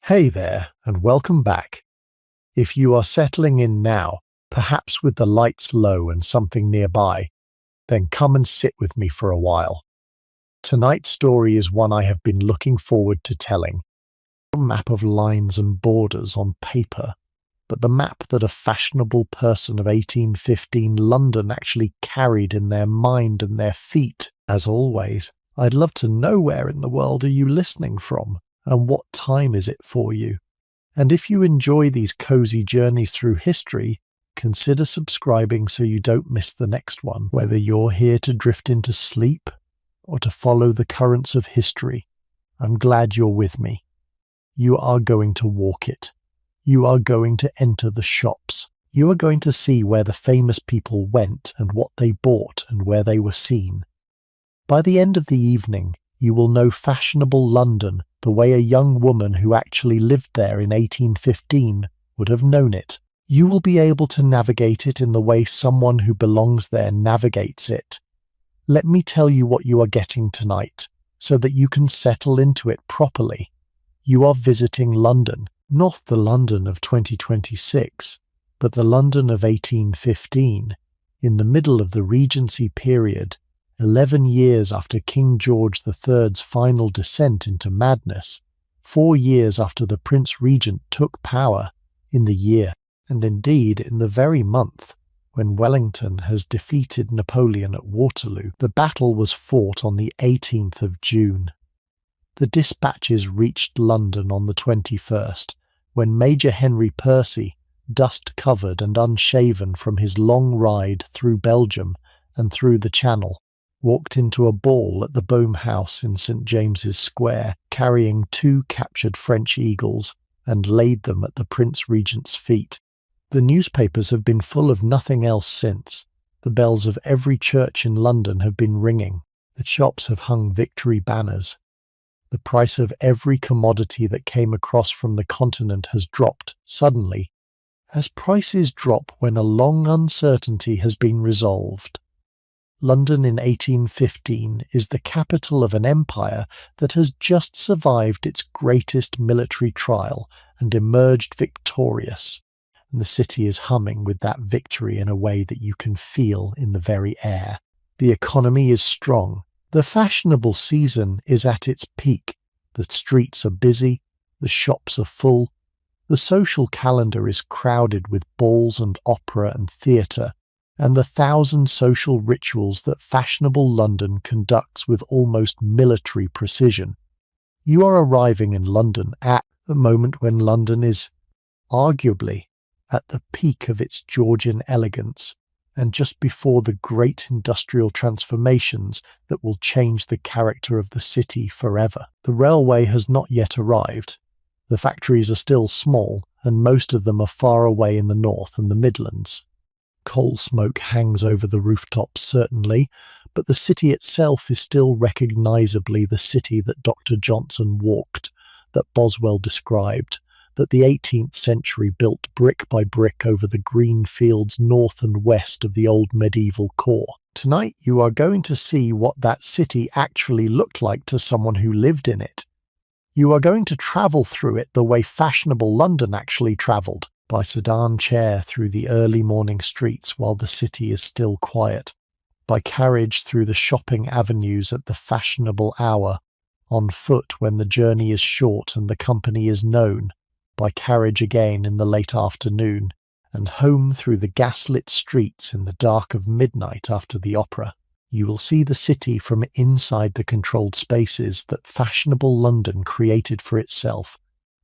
Hey there, and welcome back. If you are settling in now, perhaps with the lights low and something nearby, then come and sit with me for a while. Tonight's story is one I have been looking forward to telling. A map of lines and borders on paper, but the map that a fashionable person of 1815 London actually carried in their mind and their feet. As always, I'd love to know where in the world are you listening from, and what time is it for you? And if you enjoy these cozy journeys through history, consider subscribing so you don't miss the next one. Whether you're here to drift into sleep or to follow the currents of history, I'm glad you're with me. You are going to walk it. You are going to enter the shops. You are going to see where the famous people went and what they bought and where they were seen. By the end of the evening, you will know fashionable London the way a young woman who actually lived there in 1815 would have known it. You will be able to navigate it in the way someone who belongs there navigates it. Let me tell you what you are getting tonight, so that you can settle into it properly. You are visiting London, not the London of 2026, but the London of 1815, in the middle of the Regency period, 11 years after King George III's final descent into madness, 4 years after the Prince Regent took power, in the year, and indeed in the very month, when Wellington has defeated Napoleon at Waterloo. The battle was fought on the 18th of June. The dispatches reached London on the 21st, when Major Henry Percy, dust-covered and unshaven from his long ride through Belgium and through the Channel, walked into a ball at the Baume House in St. James's Square, carrying 2 captured French eagles, and laid them at the Prince Regent's feet. The newspapers have been full of nothing else since. The bells of every church in London have been ringing. The shops have hung victory banners. The price of every commodity that came across from the continent has dropped suddenly, as prices drop when a long uncertainty has been resolved. London in 1815 is the capital of an empire that has just survived its greatest military trial and emerged victorious, and the city is humming with that victory in a way that you can feel in the very air. The economy is strong. The fashionable season is at its peak. The streets are busy. The shops are full. The social calendar is crowded with balls and opera and theatre, and the 1,000 social rituals that fashionable London conducts with almost military precision. You are arriving in London at the moment when London is, arguably, at the peak of its Georgian elegance, and just before the great industrial transformations that will change the character of the city forever. The railway has not yet arrived. The factories are still small, and most of them are far away in the north and the Midlands. Coal smoke hangs over the rooftops, certainly, but the city itself is still recognisably the city that Dr. Johnson walked, that Boswell described, that the 18th century built brick by brick over the green fields north and west of the old medieval core. Tonight you are going to see what that city actually looked like to someone who lived in it. You are going to travel through it the way fashionable London actually travelled, by sedan chair through the early morning streets while the city is still quiet, by carriage through the shopping avenues at the fashionable hour, on foot when the journey is short and the company is known, by carriage again in the late afternoon, and home through the gaslit streets in the dark of midnight after the opera. You will see the city from inside the controlled spaces that fashionable London created for itself,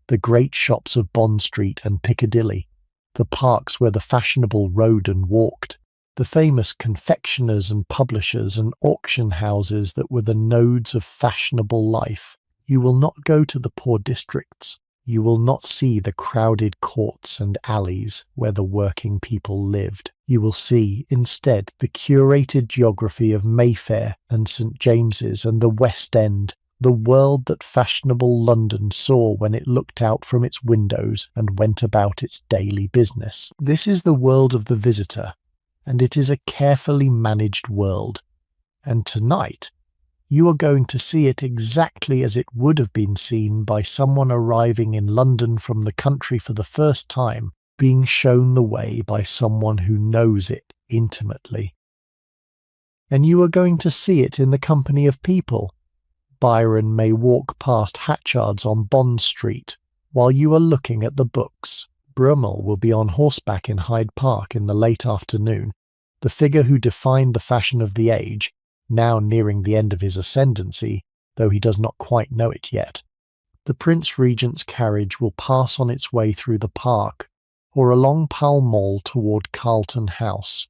the great shops of Bond Street and Piccadilly, the parks where the fashionable rode and walked, the famous confectioners and publishers and auction houses that were the nodes of fashionable life. You will not go to the poor districts. You will not see the crowded courts and alleys where the working people lived. You will see, instead, the curated geography of Mayfair and St. James's and the West End, the world that fashionable London saw when it looked out from its windows and went about its daily business. This is the world of the visitor, and it is a carefully managed world. And tonight, You are going to see it exactly as it would have been seen by someone arriving in London from the country for the first time, being shown the way by someone who knows it intimately. And you are going to see it in the company of people. Byron may walk past Hatchard's on Bond Street while you are looking at the books. Brummel will be on horseback in Hyde Park in the late afternoon. The figure who defined the fashion of the age, now nearing the end of his ascendancy, though he does not quite know it yet. The Prince Regent's carriage will pass on its way through the park, or along Pall Mall toward Carlton House.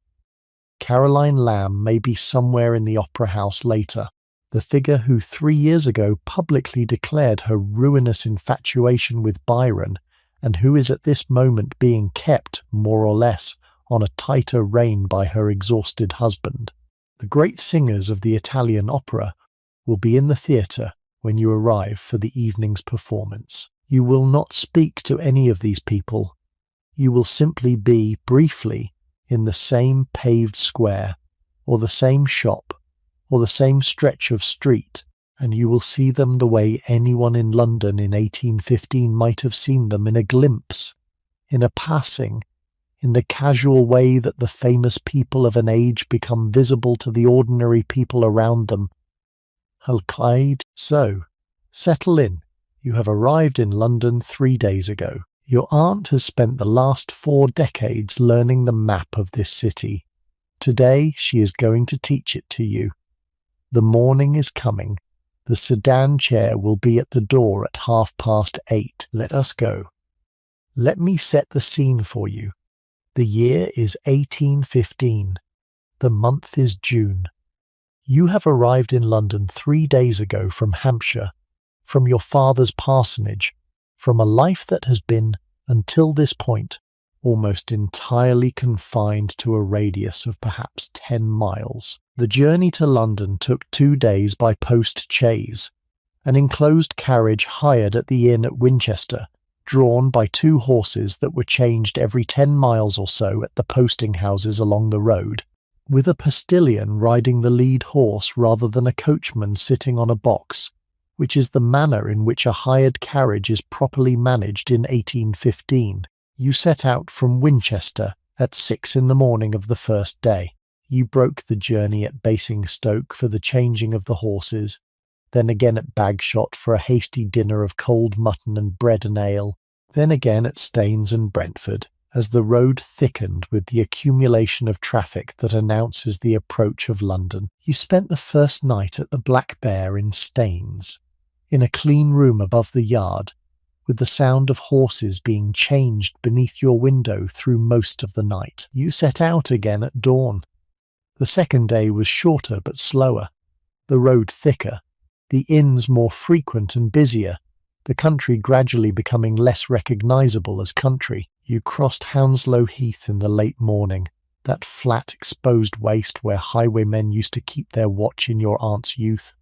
Caroline Lamb may be somewhere in the Opera House later, the figure who 3 years ago publicly declared her ruinous infatuation with Byron, and who is at this moment being kept, more or less, on a tighter rein by her exhausted husband. The great singers of the Italian opera will be in the theatre when you arrive for the evening's performance. You will not speak to any of these people. You will simply be, briefly, in the same paved square, or the same shop, or the same stretch of street, and you will see them the way anyone in London in 1815 might have seen them, in a glimpse, in a passing, in the casual way that the famous people of an age become visible to the ordinary people around them. Al-Qaid. So, settle in. You have arrived in London 3 days ago. Your aunt has spent the last 4 decades learning the map of this city. Today she is going to teach it to you. The morning is coming. The sedan chair will be at the door at 8:30. Let us go. Let me set the scene for you. The year is 1815. The month is June. You have arrived in London 3 days ago from Hampshire, from your father's parsonage, from a life that has been, until this point, almost entirely confined to a radius of perhaps 10 miles. The journey to London took 2 days by post-chaise, an enclosed carriage hired at the inn at Winchester, drawn by 2 horses that were changed every 10 miles or so at the posting houses along the road, with a postillion riding the lead horse rather than a coachman sitting on a box, which is the manner in which a hired carriage is properly managed in 1815. You set out from Winchester at 6 in the morning of the first day. You broke the journey at Basingstoke for the changing of the horses, then again at Bagshot for a hasty dinner of cold mutton and bread and ale, then again at Staines and Brentford, as the road thickened with the accumulation of traffic that announces the approach of London. You spent the first night at the Black Bear in Staines, in a clean room above the yard, with the sound of horses being changed beneath your window through most of the night. You set out again at dawn. The second day was shorter but slower, the road thicker, the inns more frequent and busier, the country gradually becoming less recognisable as country. You crossed Hounslow Heath in the late morning, that flat exposed waste where highwaymen used to keep their watch in your aunt's youth.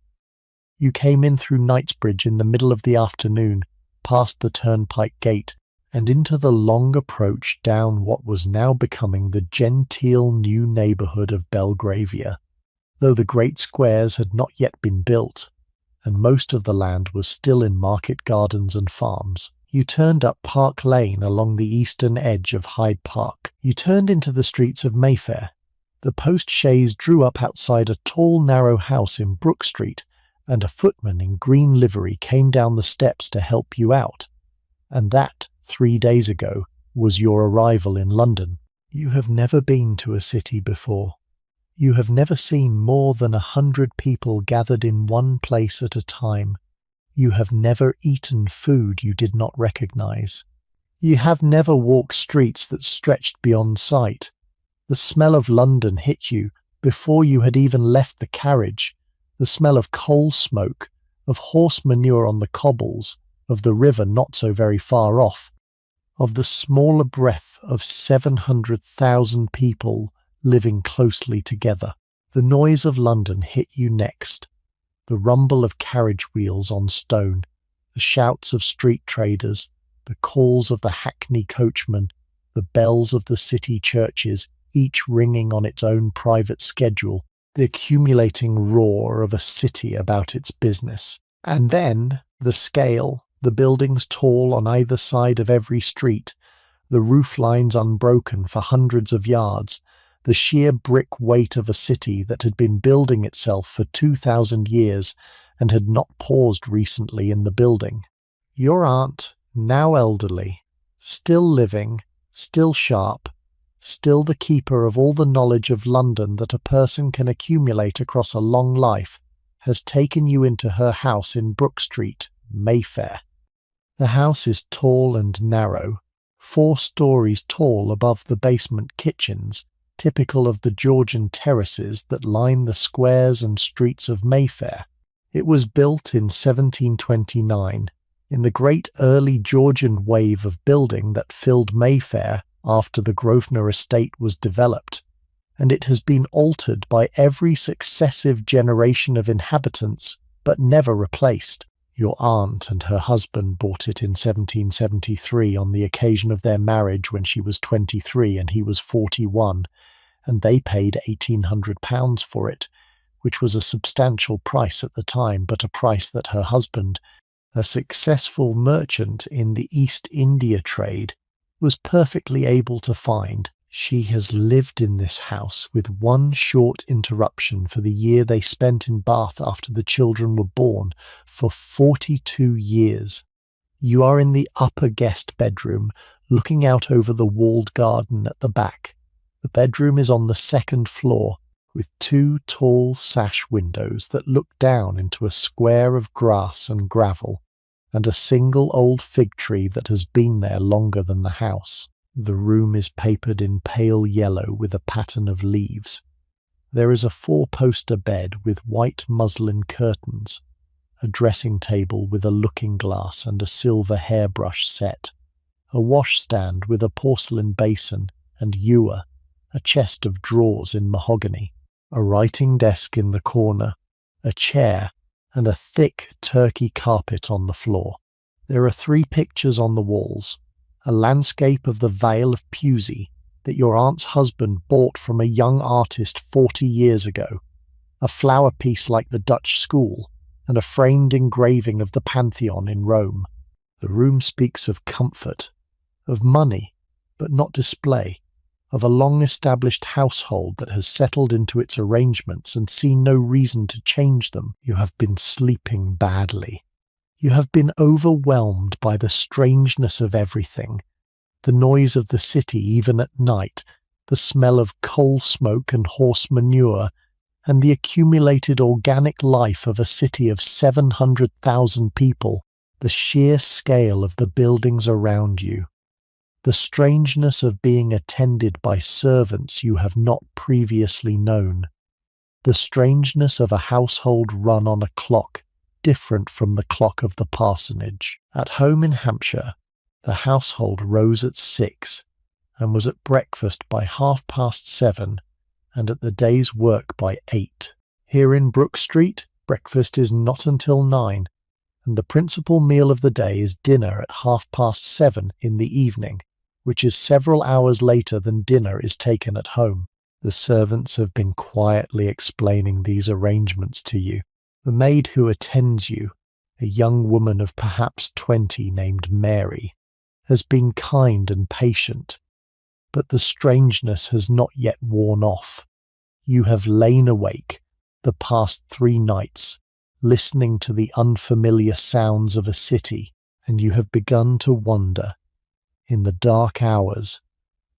You came in through Knightsbridge in the middle of the afternoon, past the turnpike gate, and into the long approach down what was now becoming the genteel new neighbourhood of Belgravia, though the great squares had not yet been built, and most of the land was still in market gardens and farms. You turned up Park Lane along the eastern edge of Hyde Park. You turned into the streets of Mayfair. The post-chaise drew up outside a tall, narrow house in Brook Street, and a footman in green livery came down the steps to help you out. And that, 3 days ago, was your arrival in London. You have never been to a city before. You have never seen more than 100 people gathered in one place at a time. You have never eaten food you did not recognize. You have never walked streets that stretched beyond sight. The smell of London hit you before you had even left the carriage, the smell of coal smoke, of horse manure on the cobbles, of the river not so very far off, of the smaller breath of 700,000 people living closely together. The noise of London hit you next, the rumble of carriage wheels on stone, the shouts of street traders, the calls of the hackney coachman, the bells of the city churches, each ringing on its own private schedule, the accumulating roar of a city about its business. And then the scale, the buildings tall on either side of every street, the roof lines unbroken for hundreds of yards, the sheer brick weight of a city that had been building itself for 2,000 years and had not paused recently in the building. Your aunt, now elderly, still living, still sharp, still the keeper of all the knowledge of London that a person can accumulate across a long life, has taken you into her house in Brook Street, Mayfair. The house is tall and narrow, 4 stories tall above the basement kitchens, typical of the Georgian terraces that line the squares and streets of Mayfair. It was built in 1729, in the great early Georgian wave of building that filled Mayfair after the Grosvenor estate was developed, and it has been altered by every successive generation of inhabitants, but never replaced. Your aunt and her husband bought it in 1773 on the occasion of their marriage when she was 23 and he was 41, and they paid £1,800 for it, which was a substantial price at the time, but a price that her husband, a successful merchant in the East India trade, was perfectly able to find. She has lived in this house with one short interruption for the year they spent in Bath after the children were born, for 42 years. You are in the upper guest bedroom, looking out over the walled garden at the back. The bedroom is on the 2nd floor, with 2 tall sash windows that look down into a square of grass and gravel, and a single old fig tree that has been there longer than the house. The room is papered in pale yellow with a pattern of leaves. There is a 4-poster bed with white muslin curtains, a dressing table with a looking-glass and a silver hairbrush set, a washstand with a porcelain basin and ewer, a chest of drawers in mahogany, a writing desk in the corner, a chair, and a thick Turkey carpet on the floor. There are 3 pictures on the walls, a landscape of the Vale of Pewsey that your aunt's husband bought from a young artist 40 years ago, a flower piece like the Dutch school, and a framed engraving of the Pantheon in Rome. The room speaks of comfort, of money, but not display, of a long-established household that has settled into its arrangements and seen no reason to change them. You have been sleeping badly. You have been overwhelmed by the strangeness of everything, the noise of the city even at night, the smell of coal smoke and horse manure, and the accumulated organic life of a city of 700,000 people, the sheer scale of the buildings around you, the strangeness of being attended by servants you have not previously known, the strangeness of a household run on a clock different from the clock of the parsonage. At home in Hampshire, the household rose at 6 and was at breakfast by 7:30 and at the day's work by 8. Here in Brook Street, breakfast is not until 9, and the principal meal of the day is dinner at 7:30 in the evening, which is several hours later than dinner is taken at home. The servants have been quietly explaining these arrangements to you. The maid who attends you, a young woman of perhaps 20 named Mary, has been kind and patient, but the strangeness has not yet worn off. You have lain awake the past 3 nights, listening to the unfamiliar sounds of a city, and you have begun to wonder, in the dark hours,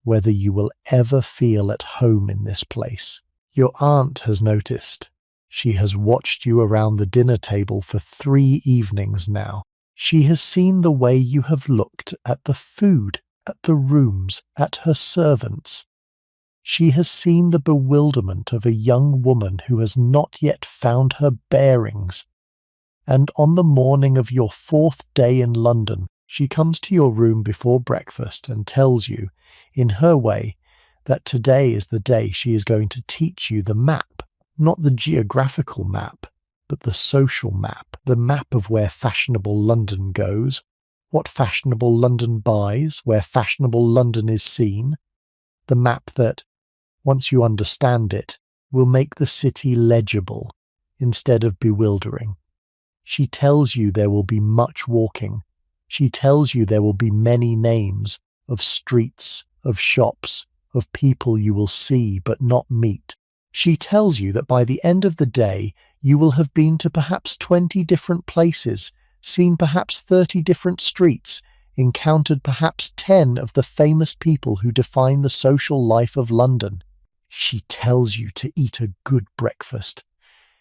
whether you will ever feel at home in this place. Your aunt has noticed. She has watched you around the dinner table for 3 evenings now. She has seen the way you have looked at the food, at the rooms, at her servants. She has seen the bewilderment of a young woman who has not yet found her bearings. And on the morning of your 4th day in London, she comes to your room before breakfast and tells you, in her way, that today is the day she is going to teach you the map. Not the geographical map, but the social map, the map of where fashionable London goes, what fashionable London buys, where fashionable London is seen, the map that, once you understand it, will make the city legible instead of bewildering. She tells you there will be much walking. She tells you there will be many names of streets, of shops, of people you will see but not meet. She tells you that by the end of the day, you will have been to perhaps 20 different places, seen perhaps 30 different streets, encountered perhaps 10 of the famous people who define the social life of London. She tells you to eat a good breakfast.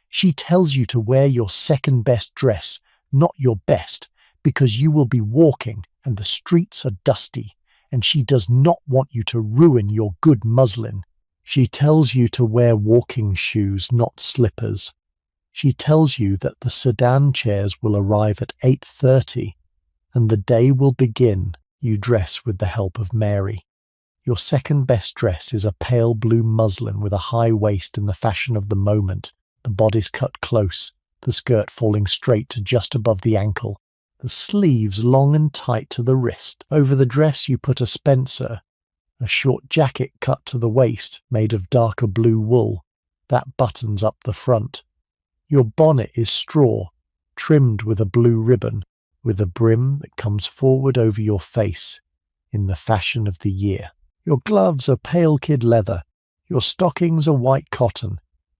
She tells you to wear your second best dress, not your best, because you will be walking and the streets are dusty, and she does not want you to ruin your good muslin. She tells you to wear walking shoes, not slippers. She tells you that the sedan chairs will arrive at 8:30, and the day will begin. You dress with the help of Mary. Your second best dress is a pale blue muslin with a high waist in the fashion of the moment, the bodice cut close, the skirt falling straight to just above the ankle, the sleeves long and tight to the wrist. Over the dress you put a spencer, a short jacket cut to the waist made of darker blue wool, that buttons up the front. Your bonnet is straw, trimmed with a blue ribbon, with a brim that comes forward over your face, in the fashion of the year. Your gloves are pale kid leather, your stockings are white cotton,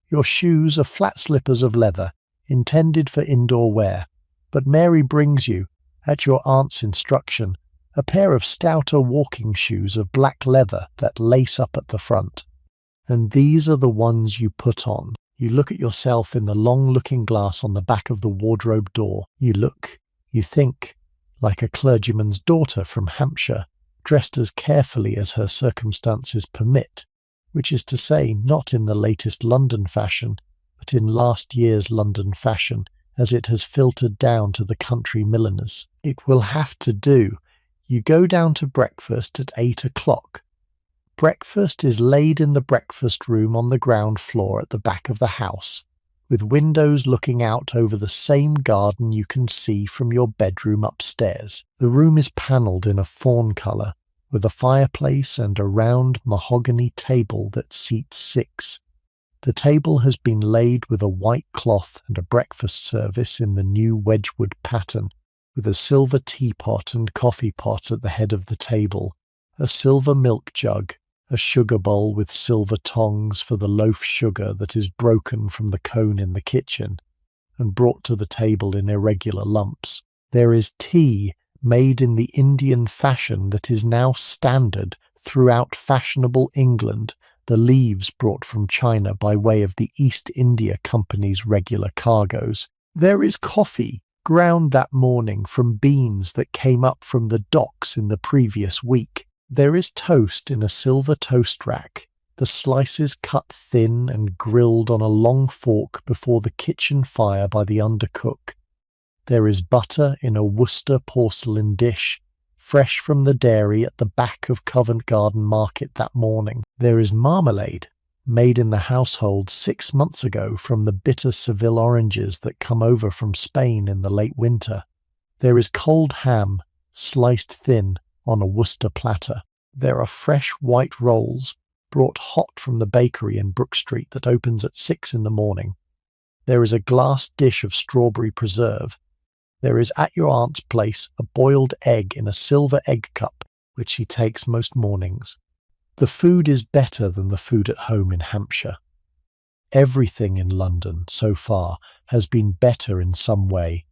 your shoes are flat slippers of leather, intended for indoor wear. But Mary brings you, at your aunt's instruction, a pair of stouter walking shoes of black leather that lace up at the front. And these are the ones you put on. You look at yourself in the long looking glass on the back of the wardrobe door. You look, you think, like a clergyman's daughter from Hampshire, dressed as carefully as her circumstances permit, which is to say, not in the latest London fashion, but in last year's London fashion, as it has filtered down to the country milliners. It will have to do. You go down to breakfast at 8 o'clock. Breakfast is laid in the breakfast room on the ground floor at the back of the house, with windows looking out over the same garden you can see from your bedroom upstairs. The room is panelled in a fawn colour, with a fireplace and a round mahogany table that seats 6. The table has been laid with a white cloth and a breakfast service in the new Wedgwood pattern, with a silver teapot and coffee pot at the head of the table, a silver milk jug, a sugar bowl with silver tongs for the loaf sugar that is broken from the cone in the kitchen and brought to the table in irregular lumps. There is tea made in the Indian fashion that is now standard throughout fashionable England, the leaves brought from China by way of the East India Company's regular cargoes. There is coffee, ground that morning from beans that came up from the docks in the previous week. There is toast in a silver toast rack, the slices cut thin and grilled on a long fork before the kitchen fire by the undercook. There is butter in a Worcester porcelain dish, fresh from the dairy at the back of Covent Garden Market that morning. There is marmalade, made in the household 6 months ago from the bitter Seville oranges that come over from Spain in the late winter. There is cold ham, sliced thin, on a Worcester platter. There are fresh white rolls, brought hot from the bakery in Brook Street that opens at 6 in the morning. There is a glass dish of strawberry preserve. There is at your aunt's place a boiled egg in a silver egg cup, which she takes most mornings. The food is better than the food at home in Hampshire. Everything in London, so far, has been better in some way,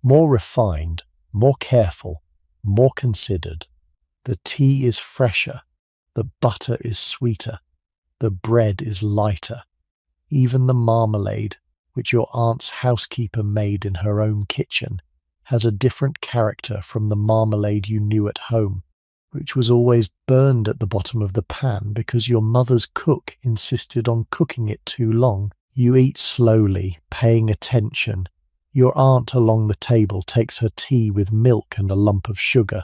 more refined, more careful, more considered. The tea is fresher, the butter is sweeter, the bread is lighter. Even the marmalade, which your aunt's housekeeper made in her own kitchen, has a different character from the marmalade you knew at home, which was always burned at the bottom of the pan because your mother's cook insisted on cooking it too long. You eat slowly, paying attention. Your aunt along the table takes her tea with milk and a lump of sugar.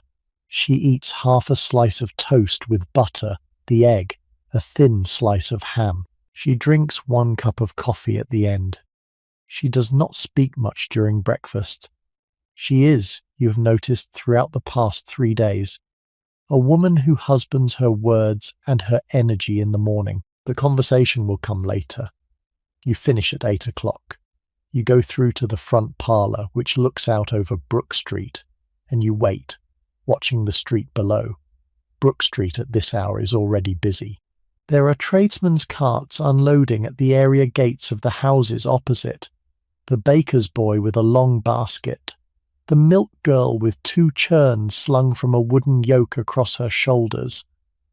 She eats half a slice of toast with butter, the egg, a thin slice of ham. She drinks 1 cup of coffee at the end. She does not speak much during breakfast. She is, you have noticed throughout the past 3 days, a woman who husbands her words and her energy in the morning. The conversation will come later. You finish at 8 o'clock. You go through to the front parlour, which looks out over Brook Street, and you wait, watching the street below. Brook Street at this hour is already busy. There are tradesmen's carts unloading at the area gates of the houses opposite. The baker's boy with a long basket. The milk girl with 2 churns slung from a wooden yoke across her shoulders.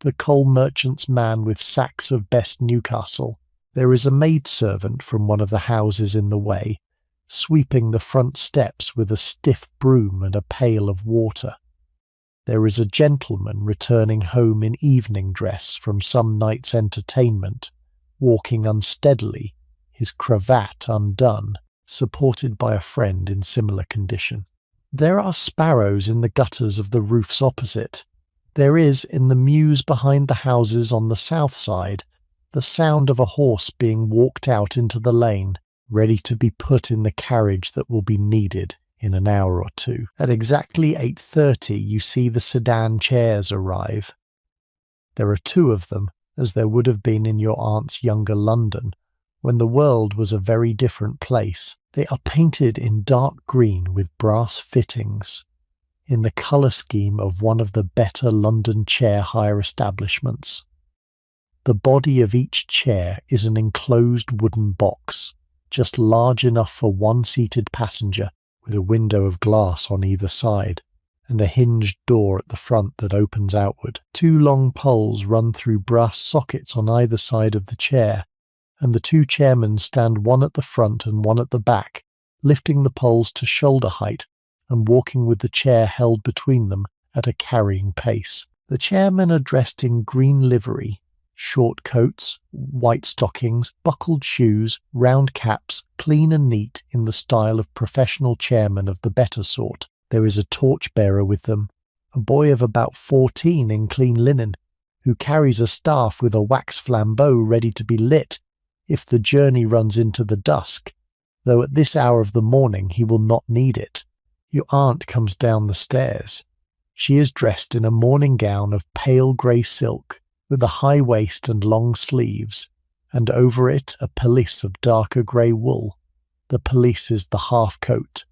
The coal merchant's man with sacks of best Newcastle. There is a maidservant from one of the houses in the way, sweeping the front steps with a stiff broom and a pail of water. There is a gentleman returning home in evening dress from some night's entertainment, walking unsteadily, his cravat undone, supported by a friend in similar condition. There are sparrows in the gutters of the roofs opposite. There is, in the mews behind the houses on the south side, the sound of a horse being walked out into the lane, ready to be put in the carriage that will be needed in an hour or two. At exactly 8:30 you see the sedan chairs arrive. There are 2 of them, as there would have been in your aunt's younger London, when the world was a very different place. They are painted in dark green with brass fittings, in the colour scheme of one of the better London chair hire establishments. The body of each chair is an enclosed wooden box, just large enough for one seated passenger, with a window of glass on either side, and a hinged door at the front that opens outward. 2 long poles run through brass sockets on either side of the chair, and the 2 chairmen stand one at the front and one at the back, lifting the poles to shoulder height and walking with the chair held between them at a carrying pace. The chairmen are dressed in green livery, short coats, white stockings, buckled shoes, round caps, clean and neat in the style of professional chairmen of the better sort. There is a torch-bearer with them, a boy of about 14 in clean linen, who carries a staff with a wax flambeau ready to be lit if the journey runs into the dusk, though at this hour of the morning he will not need it. Your aunt comes down the stairs. She is dressed in a morning gown of pale grey silk, with a high waist and long sleeves, and over it a pelisse of darker grey wool. The pelisse is the half-coat,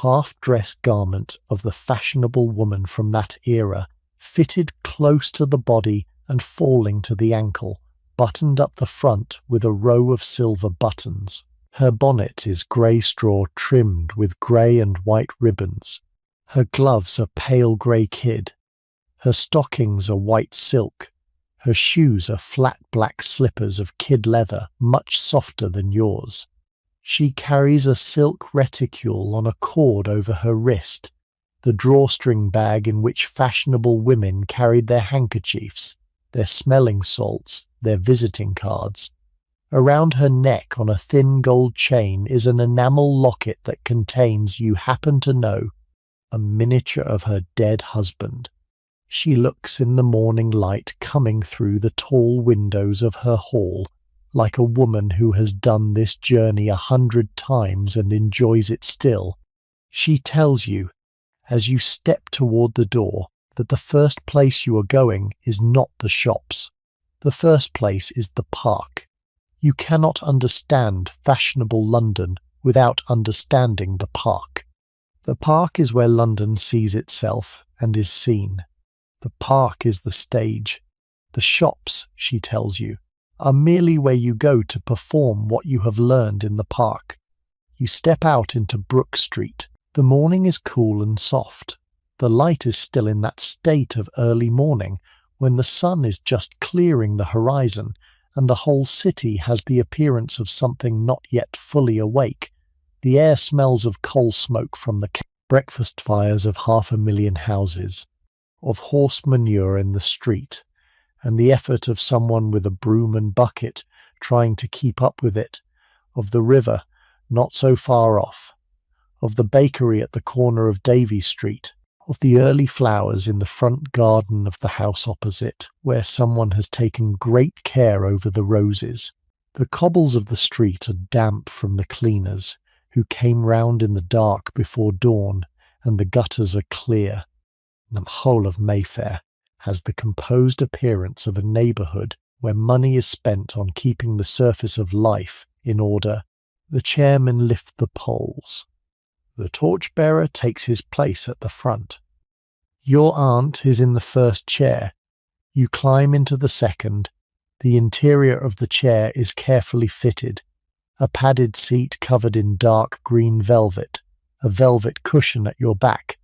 half-dress garment of the fashionable woman from that era, fitted close to the body and falling to the ankle, buttoned up the front with a row of silver buttons. Her bonnet is grey straw trimmed with grey and white ribbons. Her gloves are pale grey kid. Her stockings are white silk. Her shoes are flat black slippers of kid leather, much softer than yours. She carries a silk reticule on a cord over her wrist, the drawstring bag in which fashionable women carried their handkerchiefs, their smelling salts, their visiting cards. Around her neck on a thin gold chain is an enamel locket that contains, you happen to know, a miniature of her dead husband. She looks in the morning light coming through the tall windows of her hall like a woman who has done this journey 100 times and enjoys it still. She tells you, as you step toward the door, that the first place you are going is not the shops. The first place is the park. You cannot understand fashionable London without understanding the park. The park is where London sees itself and is seen. The park is the stage. The shops, she tells you, are merely where you go to perform what you have learned in the park. You step out into Brook Street. The morning is cool and soft. The light is still in that state of early morning when the sun is just clearing the horizon and the whole city has the appearance of something not yet fully awake. The air smells of coal smoke from the breakfast fires of 500,000 houses, of horse manure in the street, and the effort of someone with a broom and bucket trying to keep up with it, of the river not so far off, of the bakery at the corner of Davy Street, of the early flowers in the front garden of the house opposite, where someone has taken great care over the roses. The cobbles of the street are damp from the cleaners, who came round in the dark before dawn, and the gutters are clear. The whole of Mayfair has the composed appearance of a neighbourhood where money is spent on keeping the surface of life In order, the chairmen lift the poles. The torchbearer takes his place at the front. Your aunt is in the first chair. You climb into the second. The interior of the chair is carefully fitted. A padded seat covered in dark green velvet, a velvet cushion at your back,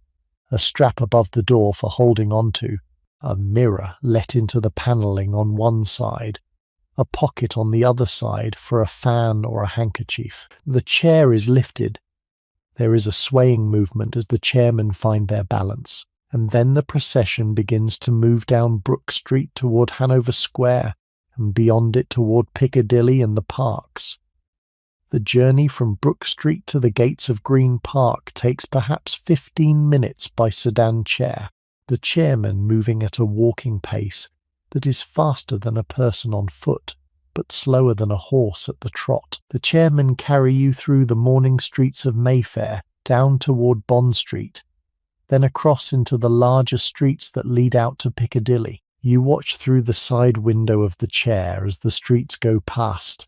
a strap above the door for holding onto, a mirror let into the panelling on one side, a pocket on the other side for a fan or a handkerchief. The chair is lifted. There is a swaying movement as the chairmen find their balance, and then the procession begins to move down Brook Street toward Hanover Square, and beyond it toward Piccadilly and the parks. The journey from Brook Street to the gates of Green Park takes perhaps 15 minutes by sedan chair, the chairman moving at a walking pace that is faster than a person on foot, but slower than a horse at the trot. The chairmen carry you through the morning streets of Mayfair, down toward Bond Street, then across into the larger streets that lead out to Piccadilly. You watch through the side window of the chair as the streets go past.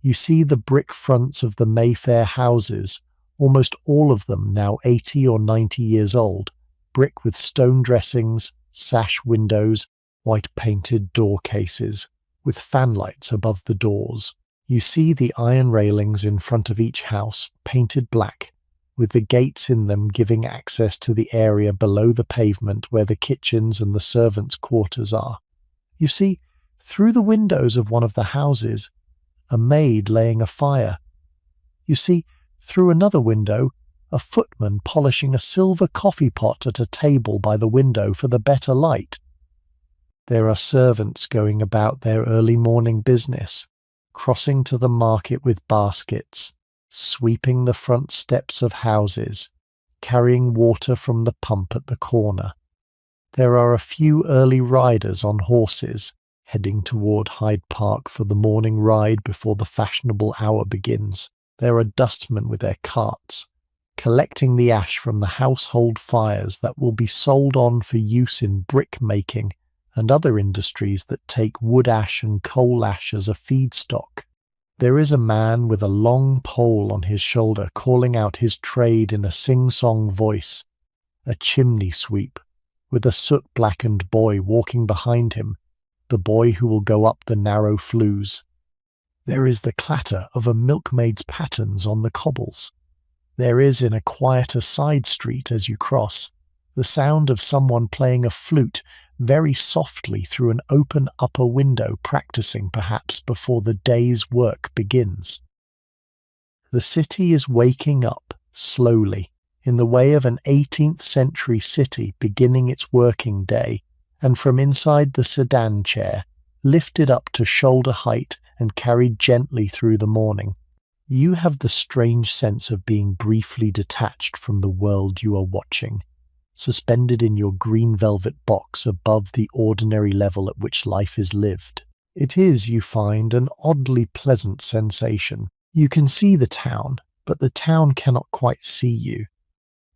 You see the brick fronts of the Mayfair houses, almost all of them now 80 or 90 years old, brick with stone dressings, sash windows, white painted door cases, with fanlights above the doors. You see the iron railings in front of each house, painted black, with the gates in them giving access to the area below the pavement where the kitchens and the servants' quarters are. You see, through the windows of one of the houses, a maid laying a fire. You see, through another window, a footman polishing a silver coffee pot at a table by the window for the better light. There are servants going about their early morning business, crossing to the market with baskets, sweeping the front steps of houses, carrying water from the pump at the corner. There are a few early riders on horses, heading toward Hyde Park for the morning ride before the fashionable hour begins. There are dustmen with their carts, collecting the ash from the household fires that will be sold on for use in brick making and other industries that take wood ash and coal ash as a feedstock. There is a man with a long pole on his shoulder calling out his trade in a sing-song voice, a chimney sweep, with a soot-blackened boy walking behind him, the boy who will go up the narrow flues. There is the clatter of a milkmaid's pattens on the cobbles. There is, in a quieter side street as you cross, the sound of someone playing a flute very softly through an open upper window, practicing perhaps before the day's work begins. The city is waking up, slowly, in the way of an 18th century city beginning its working day, and from inside the sedan chair, lifted up to shoulder height and carried gently through the morning. You have the strange sense of being briefly detached from the world you are watching, suspended in your green velvet box above the ordinary level at which life is lived. It is, you find, an oddly pleasant sensation. You can see the town, but the town cannot quite see you.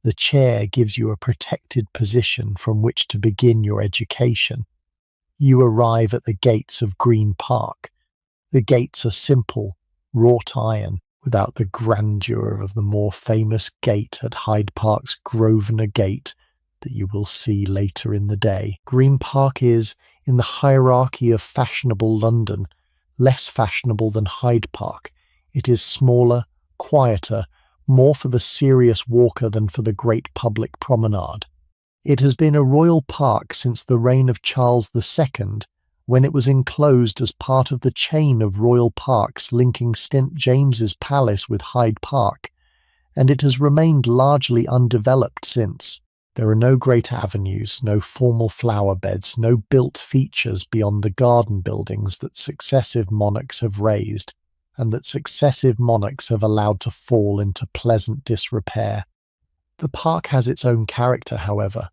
The chair gives you a protected position from which to begin your education. You arrive at the gates of Green Park. The gates are simple, wrought iron, without the grandeur of the more famous gate at Hyde Park's Grosvenor Gate that you will see later in the day. Green Park is, in the hierarchy of fashionable London, less fashionable than Hyde Park. It is smaller, quieter, more for the serious walker than for the great public promenade. It has been a royal park since the reign of Charles II, when it was enclosed as part of the chain of royal parks linking St. James's Palace with Hyde Park, and it has remained largely undeveloped since. There are no great avenues, no formal flower beds, no built features beyond the garden buildings that successive monarchs have raised, and that successive monarchs have allowed to fall into pleasant disrepair. The park has its own character, however,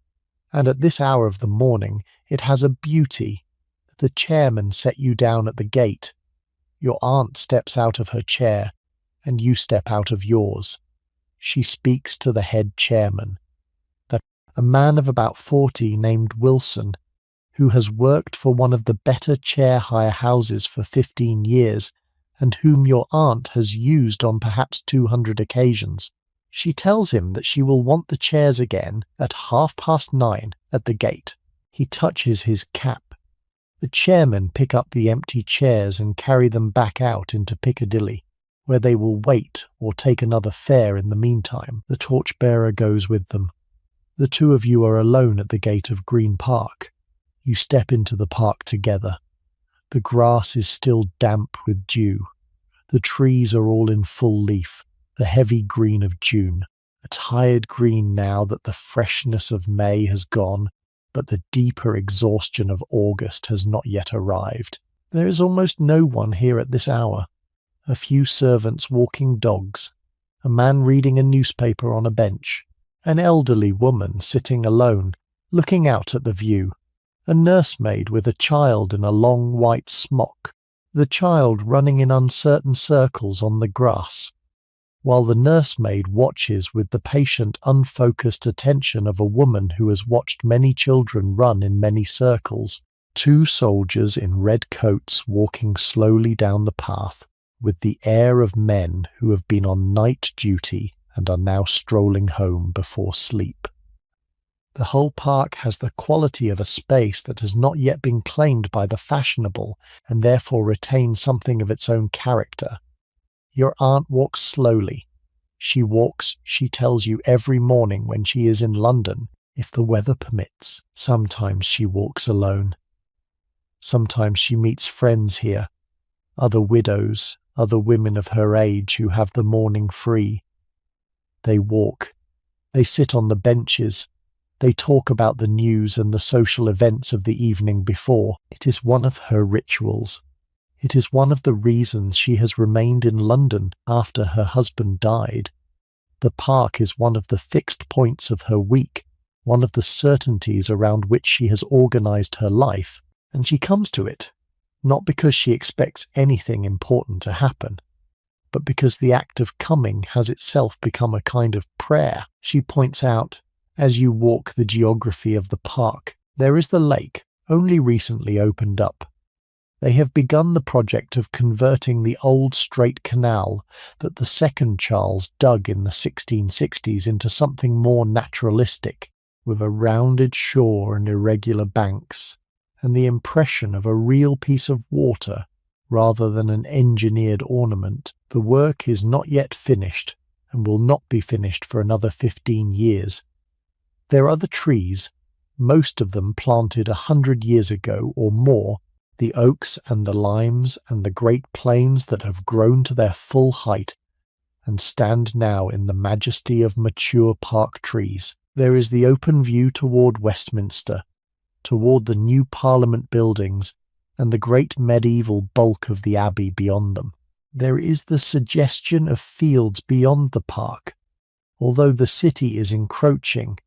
and at this hour of the morning it has a beauty. The chairman set you down at the gate. Your aunt steps out of her chair, and you step out of yours. She speaks to the head chairman, a man of about 40 named Wilson, who has worked for one of the better chair hire houses for 15 years and whom your aunt has used on perhaps 200 occasions. She tells him that she will want the chairs again at 9:30 at the gate. He touches his cap. The chairmen pick up the empty chairs and carry them back out into Piccadilly, where they will wait or take another fare in the meantime. The torchbearer goes with them. The two of you are alone at the gate of Green Park. You step into the park together. The grass is still damp with dew. The trees are all in full leaf, the heavy green of June, a tired green now that the freshness of May has gone, but the deeper exhaustion of August has not yet arrived. There is almost no one here at this hour. A few servants walking dogs, a man reading a newspaper on a bench, an elderly woman sitting alone, looking out at the view, a nursemaid with a child in a long white smock, the child running in uncertain circles on the grass, while the nursemaid watches with the patient, unfocused attention of a woman who has watched many children run in many circles. Two soldiers in red coats walking slowly down the path, with the air of men who have been on night duty and are now strolling home before sleep. The whole park has the quality of a space that has not yet been claimed by the fashionable and therefore retains something of its own character. Your aunt walks slowly. She walks, she tells you, every morning when she is in London, if the weather permits. Sometimes she walks alone. Sometimes she meets friends here, other widows, other women of her age who have the morning free. They walk. They sit on the benches. They talk about the news and the social events of the evening before. It is one of her rituals. It is one of the reasons she has remained in London after her husband died. The park is one of the fixed points of her week, one of the certainties around which she has organized her life, and she comes to it, not because she expects anything important to happen, but because the act of coming has itself become a kind of prayer. She points out, as you walk the geography of the park, there is the lake, only recently opened up. They have begun the project of converting the old straight canal that the second Charles dug in the 1660s into something more naturalistic, with a rounded shore and irregular banks, and the impression of a real piece of water rather than an engineered ornament. The work is not yet finished, and will not be finished for another 15 years. There are the trees, most of them planted 100 years ago or more, the oaks and the limes and the great planes that have grown to their full height and stand now in the majesty of mature park trees. There is the open view toward Westminster, toward the new Parliament buildings and the great medieval bulk of the Abbey beyond them. There is the suggestion of fields beyond the park. Although the city is encroaching,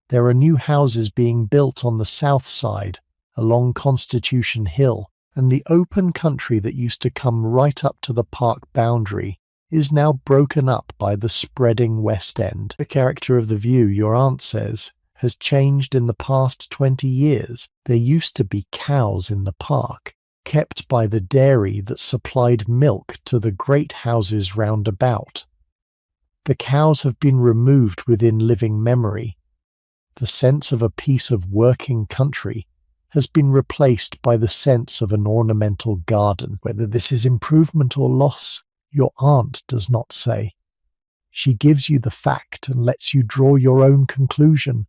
there are new houses being built on the south side, along Constitution Hill, and the open country that used to come right up to the park boundary is now broken up by the spreading West End. The character of the view, your aunt says, has changed in the past 20 years. There used to be cows in the park, kept by the dairy that supplied milk to the great houses round about. The cows have been removed within living memory. The sense of a piece of working country has been replaced by the sense of an ornamental garden. Whether this is improvement or loss, your aunt does not say. She gives you the fact and lets you draw your own conclusion.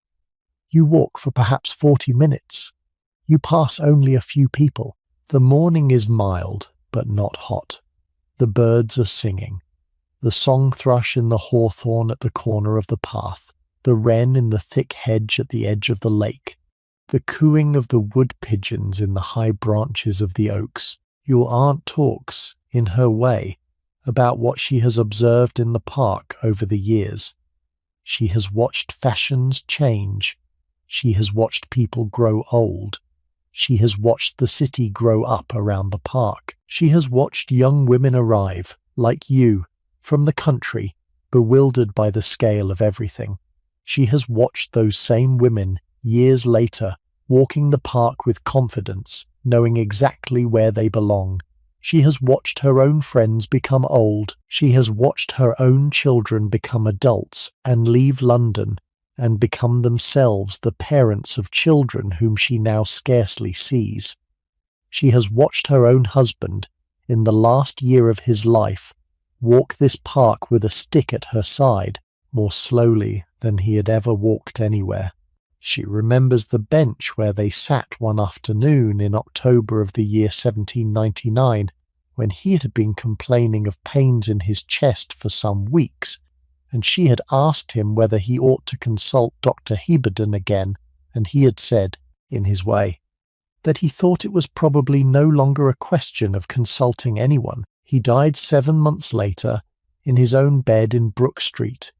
You walk for perhaps 40 minutes. You pass only a few people. The morning is mild, but not hot. The birds are singing. The song thrush in the hawthorn at the corner of the path. The wren in the thick hedge at the edge of the lake. The cooing of the wood pigeons in the high branches of the oaks. Your aunt talks, in her way, about what she has observed in the park over the years. She has watched fashions change. She has watched people grow old. She has watched the city grow up around the park. She has watched young women arrive, like you, from the country, bewildered by the scale of everything. She has watched those same women, years later, walking the park with confidence, knowing exactly where they belong, She has watched her own friends become old. She has watched her own children become adults and leave London and become themselves the parents of children whom she now scarcely sees. She has watched her own husband, in the last year of his life, walk this park with a stick at her side, more slowly than he had ever walked anywhere. She remembers the bench where they sat one afternoon in October of the year 1799, when he had been complaining of pains in his chest for some weeks, and she had asked him whether he ought to consult Dr. Heberden again, and he had said, in his way, that he thought it was probably no longer a question of consulting anyone. He died 7 months later, in his own bed in Brook Street,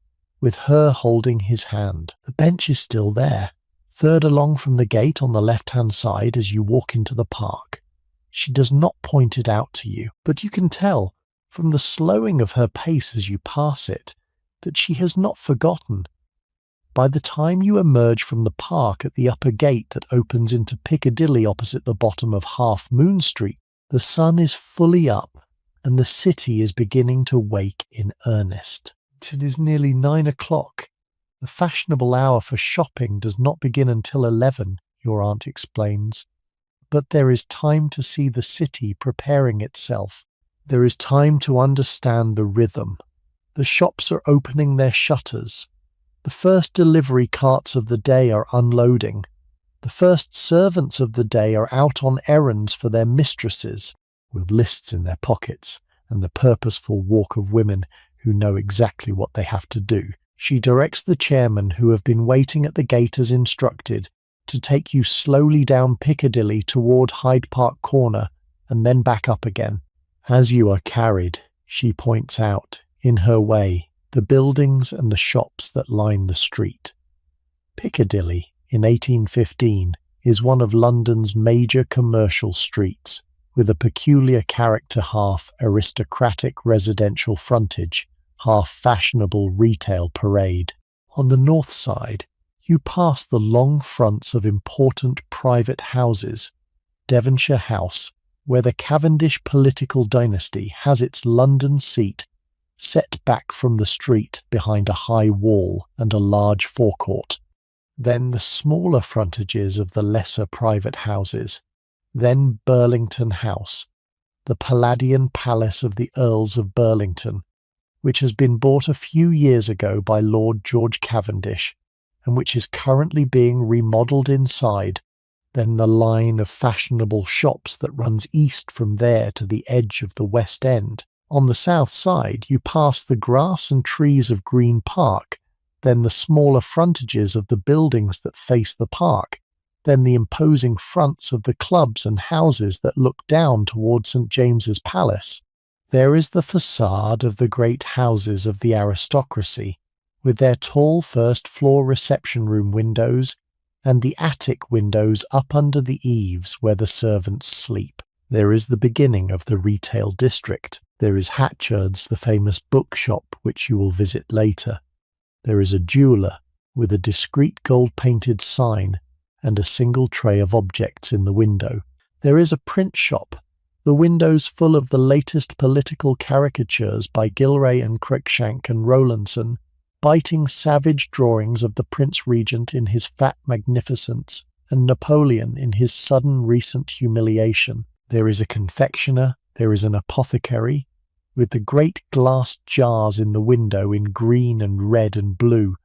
with her holding his hand. The bench is still there, third along from the gate on the left-hand side as you walk into the park. She does not point it out to you, but you can tell, from the slowing of her pace as you pass it, that she has not forgotten. By the time you emerge from the park at the upper gate that opens into Piccadilly opposite the bottom of Half Moon Street, the sun is fully up and the city is beginning to wake in earnest. It is nearly 9 o'clock. The fashionable hour for shopping does not begin until 11, your aunt explains. But there is time to see the city preparing itself. There is time to understand the rhythm. The shops are opening their shutters. The first delivery carts of the day are unloading. The first servants of the day are out on errands for their mistresses, with lists in their pockets and the purposeful walk of women who know exactly what they have to do. She directs the chairmen who have been waiting at the gate as instructed to take you slowly down Piccadilly toward Hyde Park Corner and then back up again. As you are carried, she points out, in her way, the buildings and the shops that line the street. Piccadilly, in 1815, is one of London's major commercial streets, with a peculiar character, half aristocratic residential frontage, half fashionable retail parade. On the north side, you pass the long fronts of important private houses. Devonshire House, where the Cavendish political dynasty has its London seat, set back from the street behind a high wall and a large forecourt. Then the smaller frontages of the lesser private houses. Then Burlington House, the Palladian palace of the Earls of Burlington, which has been bought a few years ago by Lord George Cavendish, and which is currently being remodelled inside. Then the line of fashionable shops that runs east from there to the edge of the West End. On the south side you pass the grass and trees of Green Park, then the smaller frontages of the buildings that face the park, then the imposing fronts of the clubs and houses that look down toward St. James's Palace. There is the facade of the great houses of the aristocracy, with their tall first-floor reception-room windows and the attic windows up under the eaves where the servants sleep. There is the beginning of the retail district. There is Hatchard's, the famous bookshop, which you will visit later. There is a jeweller with a discreet gold-painted sign and a single tray of objects in the window. There is a print shop, the windows full of the latest political caricatures by Gilray and Cruikshank and Rowlandson, biting savage drawings of the Prince Regent in his fat magnificence and Napoleon in his sudden recent humiliation. There is a confectioner, there is an apothecary, with the great glass jars in the window in green and red and blue,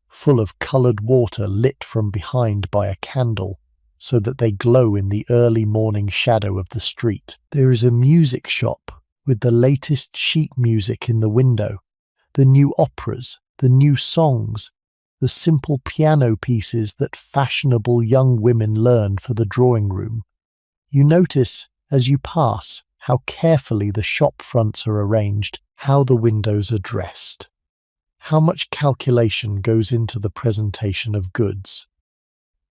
full of coloured water lit from behind by a candle, so that they glow in the early morning shadow of the street. There is a music shop, with the latest sheet music in the window, the new operas, the new songs, the simple piano pieces that fashionable young women learn for the drawing room. You notice, as you pass, how carefully the shop fronts are arranged, how the windows are dressed. How much calculation goes into the presentation of goods.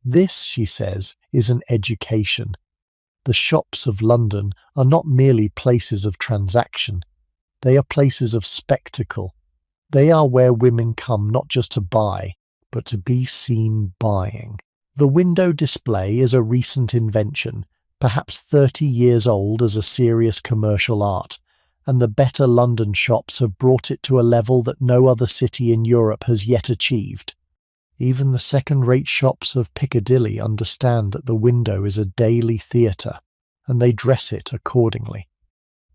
This, she says, is an education. The shops of London are not merely places of transaction. They are places of spectacle. They are where women come not just to buy, but to be seen buying. The window display is a recent invention, perhaps 30 years old as a serious commercial art, and the better London shops have brought it to a level that no other city in Europe has yet achieved. Even the second-rate shops of Piccadilly understand that the window is a daily theatre, and they dress it accordingly.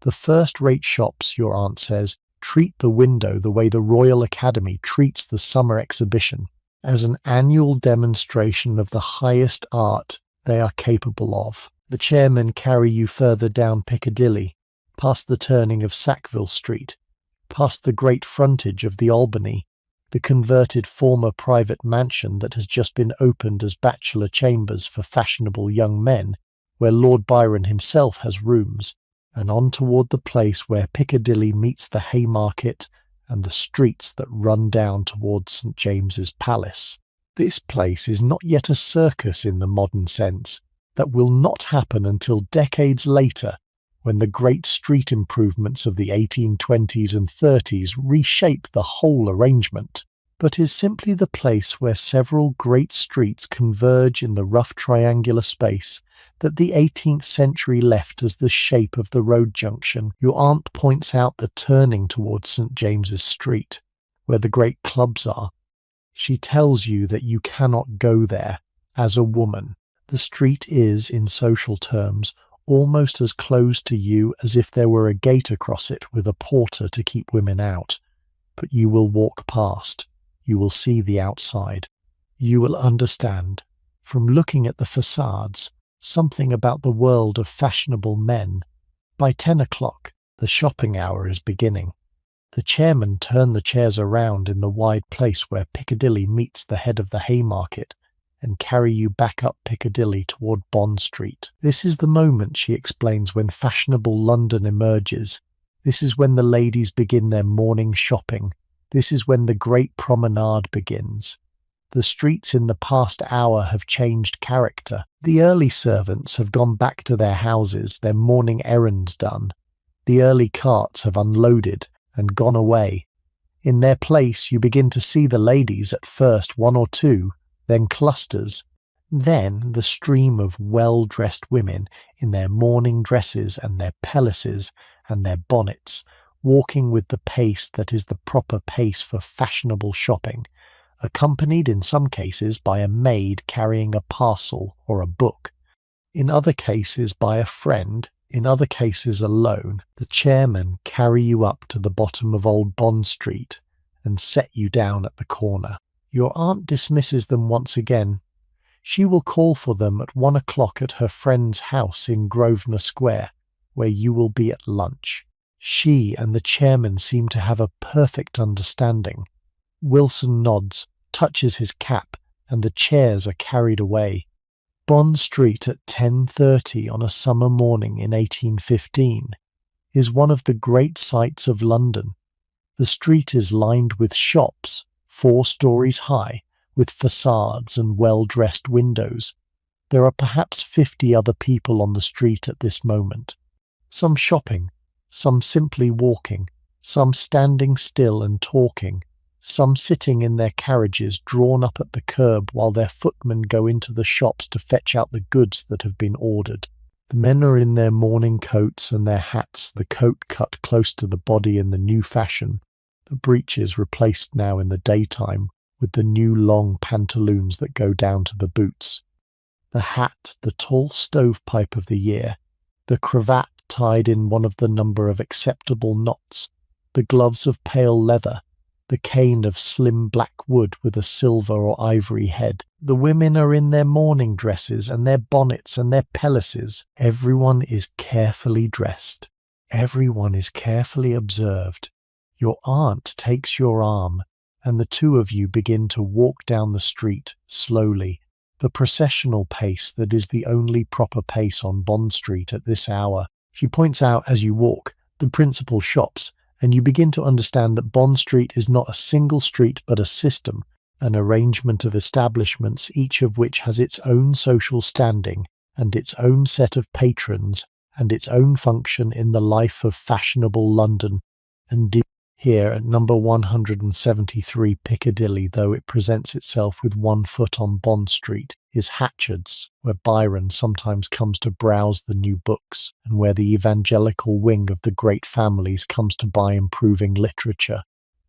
The first-rate shops, your aunt says, treat the window the way the Royal Academy treats the summer exhibition, as an annual demonstration of the highest art they are capable of. The chairmen carry you further down Piccadilly, past the turning of Sackville Street, past the great frontage of the Albany, the converted former private mansion that has just been opened as bachelor chambers for fashionable young men, where Lord Byron himself has rooms, and on toward the place where Piccadilly meets the Haymarket and the streets that run down towards St. James's Palace. This place is not yet a circus in the modern sense. That will not happen until decades later, when the great street improvements of the 1820s and 30s reshape the whole arrangement, but is simply the place where several great streets converge in the rough triangular space that the 18th century left as the shape of the road junction. Your aunt points out the turning towards St. James's Street, where the great clubs are. She tells you that you cannot go there as a woman. The street is, in social terms, almost as closed to you as if there were a gate across it with a porter to keep women out. But you will walk past. You will see the outside. You will understand, from looking at the facades, something about the world of fashionable men. By 10 o'clock, the shopping hour is beginning. The chairmen turn the chairs around in the wide place where Piccadilly meets the head of the Haymarket and carry you back up Piccadilly toward Bond Street. This is the moment, she explains, when fashionable London emerges. This is when the ladies begin their morning shopping. This is when the great promenade begins. The streets in the past hour have changed character. The early servants have gone back to their houses, their morning errands done. The early carts have unloaded and gone away. In their place you begin to see the ladies, at first one or two, then clusters, then the stream of well-dressed women in their morning dresses and their pelisses and their bonnets, walking with the pace that is the proper pace for fashionable shopping, accompanied in some cases by a maid carrying a parcel or a book, in other cases by a friend, in other cases alone. The chairmen carry you up to the bottom of Old Bond Street and set you down at the corner. Your aunt dismisses them once again. She will call for them at 1 o'clock at her friend's house in Grosvenor Square, where you will be at lunch. She and the chairman seem to have a perfect understanding. Wilson nods, touches his cap, and the chairs are carried away. Bond Street at 10:30 on a summer morning in 1815 is one of the great sights of London. The street is lined with shops, 4 stories high, with facades and well-dressed windows. There are perhaps 50 other people on the street at this moment, some shopping, some simply walking, some standing still and talking, some sitting in their carriages drawn up at the curb while their footmen go into the shops to fetch out the goods that have been ordered. The men are in their morning coats and their hats, the coat cut close to the body in the new fashion, the breeches replaced now in the daytime with the new long pantaloons that go down to the boots, the hat the tall stovepipe of the year, the cravat tied in one of the number of acceptable knots, the gloves of pale leather, the cane of slim black wood with a silver or ivory head. The women are in their morning dresses and their bonnets and their pelisses. Everyone is carefully dressed. Everyone is carefully observed. Your aunt takes your arm, and the two of you begin to walk down the street, slowly, the processional pace that is the only proper pace on Bond Street at this hour. She points out, as you walk, the principal shops, and you begin to understand that Bond Street is not a single street but a system, an arrangement of establishments, each of which has its own social standing and its own set of patrons and its own function in the life of fashionable London. And here at number 173 Piccadilly, though it presents itself with one foot on Bond Street, is Hatchard's, where Byron sometimes comes to browse the new books, and where the evangelical wing of the great families comes to buy improving literature,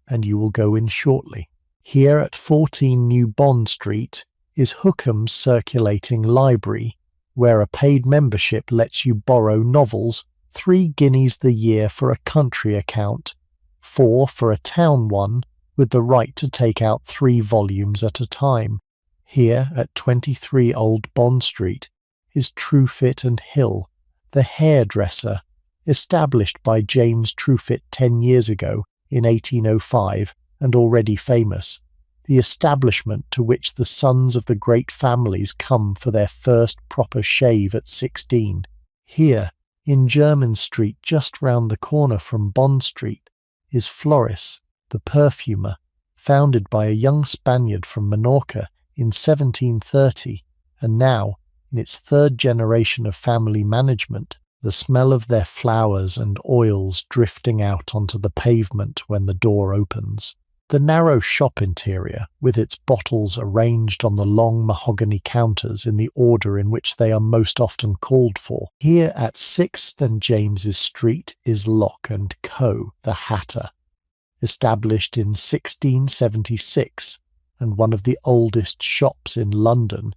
and you will go in shortly. Here at 14 New Bond Street is Hookham's circulating library, where a paid membership lets you borrow novels, 3 guineas the year for a country account, 4 for a town one, with the right to take out 3 volumes at a time. Here at 23 Old Bond Street is Truefitt and Hill, the hairdresser, established by James Truefitt 10 years ago in 1805 and already famous, the establishment to which the sons of the great families come for their first proper shave at 16. Here, in Jermyn Street just round the corner from Bond Street, is Floris, the perfumer, founded by a young Spaniard from Minorca in 1730, and now, in its 3rd generation of family management, the smell of their flowers and oils drifting out onto the pavement when the door opens. The narrow shop interior, with its bottles arranged on the long mahogany counters in the order in which they are most often called for. Here at 6th and James's Street is Lock & Co., the hatter, established in 1676, and one of the oldest shops in London,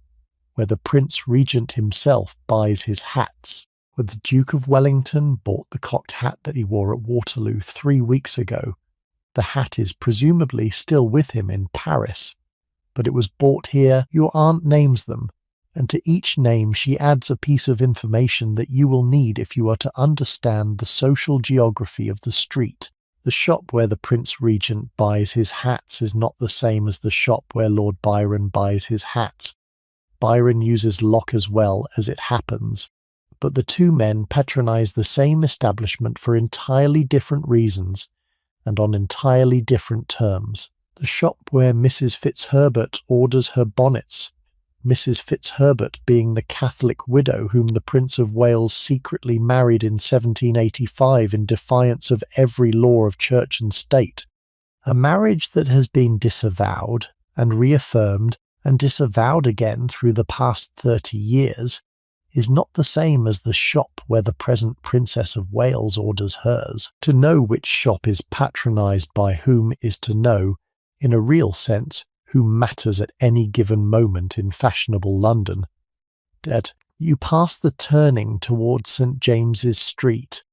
where the Prince Regent himself buys his hats. Where the Duke of Wellington bought the cocked hat that he wore at Waterloo 3 weeks ago, the hat is presumably still with him in Paris, but it was bought here. Your aunt names them, and to each name she adds a piece of information that you will need if you are to understand the social geography of the street. The shop where the Prince Regent buys his hats is not the same as the shop where Lord Byron buys his hats. Byron uses Lock as well, as it happens, but the 2 men patronize the same establishment for entirely different reasons, and on entirely different terms. The shop where Mrs. Fitzherbert orders her bonnets, Mrs. Fitzherbert being the Catholic widow whom the Prince of Wales secretly married in 1785 in defiance of every law of church and state. A marriage that has been disavowed and reaffirmed and disavowed again through the past 30 years, is not the same as the shop where the present Princess of Wales orders hers. To know which shop is patronised by whom is to know, in a real sense, who matters at any given moment in fashionable London. That you pass the turning towards St. James's Street.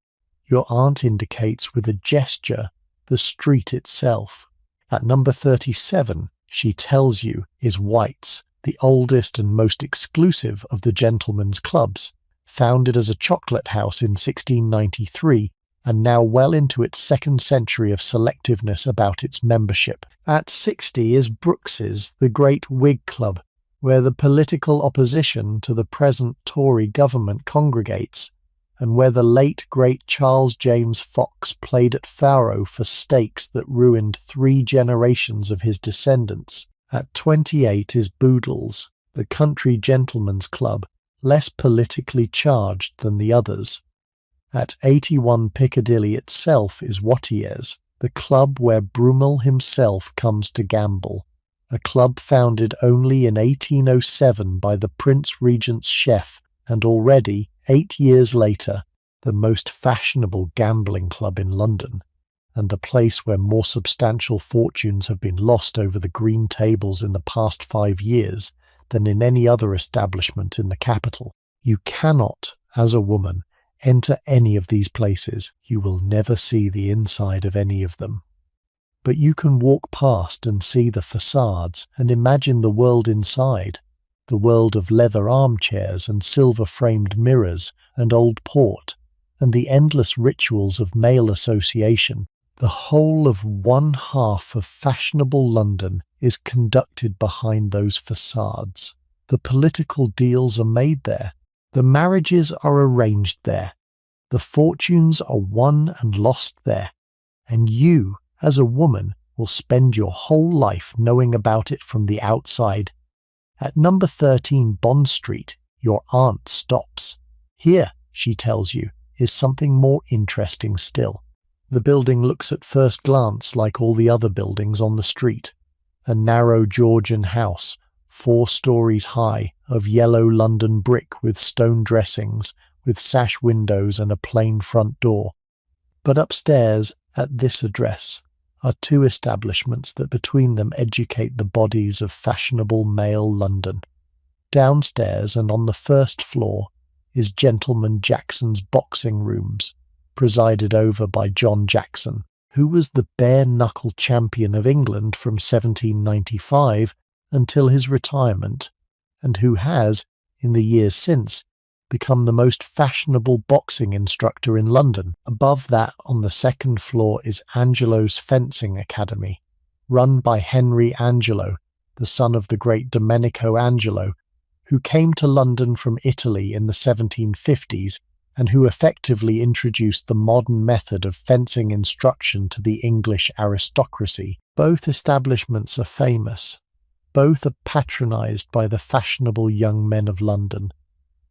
Your aunt indicates with a gesture the street itself. At number 37, she tells you, is White's, the oldest and most exclusive of the gentlemen's clubs, founded as a chocolate house in 1693, and now well into its 2nd century of selectiveness about its membership. At 60 is Brooks's, the great Whig club, where the political opposition to the present Tory government congregates, and where the late great Charles James Fox played at faro for stakes that ruined 3 generations of his descendants. At 28 is Boodle's, the country gentlemen's club, less politically charged than the others. At 81 Piccadilly itself is Wattier's, the club where Brummel himself comes to gamble, a club founded only in 1807 by the Prince Regent's chef, and already, 8 years later, the most fashionable gambling club in London, and the place where more substantial fortunes have been lost over the green tables in the past 5 years than in any other establishment in the capital. You cannot, as a woman, enter any of these places. You will never see the inside of any of them. But you can walk past and see the facades and imagine the world inside, the world of leather armchairs and silver-framed mirrors and old port, and the endless rituals of male association. The whole of 1/2 of fashionable London is conducted behind those facades. The political deals are made there. The marriages are arranged there. The fortunes are won and lost there. And you, as a woman, will spend your whole life knowing about it from the outside. At number 13 Bond Street, your aunt stops. Here, she tells you, is something more interesting still. The building looks at first glance like all the other buildings on the street. A narrow Georgian house, 4 stories high, of yellow London brick with stone dressings, with sash windows and a plain front door. But upstairs, at this address, are 2 establishments that between them educate the bodies of fashionable male London. Downstairs and on the first floor is Gentleman Jackson's boxing rooms, presided over by John Jackson, who was the bare-knuckle champion of England from 1795 until his retirement, and who has, in the years since, become the most fashionable boxing instructor in London. Above that, on the second floor, is Angelo's Fencing Academy, run by Henry Angelo, the son of the great Domenico Angelo, who came to London from Italy in the 1750s and who effectively introduced the modern method of fencing instruction to the English aristocracy. Both establishments are famous. Both are patronised by the fashionable young men of London.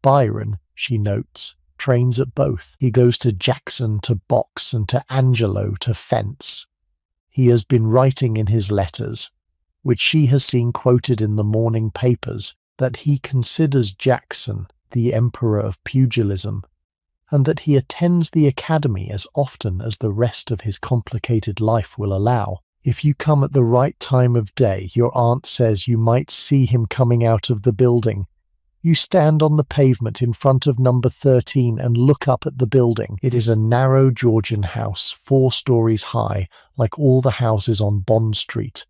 Byron, she notes, trains at both. He goes to Jackson to box and to Angelo to fence. He has been writing in his letters, which she has seen quoted in the morning papers, that he considers Jackson the emperor of pugilism, and that he attends the academy as often as the rest of his complicated life will allow. If you come at the right time of day, your aunt says you might see him coming out of the building. You stand on the pavement in front of number 13 and look up at the building. It is a narrow Georgian house, 4 stories high, like all the houses on Bond Street.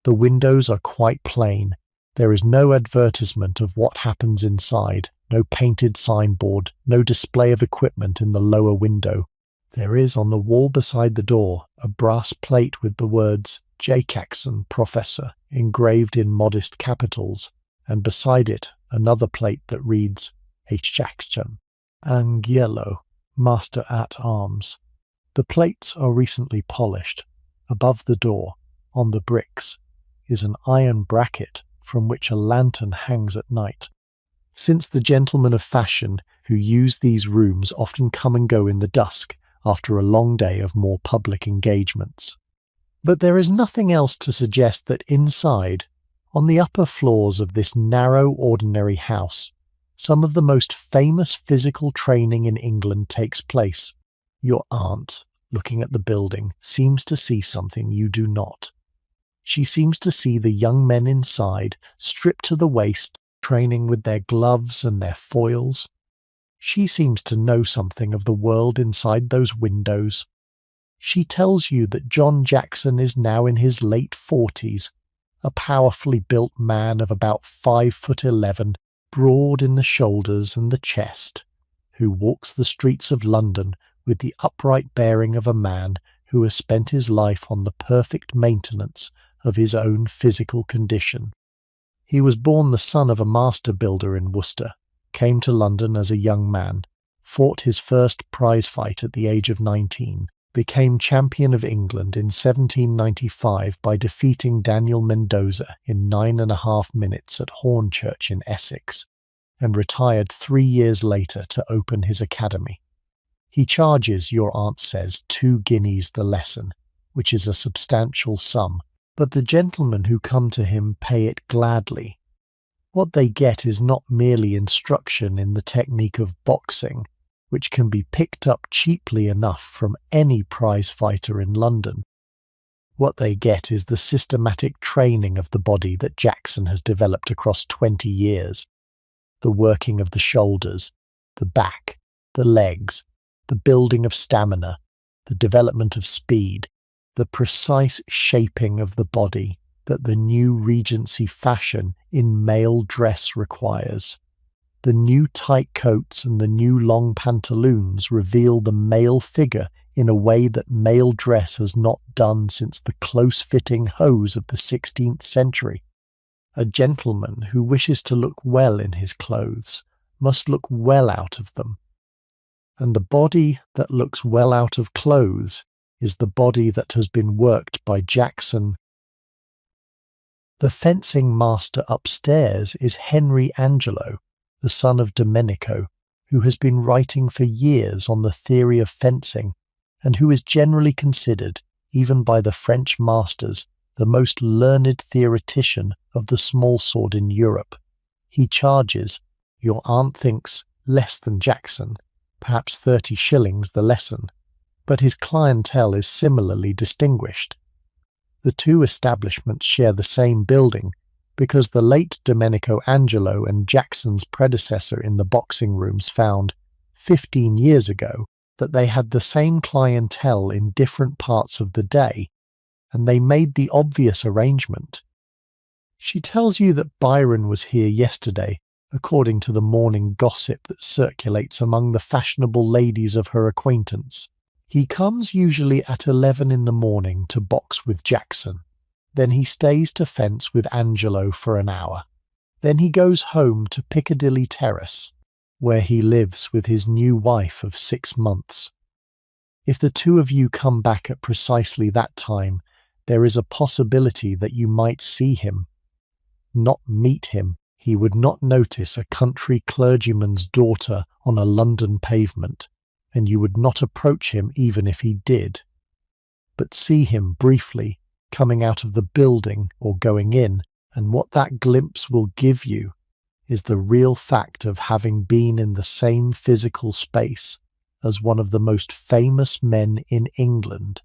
The windows are quite plain. There is no advertisement of what happens inside, no painted signboard, no display of equipment in the lower window. There is on the wall beside the door a brass plate with the words J. Jackson, Professor, engraved in modest capitals, and beside it another plate that reads H. Jackson, Angelo, Master at Arms. The plates are recently polished. Above the door, on the bricks, is an iron bracket from which a lantern hangs at night. Since the gentlemen of fashion who use these rooms often come and go in the dusk after a long day of more public engagements. But there is nothing else to suggest that inside, on the upper floors of this narrow ordinary house, some of the most famous physical training in England takes place. Your aunt, looking at the building, seems to see something you do not. She seems to see the young men inside, stripped to the waist, training with their gloves and their foils. She seems to know something of the world inside those windows. She tells you that John Jackson is now in his late 40s, a powerfully built man of about 5'11", broad in the shoulders and the chest, who walks the streets of London with the upright bearing of a man who has spent his life on the perfect maintenance of his own physical condition. He was born the son of a master builder in Worcester, came to London as a young man, fought his first prize fight at the age of 19, became champion of England in 1795 by defeating Daniel Mendoza in 9.5 minutes at Hornchurch in Essex, and retired 3 years later to open his academy. He charges, your aunt says, 2 guineas the lesson, which is a substantial sum, but the gentlemen who come to him pay it gladly. What they get is not merely instruction in the technique of boxing, which can be picked up cheaply enough from any prize fighter in London. What they get is the systematic training of the body that Jackson has developed across 20 years. The working of the shoulders, the back, the legs, the building of stamina, the development of speed, the precise shaping of the body that the new Regency fashion in male dress requires. The new tight coats and the new long pantaloons reveal the male figure in a way that male dress has not done since the close-fitting hose of the 16th century. A gentleman who wishes to look well in his clothes must look well out of them. And the body that looks well out of clothes is the body that has been worked by Jackson. The fencing master upstairs is Henry Angelo, the son of Domenico, who has been writing for years on the theory of fencing, and who is generally considered, even by the French masters, the most learned theoretician of the small sword in Europe. He charges, your aunt thinks, less than Jackson, perhaps 30 shillings the lesson, but his clientele is similarly distinguished. The two establishments share the same building because the late Domenico Angelo and Jackson's predecessor in the boxing rooms found, 15 years ago, that they had the same clientele in different parts of the day, and they made the obvious arrangement. She tells you that Byron was here yesterday, according to the morning gossip that circulates among the fashionable ladies of her acquaintance. He comes usually at 11 in the morning to box with Jackson. Then he stays to fence with Angelo for an hour. Then he goes home to Piccadilly Terrace, where he lives with his new wife of 6 months. If the two of you come back at precisely that time, there is a possibility that you might see him. Not meet him. He would not notice a country clergyman's daughter on a London pavement, and you would not approach him even if he did. But see him briefly, coming out of the building or going in, and what that glimpse will give you is the real fact of having been in the same physical space as one of the most famous men in England.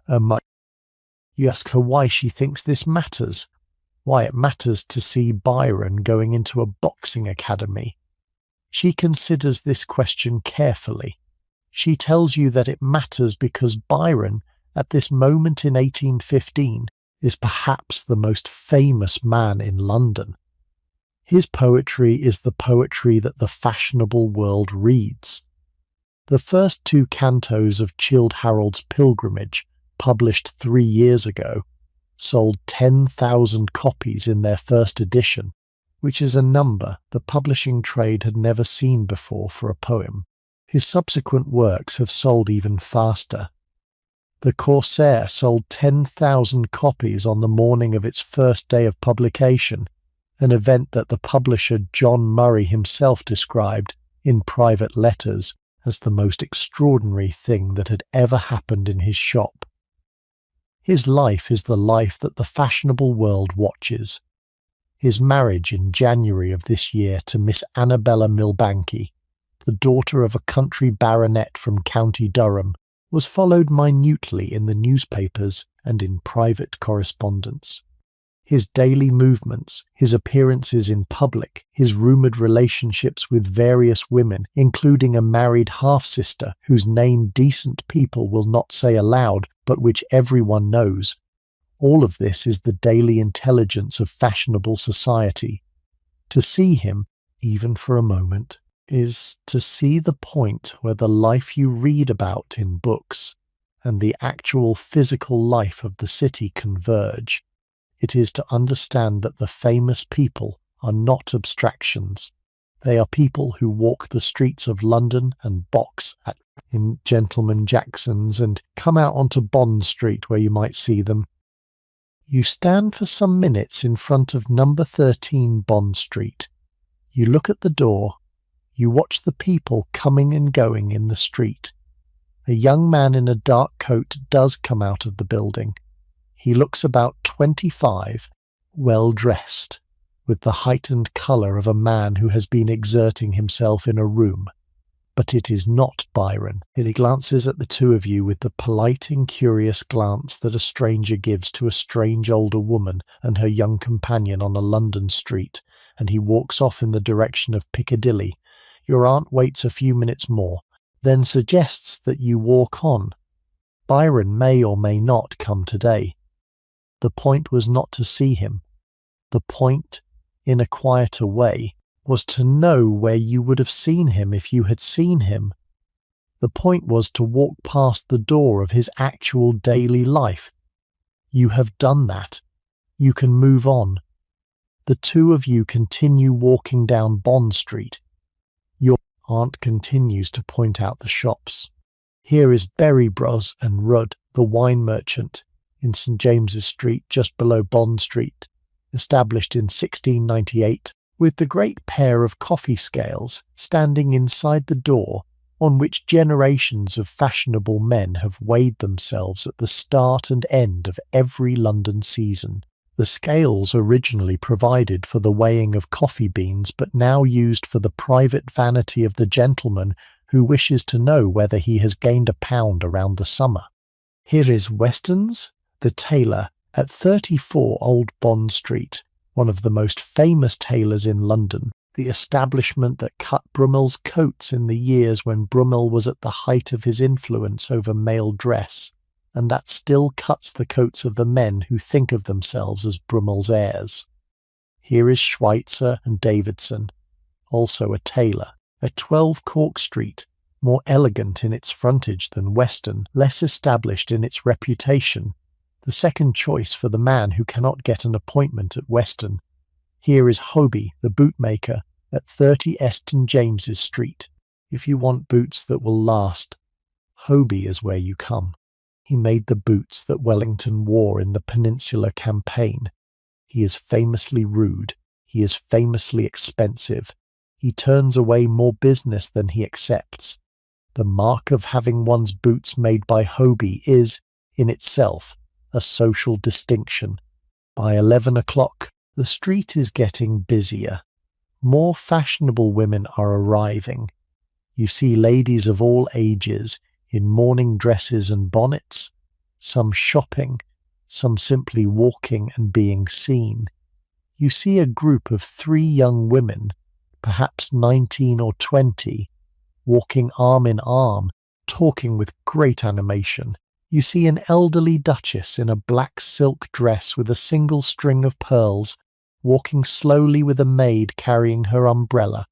You ask her why she thinks this matters, why it matters to see Byron going into a boxing academy. She considers this question carefully. She tells you that it matters because Byron, at this moment in 1815, is perhaps the most famous man in London. His poetry is the poetry that the fashionable world reads. The first 2 cantos of Childe Harold's Pilgrimage, published 3 years ago, sold 10,000 copies in their first edition, which is a number the publishing trade had never seen before for a poem. His subsequent works have sold even faster. The Corsair sold 10,000 copies on the morning of its first day of publication, an event that the publisher John Murray himself described, in private letters, as the most extraordinary thing that had ever happened in his shop. His life is the life that the fashionable world watches. His marriage in January of this year to Miss Annabella Milbanke, the daughter of a country baronet from County Durham, was followed minutely in the newspapers and in private correspondence. His daily movements, his appearances in public, his rumoured relationships with various women, including a married half-sister whose name decent people will not say aloud, but which everyone knows. All of this is the daily intelligence of fashionable society. To see him, even for a moment, is to see the point where the life you read about in books and the actual physical life of the city converge. It is to understand that the famous people are not abstractions. They are people who walk the streets of London and box in Gentleman Jackson's and come out onto Bond Street where you might see them. You stand for some minutes in front of number 13 Bond Street. You look at the door. You watch the people coming and going in the street. A young man in a dark coat does come out of the building. He looks about 25, well dressed, with the heightened colour of a man who has been exerting himself in a room. But it is not Byron. He glances at the two of you with the polite, incurious glance that a stranger gives to a strange older woman and her young companion on a London street, and he walks off in the direction of Piccadilly. Your aunt waits a few minutes more, then suggests that you walk on. Byron may or may not come today. The point was not to see him. The point, in a quieter way, was to know where you would have seen him if you had seen him. The point was to walk past the door of his actual daily life. You have done that. You can move on. The two of you continue walking down Bond Street. Your aunt continues to point out the shops. Here is Berry Bros and Rudd, the wine merchant, in St. James's Street, just below Bond Street, established in 1698, with the great pair of coffee scales standing inside the door on which generations of fashionable men have weighed themselves at the start and end of every London season. The scales originally provided for the weighing of coffee beans, but now used for the private vanity of the gentleman who wishes to know whether he has gained a pound around the summer. Here is Weston's, the tailor, at 34 Old Bond Street, one of the most famous tailors in London, the establishment that cut Brummell's coats in the years when Brummell was at the height of his influence over male dress, and that still cuts the coats of the men who think of themselves as Brummell's heirs. Here is Schweitzer and Davidson, also a tailor, at 12 Cork Street, more elegant in its frontage than Weston, less established in its reputation, the second choice for the man who cannot get an appointment at Weston. Here is Hobie, the bootmaker, at 30 Eston James's Street. If you want boots that will last, Hobie is where you come. He made the boots that Wellington wore in the Peninsular Campaign. He is famously rude. He is famously expensive. He turns away more business than he accepts. The mark of having one's boots made by Hobie is, in itself, a social distinction. By 11 o'clock, the street is getting busier. More fashionable women are arriving. You see ladies of all ages in morning dresses and bonnets, some shopping, some simply walking and being seen. You see a group of 3 young women, perhaps 19 or 20, walking arm in arm, talking with great animation. You see an elderly duchess in a black silk dress with a single string of pearls, walking slowly with a maid carrying her umbrella,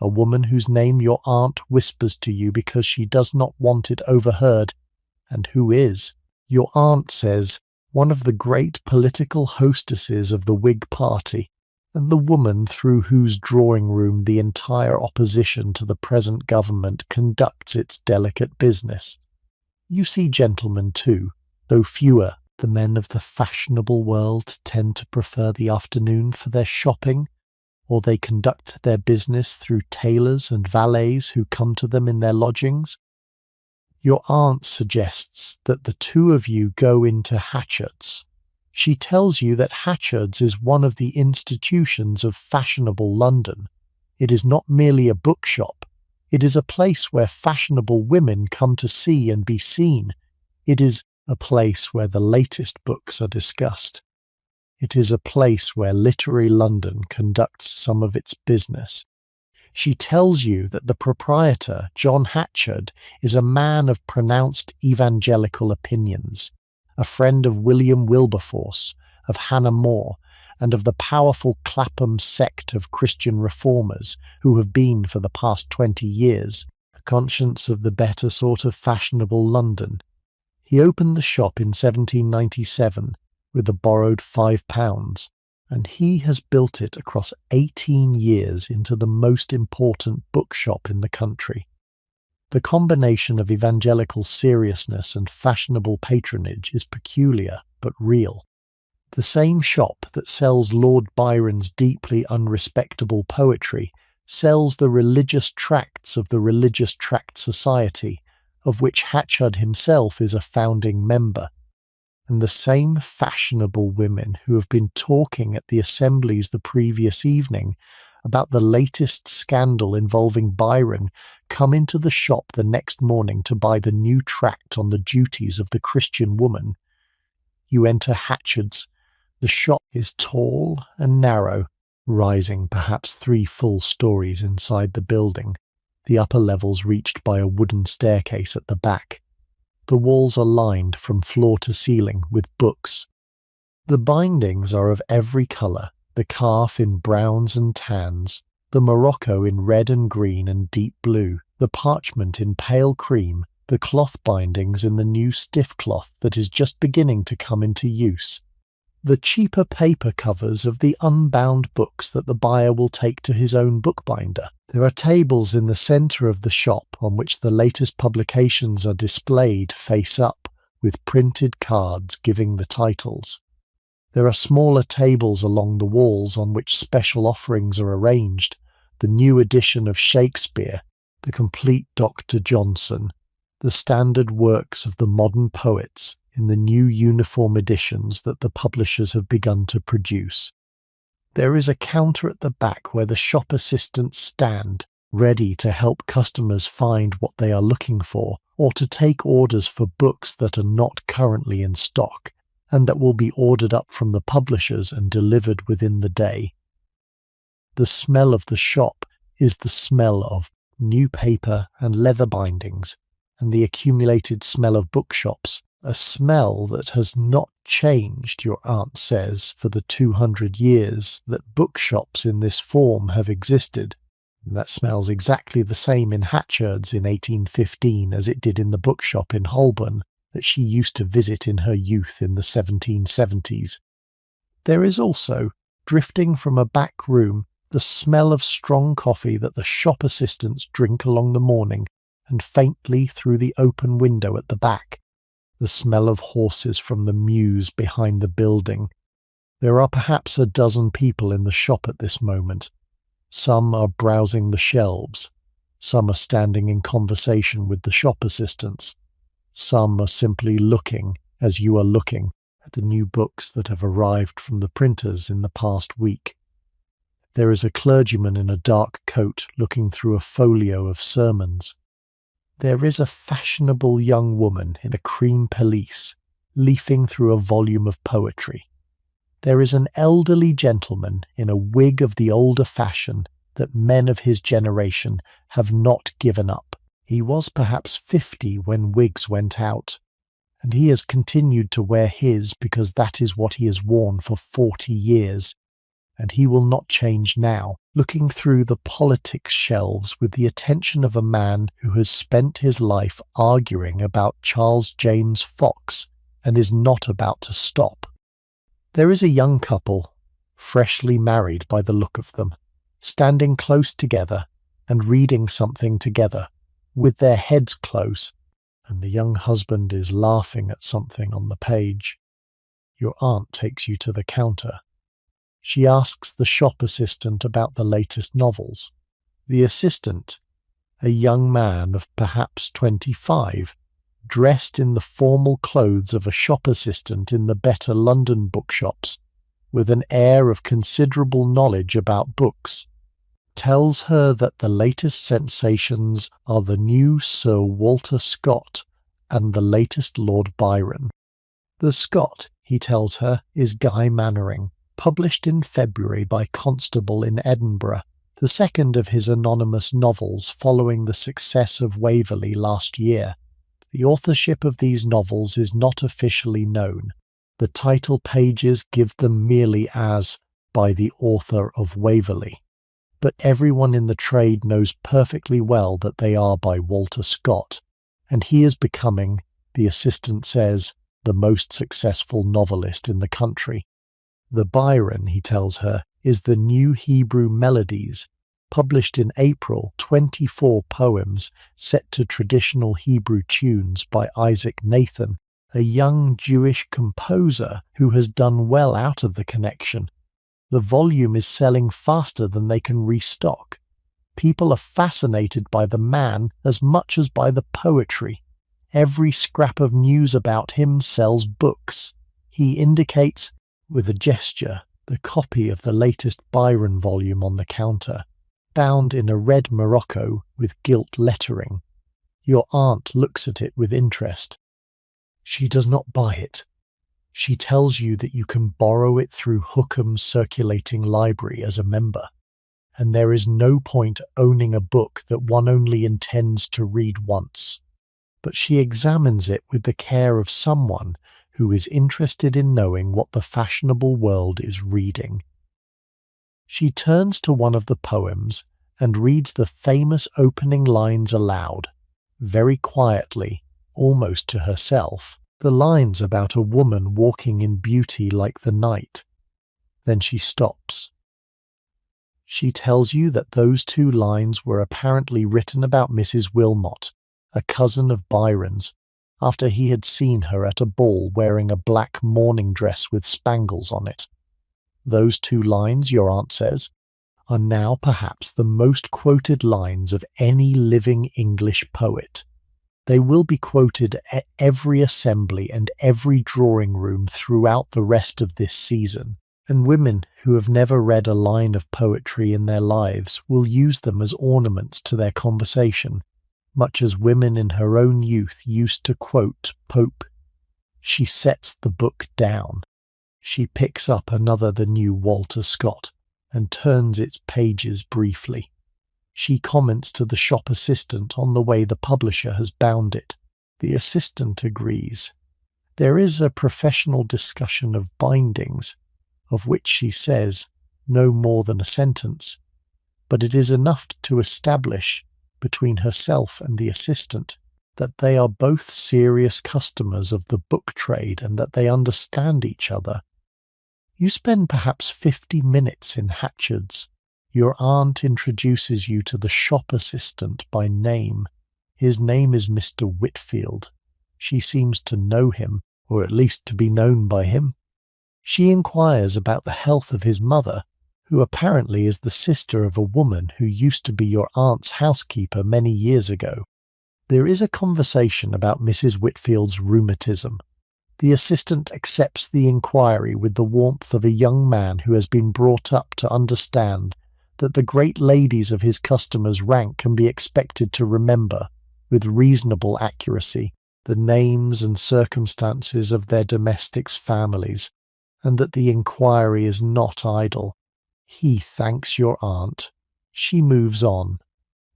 a woman whose name your aunt whispers to you because she does not want it overheard. And who is? Your aunt says, one of the great political hostesses of the Whig party, and the woman through whose drawing-room the entire opposition to the present government conducts its delicate business. You see gentlemen too, though fewer. The men of the fashionable world tend to prefer the afternoon for their shopping, or they conduct their business through tailors and valets who come to them in their lodgings. Your aunt suggests that the 2 of you go into Hatchard's. She tells you that Hatchard's is one of the institutions of fashionable London. It is not merely a bookshop. It is a place where fashionable women come to see and be seen. It is a place where the latest books are discussed. It is a place where literary London conducts some of its business. She tells you that the proprietor, John Hatchard, is a man of pronounced evangelical opinions, a friend of William Wilberforce, of Hannah More, and of the powerful Clapham sect of Christian reformers who have been for the past 20 years, the conscience of the better sort of fashionable London. He opened the shop in 1797 with a borrowed £5, and he has built it across 18 years into the most important bookshop in the country. The combination of evangelical seriousness and fashionable patronage is peculiar but real. The same shop that sells Lord Byron's deeply unrespectable poetry sells the religious tracts of the Religious Tract Society, of which Hatchard himself is a founding member. And the same fashionable women who have been talking at the assemblies the previous evening about the latest scandal involving Byron come into the shop the next morning to buy the new tract on the duties of the Christian woman. You enter Hatchard's. The shop is tall and narrow, rising perhaps 3 full stories inside the building, the upper levels reached by a wooden staircase at the back. The walls are lined from floor to ceiling with books. The bindings are of every colour, the calf in browns and tans, the morocco in red and green and deep blue, the parchment in pale cream, the cloth bindings in the new stiff cloth that is just beginning to come into use, the cheaper paper covers of the unbound books that the buyer will take to his own bookbinder. There are tables in the centre of the shop on which the latest publications are displayed face up, with printed cards giving the titles. There are smaller tables along the walls on which special offerings are arranged, the new edition of Shakespeare, the complete Dr. Johnson, the standard works of the modern poets in the new uniform editions that the publishers have begun to produce. There is a counter at the back where the shop assistants stand, ready to help customers find what they are looking for, or to take orders for books that are not currently in stock, and that will be ordered up from the publishers and delivered within the day. The smell of the shop is the smell of new paper and leather bindings, and the accumulated smell of bookshops, a smell that has not changed, your aunt says, for the 200 years that bookshops in this form have existed. And that smells exactly the same in Hatchard's in 1815 as it did in the bookshop in Holborn that she used to visit in her youth in the 1770s. There is also, drifting from a back room, the smell of strong coffee that the shop assistants drink along the morning, and faintly through the open window at the back, the smell of horses from the mews behind the building. There are perhaps a dozen people in the shop at this moment. Some are browsing the shelves. Some are standing in conversation with the shop assistants. Some are simply looking, as you are looking, at the new books that have arrived from the printers in the past week. There is a clergyman in a dark coat looking through a folio of sermons. There is a fashionable young woman in a cream pelisse, leafing through a volume of poetry. There is an elderly gentleman in a wig of the older fashion that men of his generation have not given up. He was perhaps 50 when wigs went out, and he has continued to wear his because that is what he has worn for 40 years, and he will not change now, looking through the politics shelves with the attention of a man who has spent his life arguing about Charles James Fox and is not about to stop. There is a young couple, freshly married by the look of them, standing close together and reading something together, with their heads close, and the young husband is laughing at something on the page. Your aunt takes you to the counter. She asks the shop assistant about the latest novels. The assistant, a young man of perhaps 25, dressed in the formal clothes of a shop assistant in the better London bookshops, with an air of considerable knowledge about books, tells her that the latest sensations are the new Sir Walter Scott and the latest Lord Byron. The Scott, he tells her, is Guy Mannering, published in February by Constable in Edinburgh, the second of his anonymous novels following the success of Waverley last year. The authorship of these novels is not officially known. The title pages give them merely as, by the author of Waverley. But everyone in the trade knows perfectly well that they are by Walter Scott, and he is becoming, the assistant says, the most successful novelist in the country. The Byron, he tells her, is the New Hebrew Melodies, published in April, 24 poems set to traditional Hebrew tunes by Isaac Nathan, a young Jewish composer who has done well out of the connection. The volume is selling faster than they can restock. People are fascinated by the man as much as by the poetry. Every scrap of news about him sells books. He indicates, with a gesture, the copy of the latest Byron volume on the counter, bound in a red morocco with gilt lettering. Your aunt looks at it with interest. She does not buy it. She tells you that you can borrow it through Hookham's circulating library as a member, and there is no point owning a book that one only intends to read once. But she examines it with the care of someone who is interested in knowing what the fashionable world is reading. She turns to one of the poems and reads the famous opening lines aloud, very quietly, almost to herself, the lines about a woman walking in beauty like the night. Then she stops. She tells you that those two lines were apparently written about Mrs. Wilmot, a cousin of Byron's, after he had seen her at a ball wearing a black morning dress with spangles on it. Those two lines, your aunt says, are now perhaps the most quoted lines of any living English poet. They will be quoted at every assembly and every drawing room throughout the rest of this season, and women who have never read a line of poetry in their lives will use them as ornaments to their conversation, much as women in her own youth used to quote Pope. She sets the book down. She picks up another The New Walter Scott and turns its pages briefly. She comments to the shop assistant on the way the publisher has bound it. The assistant agrees. There is a professional discussion of bindings, of which she says no more than a sentence, but it is enough to establish between herself and the assistant that they are both serious customers of the book trade and that they understand each other. You spend perhaps 50 minutes in Hatchard's. Your aunt introduces you to the shop assistant by name. His name is Mr. Whitfield. She seems to know him, or at least to be known by him. She inquires about the health of his mother, who apparently is the sister of a woman who used to be your aunt's housekeeper many years ago. There is a conversation about Mrs. Whitfield's rheumatism. The assistant accepts the inquiry with the warmth of a young man who has been brought up to understand that the great ladies of his customers' rank can be expected to remember, with reasonable accuracy, the names and circumstances of their domestics' families, and that the inquiry is not idle. He thanks your aunt. She moves on.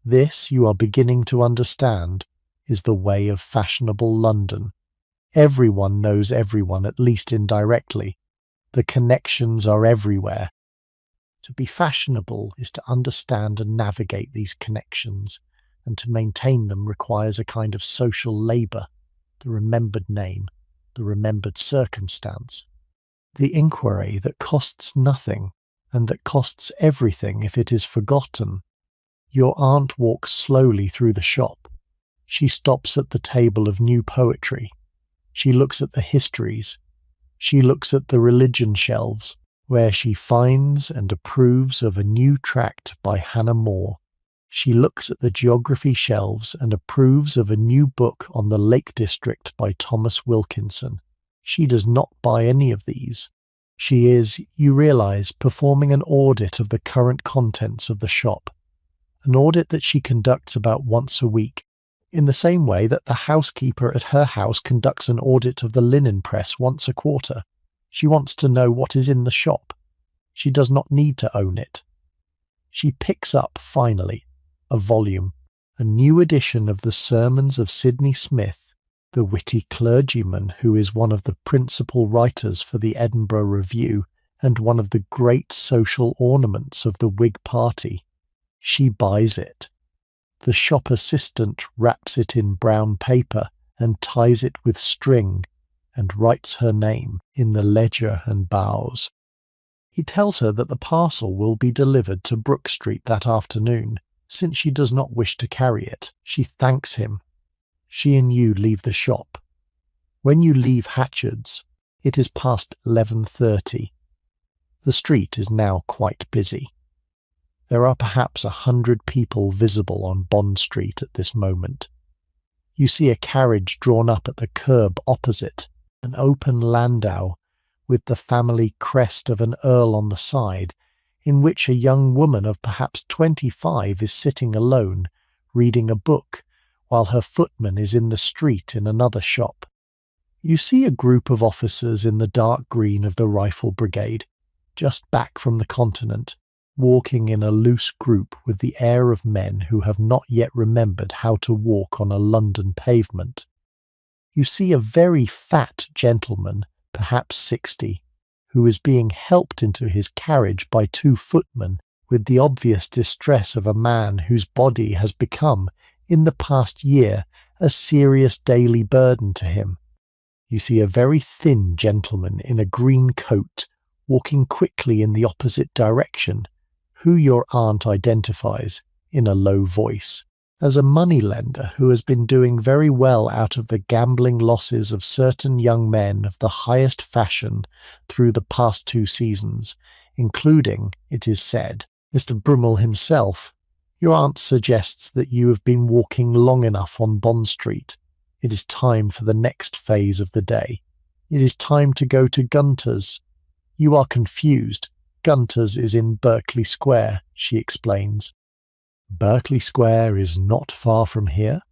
This, you are beginning to understand, is the way of fashionable London. Everyone knows everyone, at least indirectly. The connections are everywhere. To be fashionable is to understand and navigate these connections, and to maintain them requires a kind of social labour, the remembered name, the remembered circumstance, the inquiry that costs nothing and that costs everything if it is forgotten. Your aunt walks slowly through the shop. She stops at the table of new poetry. She looks at the histories. She looks at the religion shelves, where she finds and approves of a new tract by Hannah More. She looks at the geography shelves and approves of a new book on the Lake District by Thomas Wilkinson. She does not buy any of these. She is, you realize, performing an audit of the current contents of the shop, an audit that she conducts about once a week, in the same way that the housekeeper at her house conducts an audit of the linen press once a quarter. She wants to know what is in the shop. She does not need to own it. She picks up, finally, a volume, a new edition of the Sermons of Sidney Smith, the witty clergyman who is one of the principal writers for the Edinburgh Review and one of the great social ornaments of the Whig party. She buys it. The shop assistant wraps it in brown paper and ties it with string, and writes her name in the ledger and bows. He tells her that the parcel will be delivered to Brook Street that afternoon, since she does not wish to carry it. She thanks him. She and you leave the shop. When you leave Hatchard's, it is past 11:30. The street is now quite busy. There are perhaps 100 people visible on Bond Street at this moment. You see a carriage drawn up at the curb opposite, an open landau with the family crest of an earl on the side, in which a young woman of perhaps 25 is sitting alone, reading a book, while her footman is in the street in another shop. You see a group of officers in the dark green of the Rifle Brigade, just back from the continent, walking in a loose group with the air of men who have not yet remembered how to walk on a London pavement. You see a very fat gentleman, perhaps 60, who is being helped into his carriage by 2 footmen with the obvious distress of a man whose body has become, in the past year, a serious daily burden to him. You see a very thin gentleman in a green coat walking quickly in the opposite direction, who your aunt identifies, in a low voice, as a moneylender who has been doing very well out of the gambling losses of certain young men of the highest fashion through the past 2 seasons, including, it is said, Mr. Brummel himself. Your aunt suggests that you have been walking long enough on Bond Street. It is time for the next phase of the day. It is time to go to Gunter's. You are confused. Gunter's is in Berkeley Square, she explains. Berkeley Square is not far from here?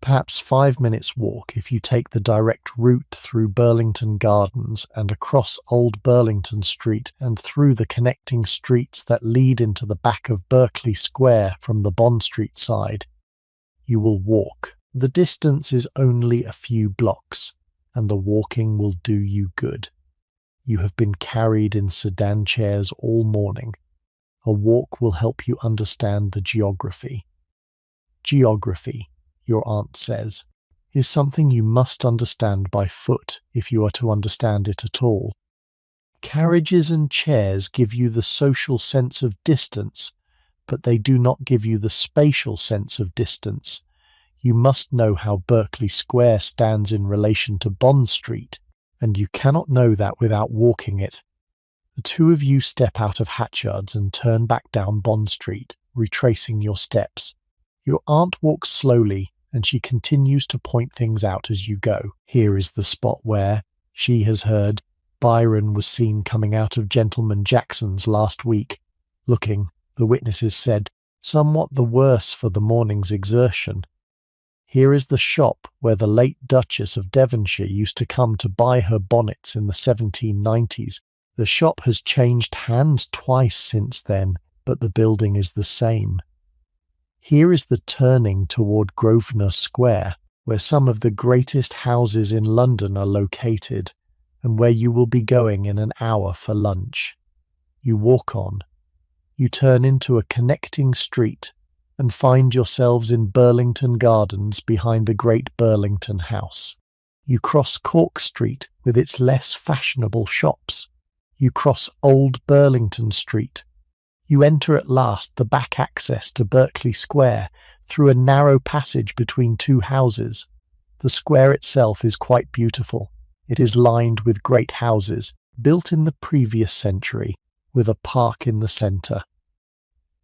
Perhaps 5 minutes walk if you take the direct route through Burlington Gardens and across Old Burlington Street and through the connecting streets that lead into the back of Berkeley Square from the Bond Street side. You will walk. The distance is only a few blocks, and the walking will do you good. You have been carried in sedan chairs all morning. A walk will help you understand the geography. Geography, your aunt says, is something you must understand by foot if you are to understand it at all. Carriages and chairs give you the social sense of distance, but they do not give you the spatial sense of distance. You must know how Berkeley Square stands in relation to Bond Street, and you cannot know that without walking it. The two of you step out of Hatchard's and turn back down Bond Street, retracing your steps. Your aunt walks slowly, and she continues to point things out as you go. Here is the spot where, she has heard, Byron was seen coming out of Gentleman Jackson's last week, looking, the witnesses said, somewhat the worse for the morning's exertion. Here is the shop where the late Duchess of Devonshire used to come to buy her bonnets in the 1790s. The shop has changed hands twice since then, but the building is the same. Here is the turning toward Grosvenor Square, where some of the greatest houses in London are located, and where you will be going in an hour for lunch. You walk on. You turn into a connecting street, and find yourselves in Burlington Gardens behind the great Burlington House. You cross Cork Street with its less fashionable shops. You cross Old Burlington Street. You enter at last the back access to Berkeley Square through a narrow passage between two houses. The square itself is quite beautiful. It is lined with great houses, built in the previous century, with a park in the centre.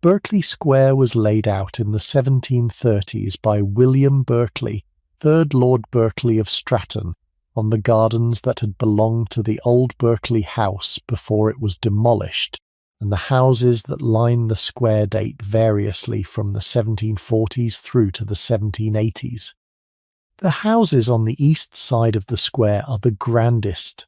Berkeley Square was laid out in the 1730s by William Berkeley, 3rd Lord Berkeley of Stratton, on the gardens that had belonged to the old Berkeley House before it was demolished, and the houses that line the square date variously from the 1740s through to the 1780s. The houses on the east side of the square are the grandest.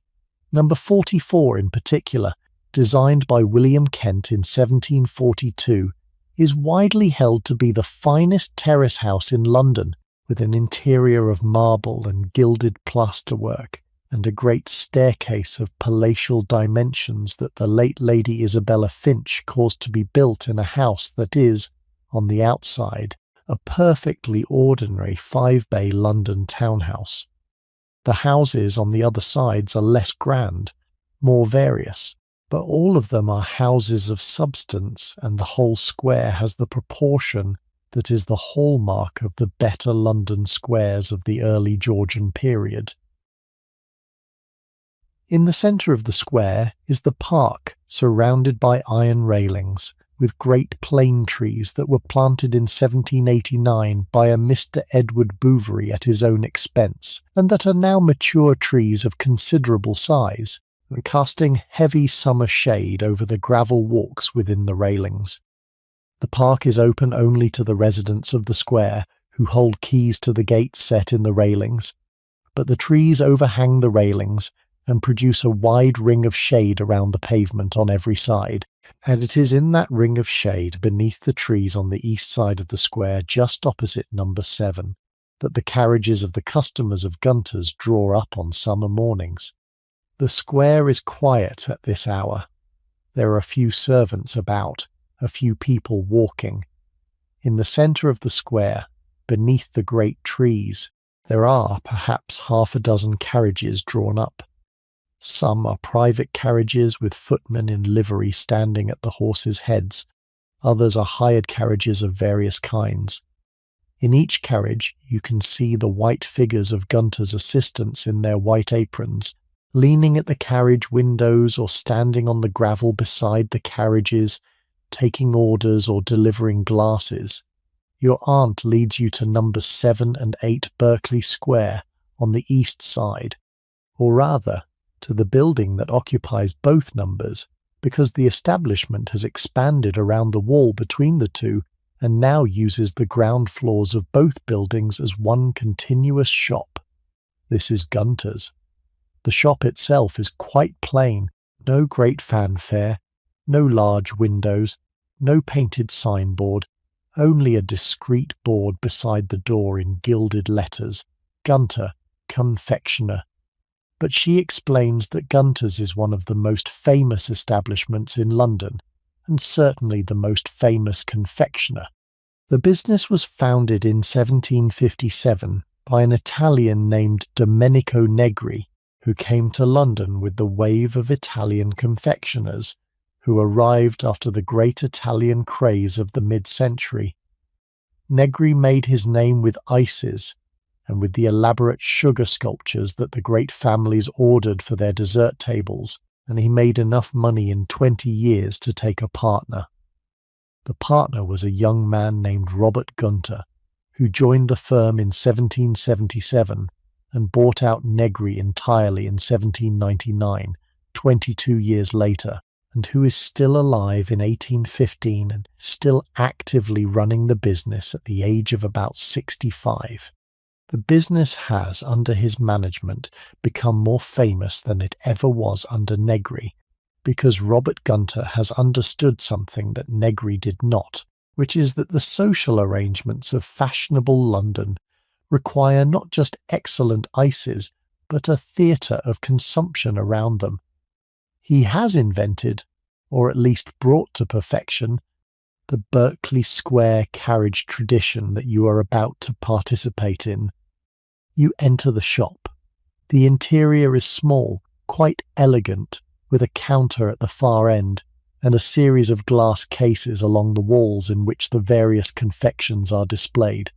Number 44 in particular, designed by William Kent in 1742, is widely held to be the finest terrace house in London, with an interior of marble and gilded plasterwork, and a great staircase of palatial dimensions that the late Lady Isabella Finch caused to be built in a house that is, on the outside, a perfectly ordinary 5-bay London townhouse. The houses on the other sides are less grand, more various, but all of them are houses of substance, and the whole square has the proportion that is the hallmark of the better London squares of the early Georgian period. In the centre of the square is the park, surrounded by iron railings, with great plane trees that were planted in 1789 by a Mr. Edward Bouverie at his own expense, and that are now mature trees of considerable size, and casting heavy summer shade over the gravel walks within the railings. The park is open only to the residents of the square, who hold keys to the gates set in the railings, but the trees overhang the railings and produce a wide ring of shade around the pavement on every side, and it is in that ring of shade beneath the trees on the east side of the square just opposite number 7 that the carriages of the customers of Gunter's draw up on summer mornings. The square is quiet at this hour. There are a few servants about, a few people walking. In the centre of the square, beneath the great trees, there are perhaps 6 carriages drawn up. Some are private carriages with footmen in livery standing at the horses' heads. Others are hired carriages of various kinds. In each carriage you can see the white figures of Gunter's assistants in their white aprons, leaning at the carriage windows or standing on the gravel beside the carriages, taking orders or delivering glasses, your aunt leads you to numbers 7 and 8 Berkeley Square on the east side, or rather, to the building that occupies both numbers, because the establishment has expanded around the wall between the two and now uses the ground floors of both buildings as one continuous shop. This is Gunter's. The shop itself is quite plain, no great fanfare, no large windows, no painted signboard, only a discreet board beside the door in gilded letters, Gunter, confectioner. But she explains that Gunter's is one of the most famous establishments in London, and certainly the most famous confectioner. The business was founded in 1757 by an Italian named Domenico Negri, who came to London with the wave of Italian confectioners, who arrived after the great Italian craze of the mid-century. Negri made his name with ices, and with the elaborate sugar sculptures that the great families ordered for their dessert tables, and he made enough money in 20 years to take a partner. The partner was a young man named Robert Gunter, who joined the firm in 1777 and bought out Negri entirely in 1799, 22 years later, and who is still alive in 1815 and still actively running the business at the age of about 65. The business has, under his management, become more famous than it ever was under Negri, because Robert Gunter has understood something that Negri did not, which is that the social arrangements of fashionable London require not just excellent ices, but a theatre of consumption around them. He has invented, or at least brought to perfection, the Berkeley Square carriage tradition that you are about to participate in. You enter the shop. The interior is small, quite elegant, with a counter at the far end, and a series of glass cases along the walls in which the various confections are displayed.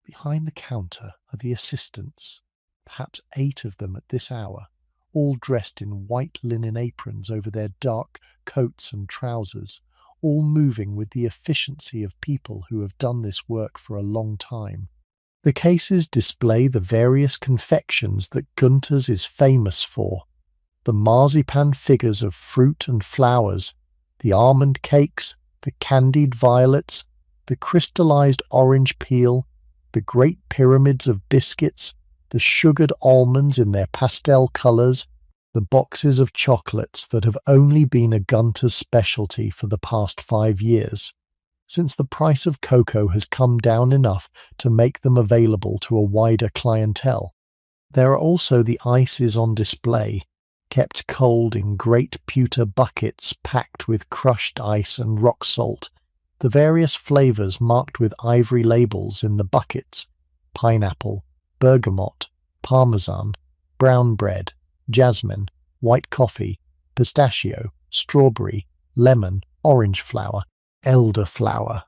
Behind the counter are the assistants, perhaps 8 of them at this hour, all dressed in white linen aprons over their dark coats and trousers, all moving with the efficiency of people who have done this work for a long time. The cases display the various confections that Gunter's is famous for: the marzipan figures of fruit and flowers, the almond cakes, the candied violets, the crystallized orange peel, the great pyramids of biscuits, the sugared almonds in their pastel colours, the boxes of chocolates that have only been a Gunter's specialty for the past 5 years, since the price of cocoa has come down enough to make them available to a wider clientele. There are also the ices on display, kept cold in great pewter buckets packed with crushed ice and rock salt, the various flavours marked with ivory labels in the buckets: pineapple, bergamot, parmesan, brown bread, jasmine, white coffee, pistachio, strawberry, lemon, orange flower, elderflower.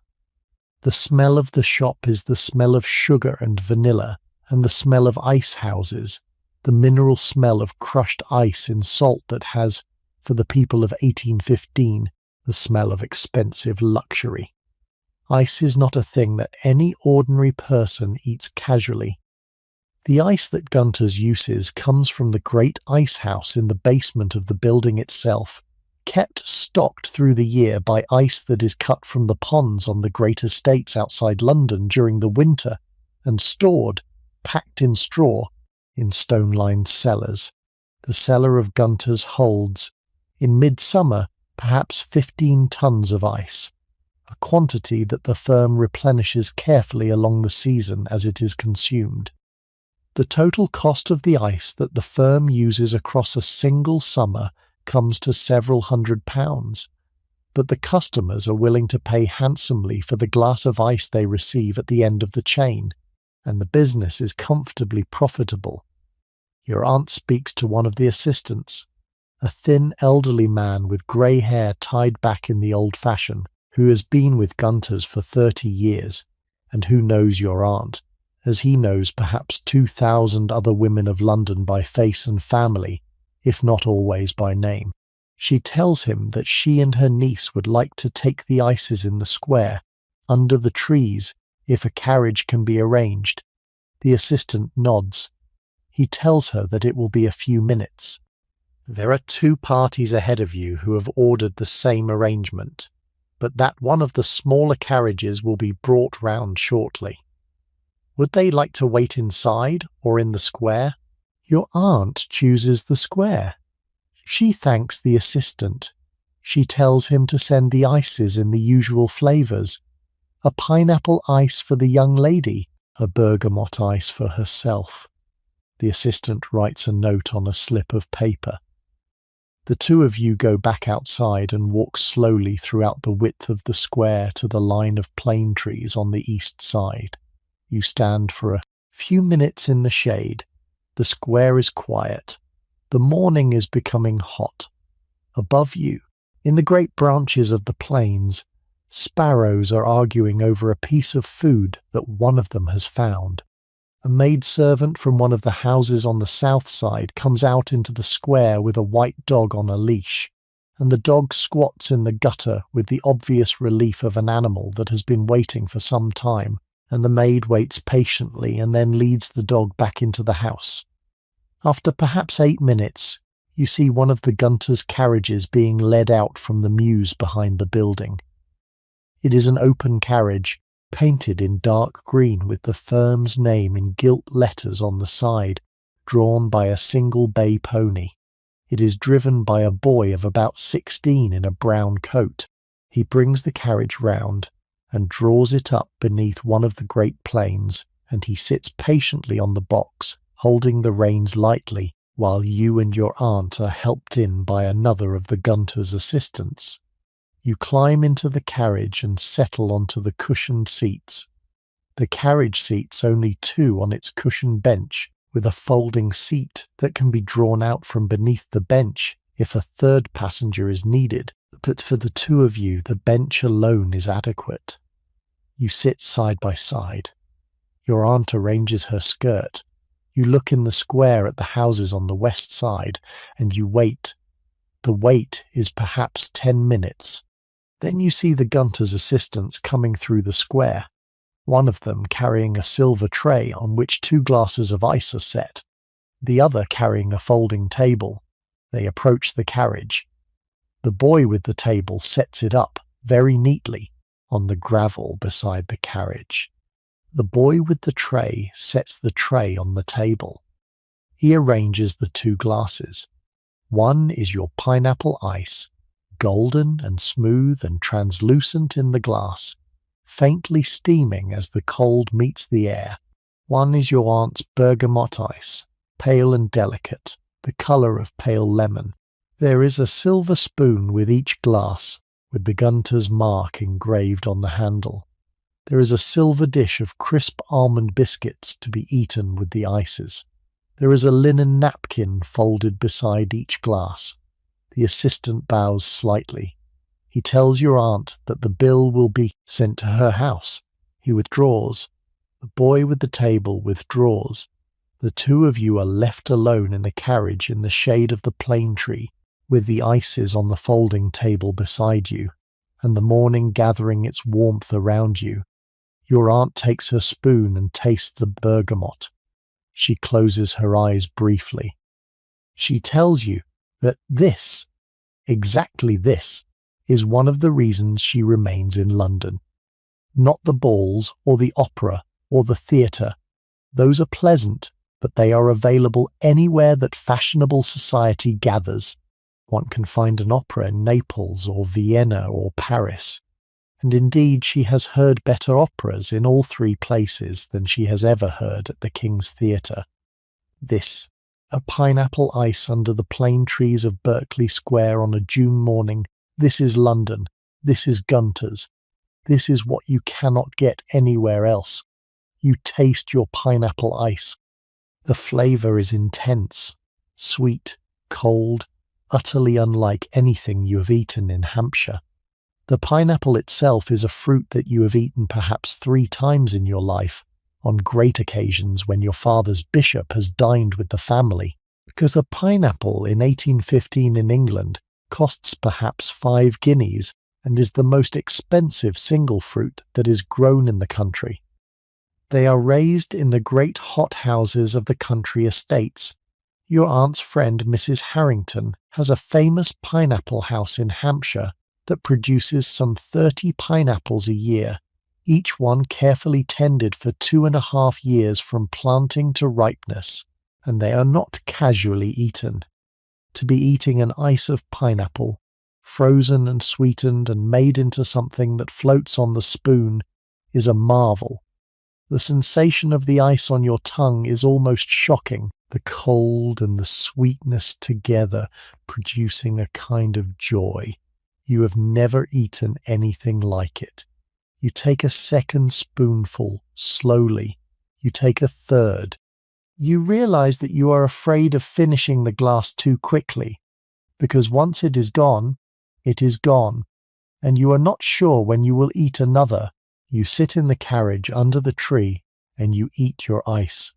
The smell of the shop is the smell of sugar and vanilla, and the smell of ice houses, the mineral smell of crushed ice in salt that has, for the people of 1815, the smell of expensive luxury. Ice is not a thing that any ordinary person eats casually. The ice that Gunter's uses comes from the great ice house in the basement of the building itself, kept stocked through the year by ice that is cut from the ponds on the great estates outside London during the winter, and stored, packed in straw, in stone-lined cellars. The cellar of Gunter's holds, in midsummer, perhaps 15 tons of ice, a quantity that the firm replenishes carefully along the season as it is consumed. The total cost of the ice that the firm uses across a single summer comes to several £100s, but the customers are willing to pay handsomely for the glass of ice they receive at the end of the chain, and the business is comfortably profitable. Your aunt speaks to one of the assistants, a thin elderly man with grey hair tied back in the old fashion, who has been with Gunter's for 30 years, and who knows your aunt, as he knows perhaps 2,000 other women of London by face and family, if not always by name. She tells him that she and her niece would like to take the ices in the square, under the trees, if a carriage can be arranged. The assistant nods. He tells her that it will be a few minutes. There are 2 parties ahead of you who have ordered the same arrangement, but that one of the smaller carriages will be brought round shortly. Would they like to wait inside or in the square? Your aunt chooses the square. She thanks the assistant. She tells him to send the ices in the usual flavours. A pineapple ice for the young lady, a bergamot ice for herself. The assistant writes a note on a slip of paper. The 2 of you go back outside and walk slowly throughout the width of the square to the line of plane trees on the east side. You stand for a few minutes in the shade. The square is quiet. The morning is becoming hot. Above you, in the great branches of the planes, sparrows are arguing over a piece of food that one of them has found. A maidservant from one of the houses on the south side comes out into the square with a white dog on a leash, and the dog squats in the gutter with the obvious relief of an animal that has been waiting for some time, and the maid waits patiently and then leads the dog back into the house. After perhaps 8 minutes, you see one of the Gunter's carriages being led out from the mews behind the building. It is an open carriage, painted in dark green with the firm's name in gilt letters on the side, drawn by a single bay pony. It is driven by a boy of about 16 in a brown coat. He brings the carriage round and draws it up beneath one of the great planes, and he sits patiently on the box, holding the reins lightly, while you and your aunt are helped in by another of the Gunter's assistants. You climb into the carriage and settle onto the cushioned seats. The carriage seats only 2 on its cushioned bench, with a folding seat that can be drawn out from beneath the bench if a 3rd passenger is needed, but for the 2 of you the bench alone is adequate. You sit side by side. Your aunt arranges her skirt. You look in the square at the houses on the west side, and you wait. The wait is perhaps 10 minutes. Then you see the Gunter's assistants coming through the square, one of them carrying a silver tray on which 2 glasses of ice are set, the other carrying a folding table. They approach the carriage. The boy with the table sets it up, very neatly, on the gravel beside the carriage. The boy with the tray sets the tray on the table. He arranges the 2 glasses. One is your pineapple ice, golden and smooth and translucent in the glass, faintly steaming as the cold meets the air. One is your aunt's bergamot ice, pale and delicate, the colour of pale lemon. There is a silver spoon with each glass, with the Gunter's mark engraved on the handle. There is a silver dish of crisp almond biscuits to be eaten with the ices. There is a linen napkin folded beside each glass. The assistant bows slightly. He tells your aunt that the bill will be sent to her house. He withdraws. The boy with the table withdraws. The 2 of you are left alone in the carriage in the shade of the plane tree, with the ices on the folding table beside you, and the morning gathering its warmth around you. Your aunt takes her spoon and tastes the bergamot. She closes her eyes briefly. She tells you that this, exactly this, is one of the reasons she remains in London. Not the balls or the opera or the theatre. Those are pleasant, but they are available anywhere that fashionable society gathers. One can find an opera in Naples or Vienna or Paris. And indeed she has heard better operas in all 3 places than she has ever heard at the King's Theatre. This, a pineapple ice under the plane trees of Berkeley Square on a June morning, this is London, this is Gunter's. This is what you cannot get anywhere else. You taste your pineapple ice. The flavour is intense, sweet, cold, utterly unlike anything you have eaten in Hampshire. The pineapple itself is a fruit that you have eaten perhaps 3 times in your life, on great occasions when your father's bishop has dined with the family, because a pineapple in 1815 in England costs perhaps 5 guineas, and is the most expensive single fruit that is grown in the country. They are raised in the great hothouses of the country estates. Your aunt's friend Mrs. Harrington has a famous pineapple house in Hampshire that produces some 30 pineapples a year, each one carefully tended for 2.5 years from planting to ripeness, and they are not casually eaten. To be eating an ice of pineapple, frozen and sweetened and made into something that floats on the spoon, is a marvel. The sensation of the ice on your tongue is almost shocking, the cold and the sweetness together producing a kind of joy. You have never eaten anything like it. You take a second spoonful, slowly. You take a third. You realize that you are afraid of finishing the glass too quickly, because once it is gone, and you are not sure when you will eat another. You sit in the carriage under the tree, and you eat your ice.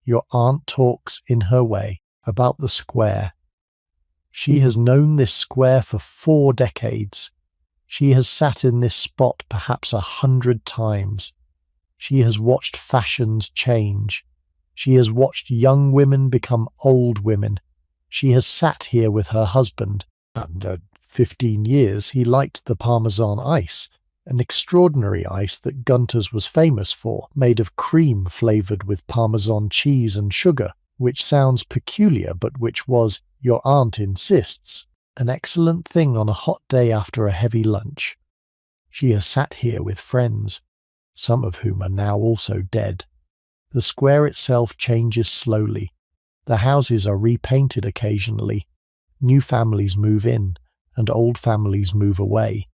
Your aunt talks, in her way, about the square. She has known this square for 4 decades. She has sat in this spot perhaps 100 times. She has watched fashions change. She has watched young women become old women. She has sat here with her husband, and at 15 years he liked the Parmesan ice, an extraordinary ice that Gunter's was famous for, made of cream flavoured with Parmesan cheese and sugar, which sounds peculiar but which was, your aunt insists, an excellent thing on a hot day after a heavy lunch. She has sat here with friends, some of whom are now also dead. The square itself changes slowly. The houses are repainted occasionally. New families move in, and old families move away.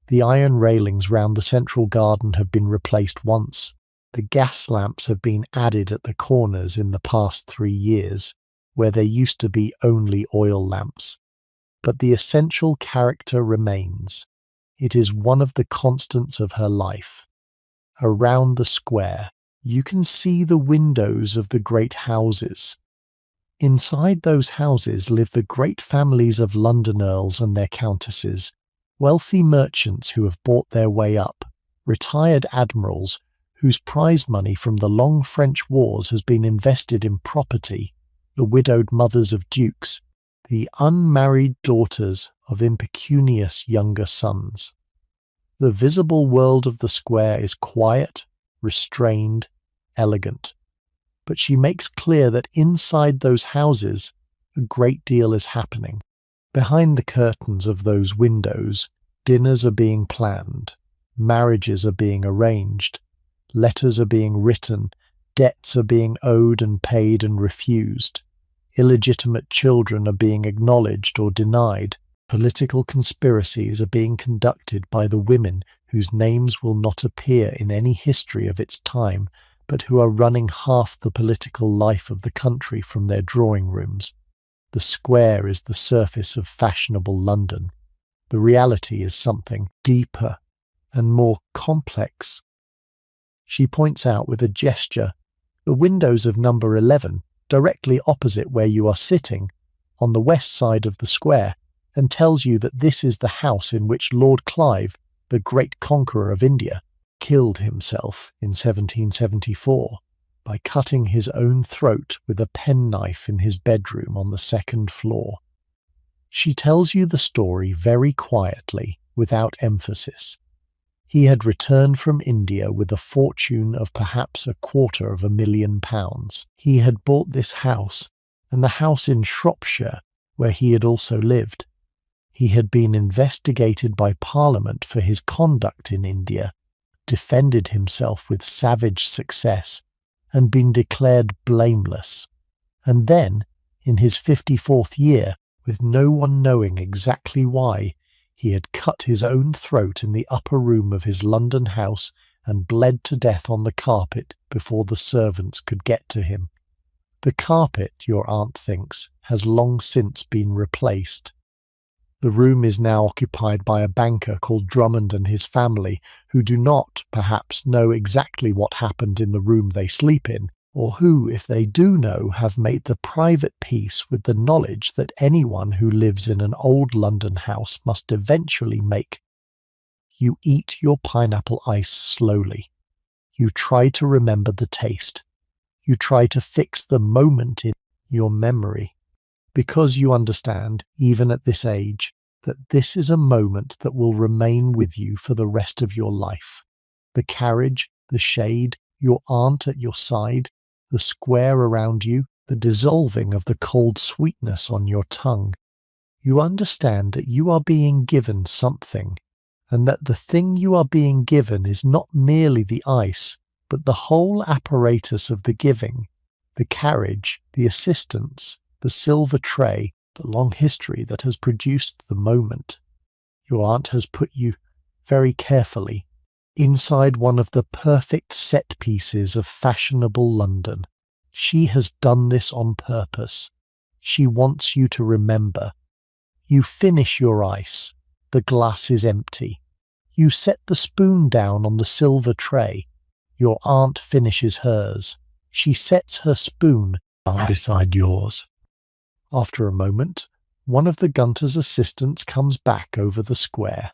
The iron railings round the central garden have been replaced once. The gas lamps have been added at the corners in the past 3 years, where there used to be only oil lamps. But the essential character remains. It is one of the constants of her life. Around the square, you can see the windows of the great houses. Inside those houses live the great families of London earls and their countesses, wealthy merchants who have bought their way up, retired admirals whose prize money from the long French wars has been invested in property, the widowed mothers of dukes, the unmarried daughters of impecunious younger sons. The visible world of the square is quiet, restrained, elegant, but she makes clear that inside those houses a great deal is happening. Behind the curtains of those windows, dinners are being planned, marriages are being arranged, letters are being written, debts are being owed and paid and refused, illegitimate children are being acknowledged or denied, political conspiracies are being conducted by the women whose names will not appear in any history of its time, but who are running half the political life of the country from their drawing rooms. The square is the surface of fashionable London. The reality is something deeper and more complex. She points out with a gesture the windows of number 11, directly opposite where you are sitting, on the west side of the square, and tells you that this is the house in which Lord Clive, the great conqueror of India, killed himself in 1774 by cutting his own throat with a penknife in his bedroom on the 2nd floor. She tells you the story very quietly, without emphasis. He had returned from India with a fortune of perhaps £250,000. He had bought this house, and the house in Shropshire, where he had also lived. He had been investigated by Parliament for his conduct in India, defended himself with savage success, and been declared blameless. And then, in his 54th year, with no one knowing exactly why, he had cut his own throat in the upper room of his London house and bled to death on the carpet before the servants could get to him. The carpet, your aunt thinks, has long since been replaced. The room is now occupied by a banker called Drummond and his family, who do not, perhaps, know exactly what happened in the room they sleep in, or who, if they do know, have made the private peace with the knowledge that anyone who lives in an old London house must eventually make. You eat your pineapple ice slowly. You try to remember the taste. You try to fix the moment in your memory, because you understand, even at this age, that this is a moment that will remain with you for the rest of your life. The carriage, the shade, your aunt at your side, the square around you, the dissolving of the cold sweetness on your tongue. You understand that you are being given something, and that the thing you are being given is not merely the ice, but the whole apparatus of the giving, the carriage, the assistants, the silver tray, the long history that has produced the moment. Your aunt has put you, very carefully, inside one of the perfect set pieces of fashionable London. She has done this on purpose. She wants you to remember. You finish your ice. The glass is empty. You set the spoon down on the silver tray. Your aunt finishes hers. She sets her spoon down beside yours. After a moment, one of the Gunter's assistants comes back over the square.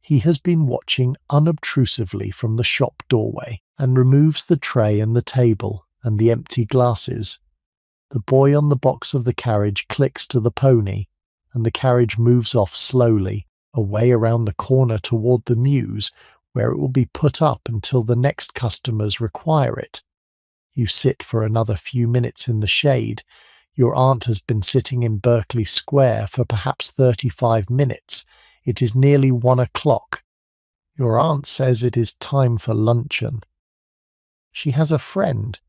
He has been watching unobtrusively from the shop doorway and removes the tray and the table and the empty glasses. The boy on the box of the carriage clicks to the pony, and the carriage moves off slowly, away around the corner toward the mews, where it will be put up until the next customers require it. You sit for another few minutes in the shade. Your aunt has been sitting in Berkeley Square for perhaps 35 minutes. It is nearly 1 o'clock. Your aunt says it is time for luncheon. She has a friend,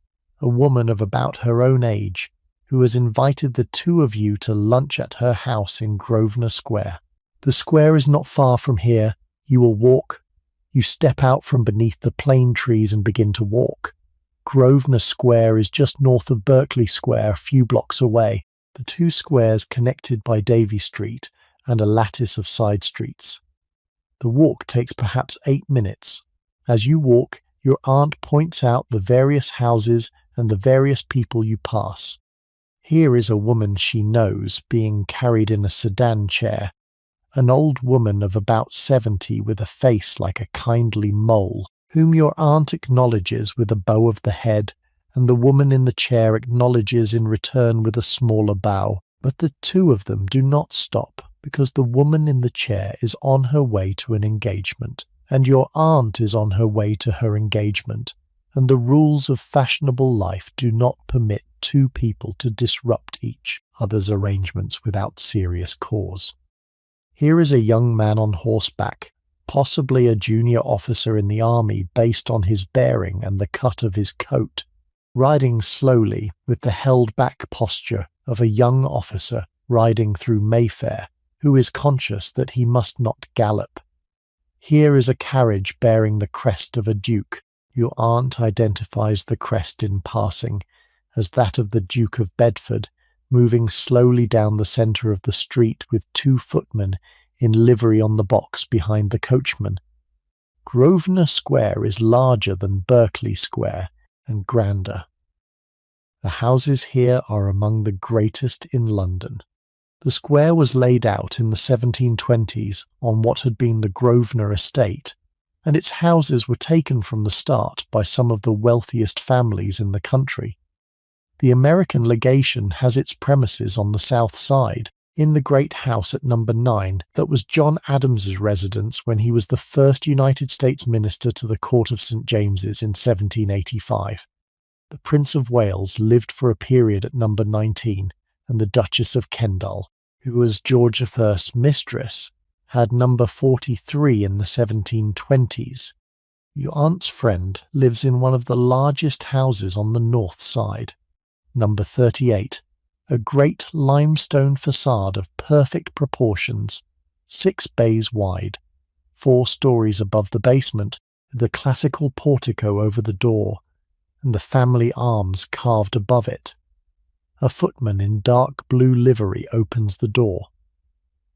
a woman of about her own age, who has invited the two of you to lunch at her house in Grosvenor Square. The square is not far from here. You will walk. You step out from beneath the plane trees and begin to walk. Grosvenor Square is just north of Berkeley Square, a few blocks away, the two squares connected by Davy Street and a lattice of side streets. The walk takes perhaps 8 minutes. As you walk, your aunt points out the various houses and the various people you pass. Here is a woman she knows being carried in a sedan chair, an old woman of about 70 with a face like a kindly mole, whom your aunt acknowledges with a bow of the head, and the woman in the chair acknowledges in return with a smaller bow. But the two of them do not stop, because the woman in the chair is on her way to an engagement, and your aunt is on her way to her engagement, and the rules of fashionable life do not permit two people to disrupt each other's arrangements without serious cause. Here is a young man on horseback, possibly a junior officer in the army based on his bearing and the cut of his coat, riding slowly with the held-back posture of a young officer riding through Mayfair, who is conscious that he must not gallop. Here is a carriage bearing the crest of a duke. Your aunt identifies the crest in passing as that of the Duke of Bedford, moving slowly down the centre of the street with 2 footmen in livery on the box behind the coachman. Grosvenor Square is larger than Berkeley Square and grander. The houses here are among the greatest in London. The square was laid out in the 1720s on what had been the Grosvenor estate, and its houses were taken from the start by some of the wealthiest families in the country. The American legation has its premises on the south side, in the great house at number 9 that was John Adams's residence when he was the first United States minister to the Court of St. James's in 1785. The Prince of Wales lived for a period at number 19, and the Duchess of Kendal, who was George I's mistress, had number 43 in the 1720s. Your aunt's friend lives in one of the largest houses on the north side, number 38, a great limestone facade of perfect proportions, 6 bays wide, 4 stories above the basement, with the classical portico over the door, and the family arms carved above it. A footman in dark blue livery opens the door.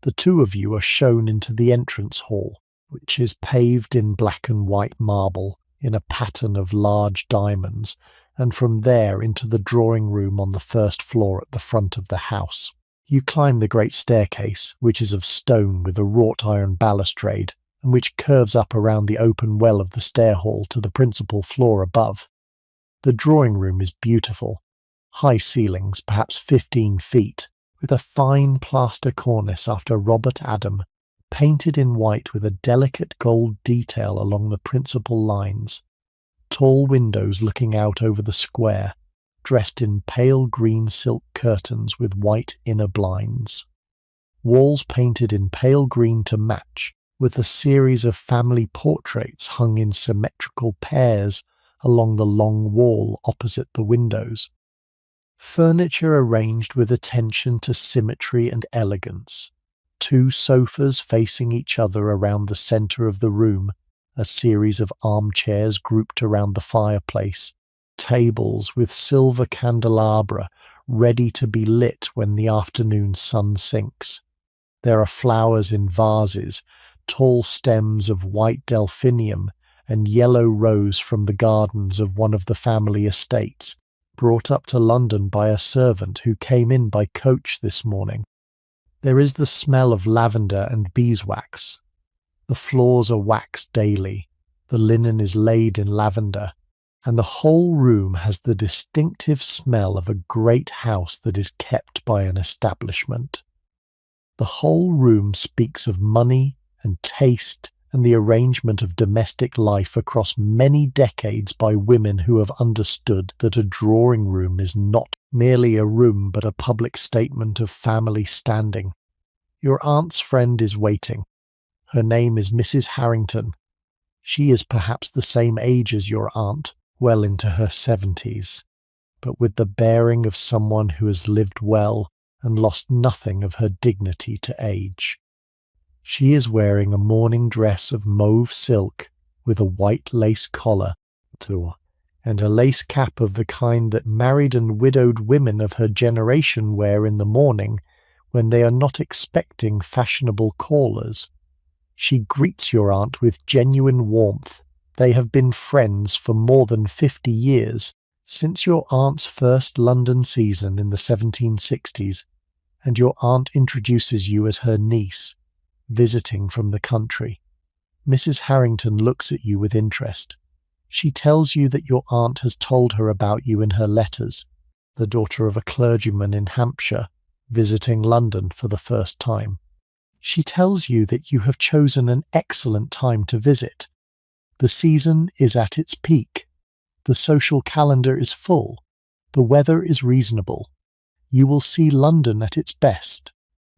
The two of you are shown into the entrance hall, which is paved in black and white marble in a pattern of large diamonds, and from there into the drawing room on the first floor at the front of the house. You climb the great staircase, which is of stone with a wrought iron balustrade, and which curves up around the open well of the stair hall to the principal floor above. The drawing room is beautiful. High ceilings, perhaps 15 feet, with a fine plaster cornice after Robert Adam, painted in white with a delicate gold detail along the principal lines. Tall windows looking out over the square, dressed in pale green silk curtains with white inner blinds. Walls painted in pale green to match, with a series of family portraits hung in symmetrical pairs along the long wall opposite the windows. Furniture arranged with attention to symmetry and elegance. 2 sofas facing each other around the centre of the room, a series of armchairs grouped around the fireplace, tables with silver candelabra ready to be lit when the afternoon sun sinks. There are flowers in vases, tall stems of white delphinium and yellow rose from the gardens of one of the family estates, brought up to London by a servant who came in by coach this morning. There is the smell of lavender and beeswax. The floors are waxed daily, the linen is laid in lavender, and the whole room has the distinctive smell of a great house that is kept by an establishment. The whole room speaks of money and taste and the arrangement of domestic life across many decades by women who have understood that a drawing room is not merely a room but a public statement of family standing. Your aunt's friend is waiting. Her name is Mrs. Harrington. She is perhaps the same age as your aunt, well into her 70s, but with the bearing of someone who has lived well and lost nothing of her dignity to age. She is wearing a morning dress of mauve silk with a white lace collar and a lace cap of the kind that married and widowed women of her generation wear in the morning when they are not expecting fashionable callers. She greets your aunt with genuine warmth. They have been friends for more than 50 years, since your aunt's first London season in the 1760s, and your aunt introduces you as her niece, visiting from the country. Mrs. Harrington looks at you with interest. She tells you that your aunt has told her about you in her letters, the daughter of a clergyman in Hampshire, visiting London for the first time. She tells you that you have chosen an excellent time to visit. The season is at its peak. The social calendar is full. The weather is reasonable. You will see London at its best.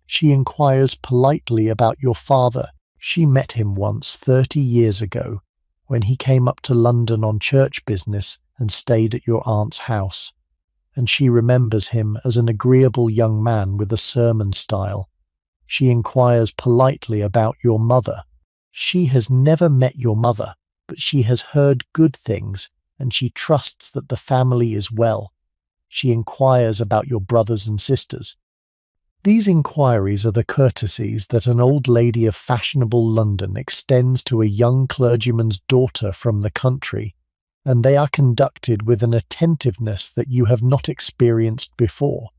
She inquires politely about your father. She met him once 30 years ago, when he came up to London on church business and stayed at your aunt's house, and she remembers him as an agreeable young man with a sermon style. She inquires politely about your mother. She has never met your mother, but she has heard good things, and she trusts that the family is well. She inquires about your brothers and sisters. These inquiries are the courtesies that an old lady of fashionable London extends to a young clergyman's daughter from the country, and they are conducted with an attentiveness that you have not experienced before.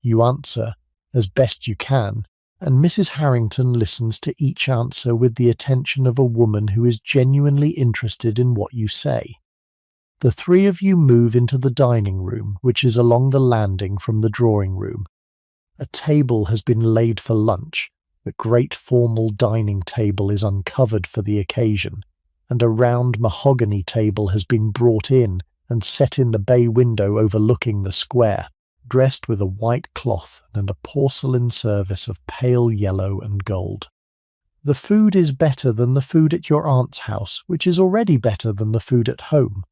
You answer as best you can, and Mrs. Harrington listens to each answer with the attention of a woman who is genuinely interested in what you say. The 3 of you move into the dining room, which is along the landing from the drawing room. A table has been laid for lunch. The great formal dining table is uncovered for the occasion, and a round mahogany table has been brought in and set in the bay window overlooking the square, dressed with a white cloth and a porcelain service of pale yellow and gold. The food is better than the food at your aunt's house, which is already better than the food at home.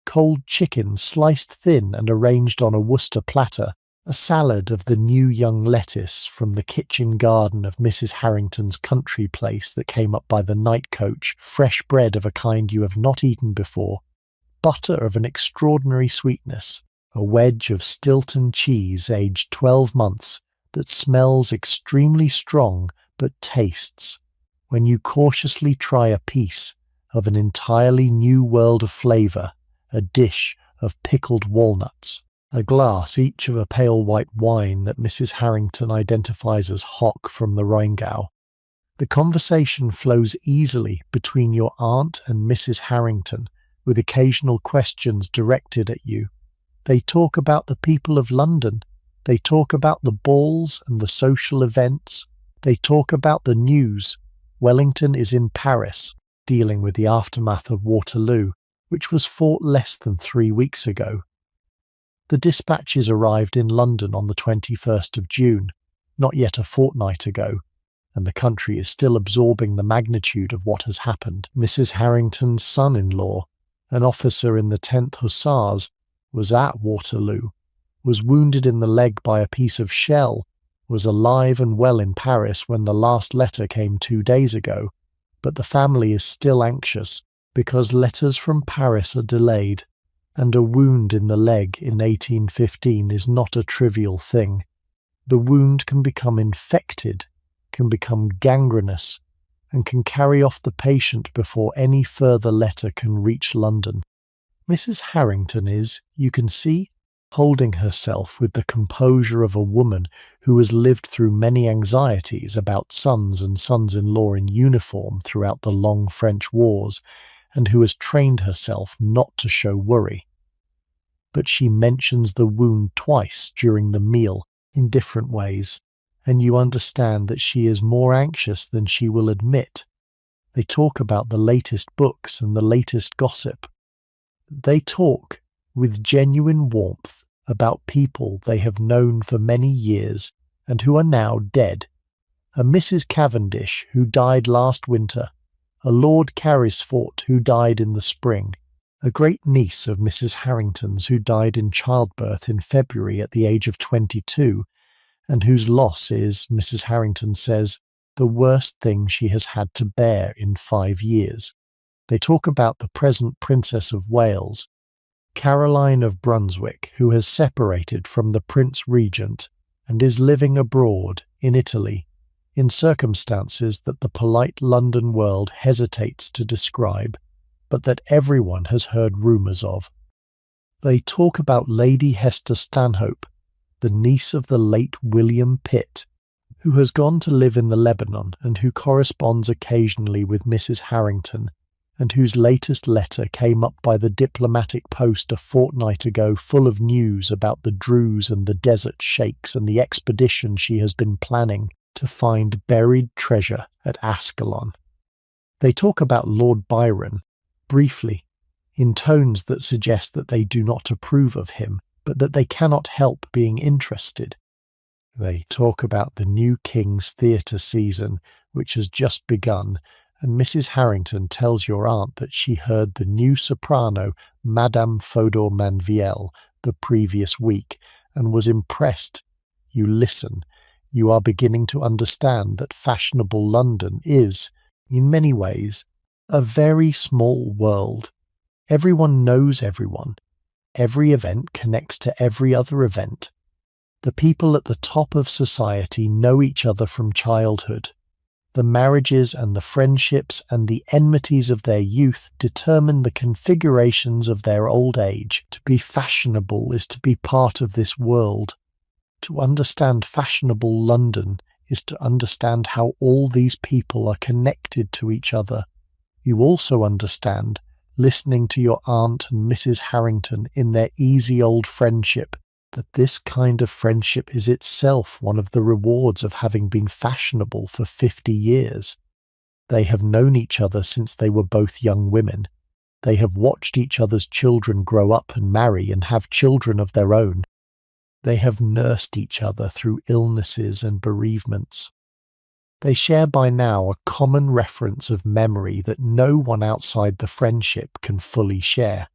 Cold chicken sliced thin and arranged on a Worcester platter, a salad of the new young lettuce from the kitchen garden of Mrs. Harrington's country place that came up by the night coach, fresh bread of a kind you have not eaten before, butter of an extraordinary sweetness, a wedge of Stilton cheese aged 12 months that smells extremely strong but tastes, when you cautiously try a piece, of an entirely new world of flavour, a dish of pickled walnuts, a glass each of a pale white wine that Mrs. Harrington identifies as hock from the Rheingau. The conversation flows easily between your aunt and Mrs. Harrington, with occasional questions directed at you. They talk about the people of London. They talk about the balls and the social events. They talk about the news. Wellington is in Paris, dealing with the aftermath of Waterloo, which was fought less than 3 weeks ago. The dispatches arrived in London on the 21st of June, not yet a fortnight ago, and the country is still absorbing the magnitude of what has happened. Mrs. Harrington's son-in-law, an officer in the 10th Hussars, was at Waterloo, was wounded in the leg by a piece of shell, was alive and well in Paris when the last letter came 2 days ago, but the family is still anxious because letters from Paris are delayed, and a wound in the leg in 1815 is not a trivial thing. The wound can become infected, can become gangrenous, and can carry off the patient before any further letter can reach London. Mrs. Harrington is, you can see, holding herself with the composure of a woman who has lived through many anxieties about sons and sons-in-law in uniform throughout the long French wars, and who has trained herself not to show worry. But she mentions the wound twice during the meal in different ways, and you understand that she is more anxious than she will admit. They talk about the latest books and the latest gossip. They talk with genuine warmth about people they have known for many years and who are now dead. A Mrs. Cavendish who died last winter, a Lord Carysfort who died in the spring, a great niece of Mrs. Harrington's who died in childbirth in February at the age of 22, and whose loss is, Mrs. Harrington says, the worst thing she has had to bear in 5 years. They talk about the present Princess of Wales, Caroline of Brunswick, who has separated from the Prince Regent and is living abroad in Italy, in circumstances that the polite London world hesitates to describe, but that everyone has heard rumours of. They talk about Lady Hester Stanhope, the niece of the late William Pitt, who has gone to live in the Lebanon and who corresponds occasionally with Mrs. Harrington, and whose latest letter came up by the diplomatic post a fortnight ago full of news about the Druze and the desert sheikhs and the expedition she has been planning to find buried treasure at Ascalon. They talk about Lord Byron, briefly, in tones that suggest that they do not approve of him, but that they cannot help being interested. They talk about the new King's Theatre season, which has just begun, and Mrs. Harrington tells your aunt that she heard the new soprano, Madame Fodor Manviel, the previous week, and was impressed. You listen. You are beginning to understand that fashionable London is, in many ways, a very small world. Everyone knows everyone. Every event connects to every other event. The people at the top of society know each other from childhood. The marriages and the friendships and the enmities of their youth determine the configurations of their old age. To be fashionable is to be part of this world. To understand fashionable London is to understand how all these people are connected to each other. You also understand, listening to your aunt and Mrs. Harrington in their easy old friendship, that this kind of friendship is itself one of the rewards of having been fashionable for 50 years. They have known each other since they were both young women. They have watched each other's children grow up and marry and have children of their own. They have nursed each other through illnesses and bereavements. They share by now a common reference of memory that no one outside the friendship can fully share.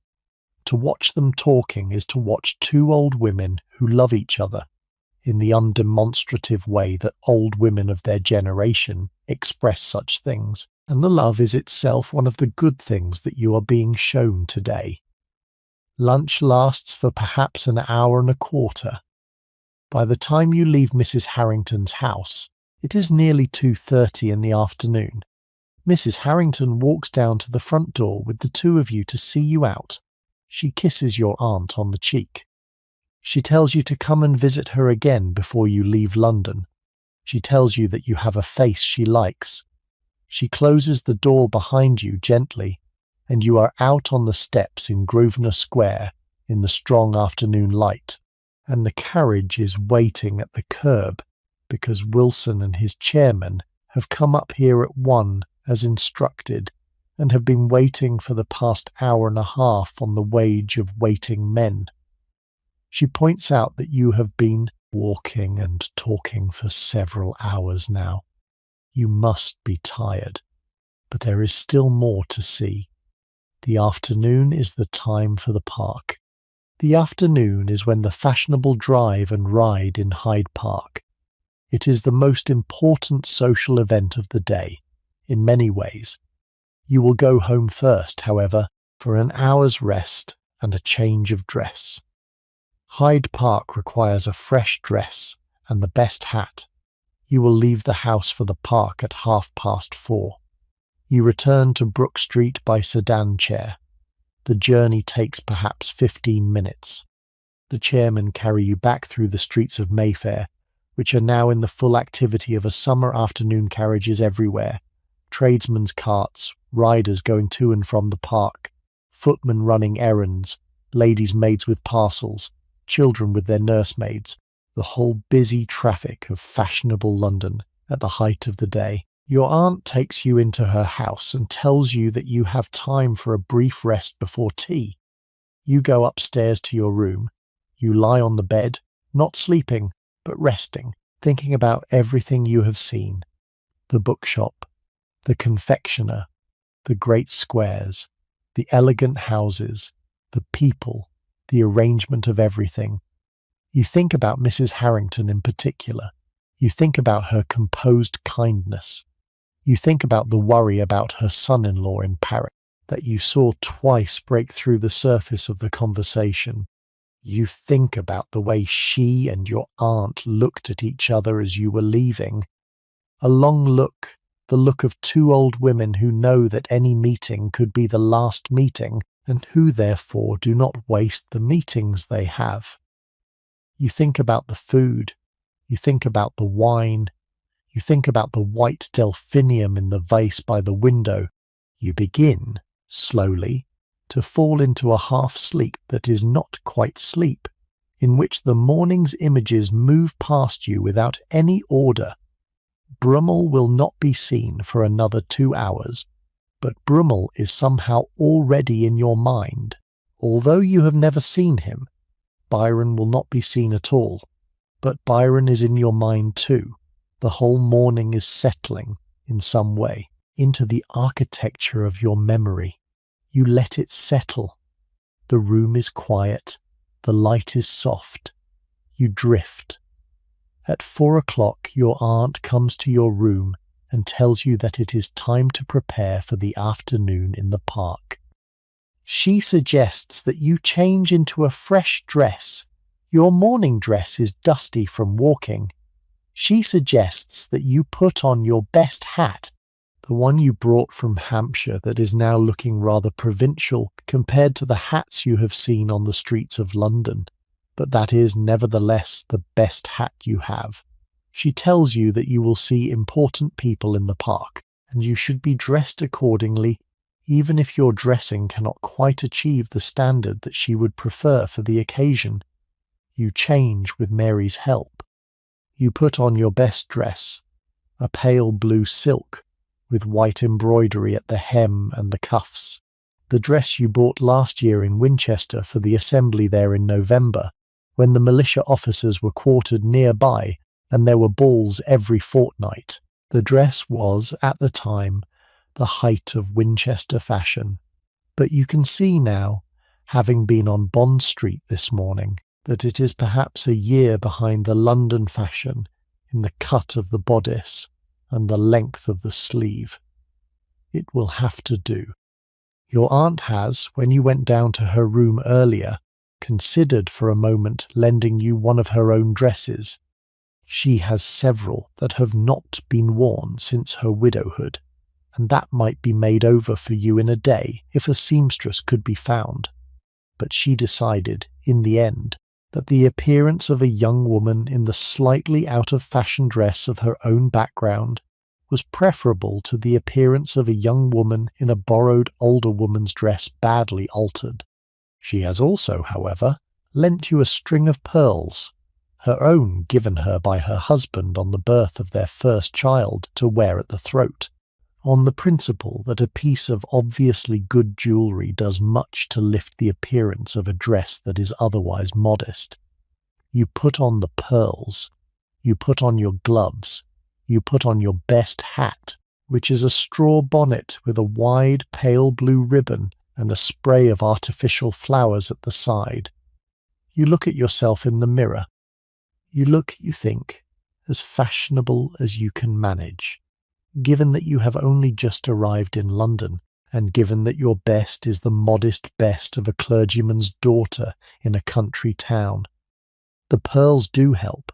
To watch them talking is to watch two old women who love each other in the undemonstrative way that old women of their generation express such things, and the love is itself one of the good things that you are being shown today. Lunch lasts for perhaps an hour and a quarter. By the time you leave Mrs. Harrington's house, it is nearly 2:30 in the afternoon. Mrs. Harrington walks down to the front door with the two of you to see you out. She kisses your aunt on the cheek. She tells you to come and visit her again before you leave London. She tells you that you have a face she likes. She closes the door behind you gently, and you are out on the steps in Grosvenor Square in the strong afternoon light. And the carriage is waiting at the curb because Wilson and his chairman have come up here at 1 as instructed and have been waiting for the past hour and a half on the wage of waiting men. She points out that you have been walking and talking for several hours now. You must be tired, but there is still more to see. The afternoon is the time for the park. The afternoon is when the fashionable drive and ride in Hyde Park. It is the most important social event of the day, in many ways. You will go home first, however, for an hour's rest and a change of dress. Hyde Park requires a fresh dress and the best hat. You will leave the house for the park at 4:30. You return to Brook Street by sedan chair. The journey takes perhaps 15 minutes. The chairmen carry you back through the streets of Mayfair, which are now in the full activity of a summer afternoon. Carriages everywhere, tradesmen's carts, riders going to and from the park, footmen running errands, ladies' maids with parcels, children with their nursemaids, the whole busy traffic of fashionable London at the height of the day. Your aunt takes you into her house and tells you that you have time for a brief rest before tea. You go upstairs to your room. You lie on the bed, not sleeping, but resting, thinking about everything you have seen. The bookshop, the confectioner, the great squares, the elegant houses, the people, the arrangement of everything. You think about Mrs. Harrington in particular. You think about her composed kindness. You think about the worry about her son-in-law in Paris that you saw twice break through the surface of the conversation. You think about the way she and your aunt looked at each other as you were leaving. A long look, the look of two old women who know that any meeting could be the last meeting and who therefore do not waste the meetings they have. You think about the food. You think about the wine. You think about the white delphinium in the vase by the window. You begin, slowly, to fall into a half-sleep that is not quite sleep, in which the morning's images move past you without any order. Brummel will not be seen for another 2 hours, but Brummel is somehow already in your mind. Although you have never seen him, Byron will not be seen at all, but Byron is in your mind too. The whole morning is settling, in some way, into the architecture of your memory. You let it settle. The room is quiet. The light is soft. You drift. At 4 o'clock, your aunt comes to your room and tells you that it is time to prepare for the afternoon in the park. She suggests that you change into a fresh dress. Your morning dress is dusty from walking. She suggests that you put on your best hat, the one you brought from Hampshire that is now looking rather provincial compared to the hats you have seen on the streets of London, but that is nevertheless the best hat you have. She tells you that you will see important people in the park, and you should be dressed accordingly, even if your dressing cannot quite achieve the standard that she would prefer for the occasion. You change with Mary's help. You put on your best dress, a pale blue silk, with white embroidery at the hem and the cuffs. The dress you bought last year in Winchester for the assembly there in November, when the militia officers were quartered nearby and there were balls every fortnight. The dress was, at the time, the height of Winchester fashion. But you can see now, having been on Bond Street this morning, that it is perhaps a year behind the London fashion in the cut of the bodice and the length of the sleeve. It will have to do. Your aunt has, when you went down to her room earlier, considered for a moment lending you one of her own dresses. She has several that have not been worn since her widowhood, and that might be made over for you in a day if a seamstress could be found. but she decided, in the end, that the appearance of a young woman in the slightly out-of-fashion dress of her own background was preferable to the appearance of a young woman in a borrowed older woman's dress badly altered. She has also, however, lent you a string of pearls, her own given her by her husband on the birth of their first child, to wear at the throat, on the principle that a piece of obviously good jewellery does much to lift the appearance of a dress that is otherwise modest. You put on the pearls, you put on your gloves, you put on your best hat, which is a straw bonnet with a wide pale blue ribbon and a spray of artificial flowers at the side. You look at yourself in the mirror. You look, you think, as fashionable as you can manage, given that you have only just arrived in London, and given that your best is the modest best of a clergyman's daughter in a country town. The pearls do help.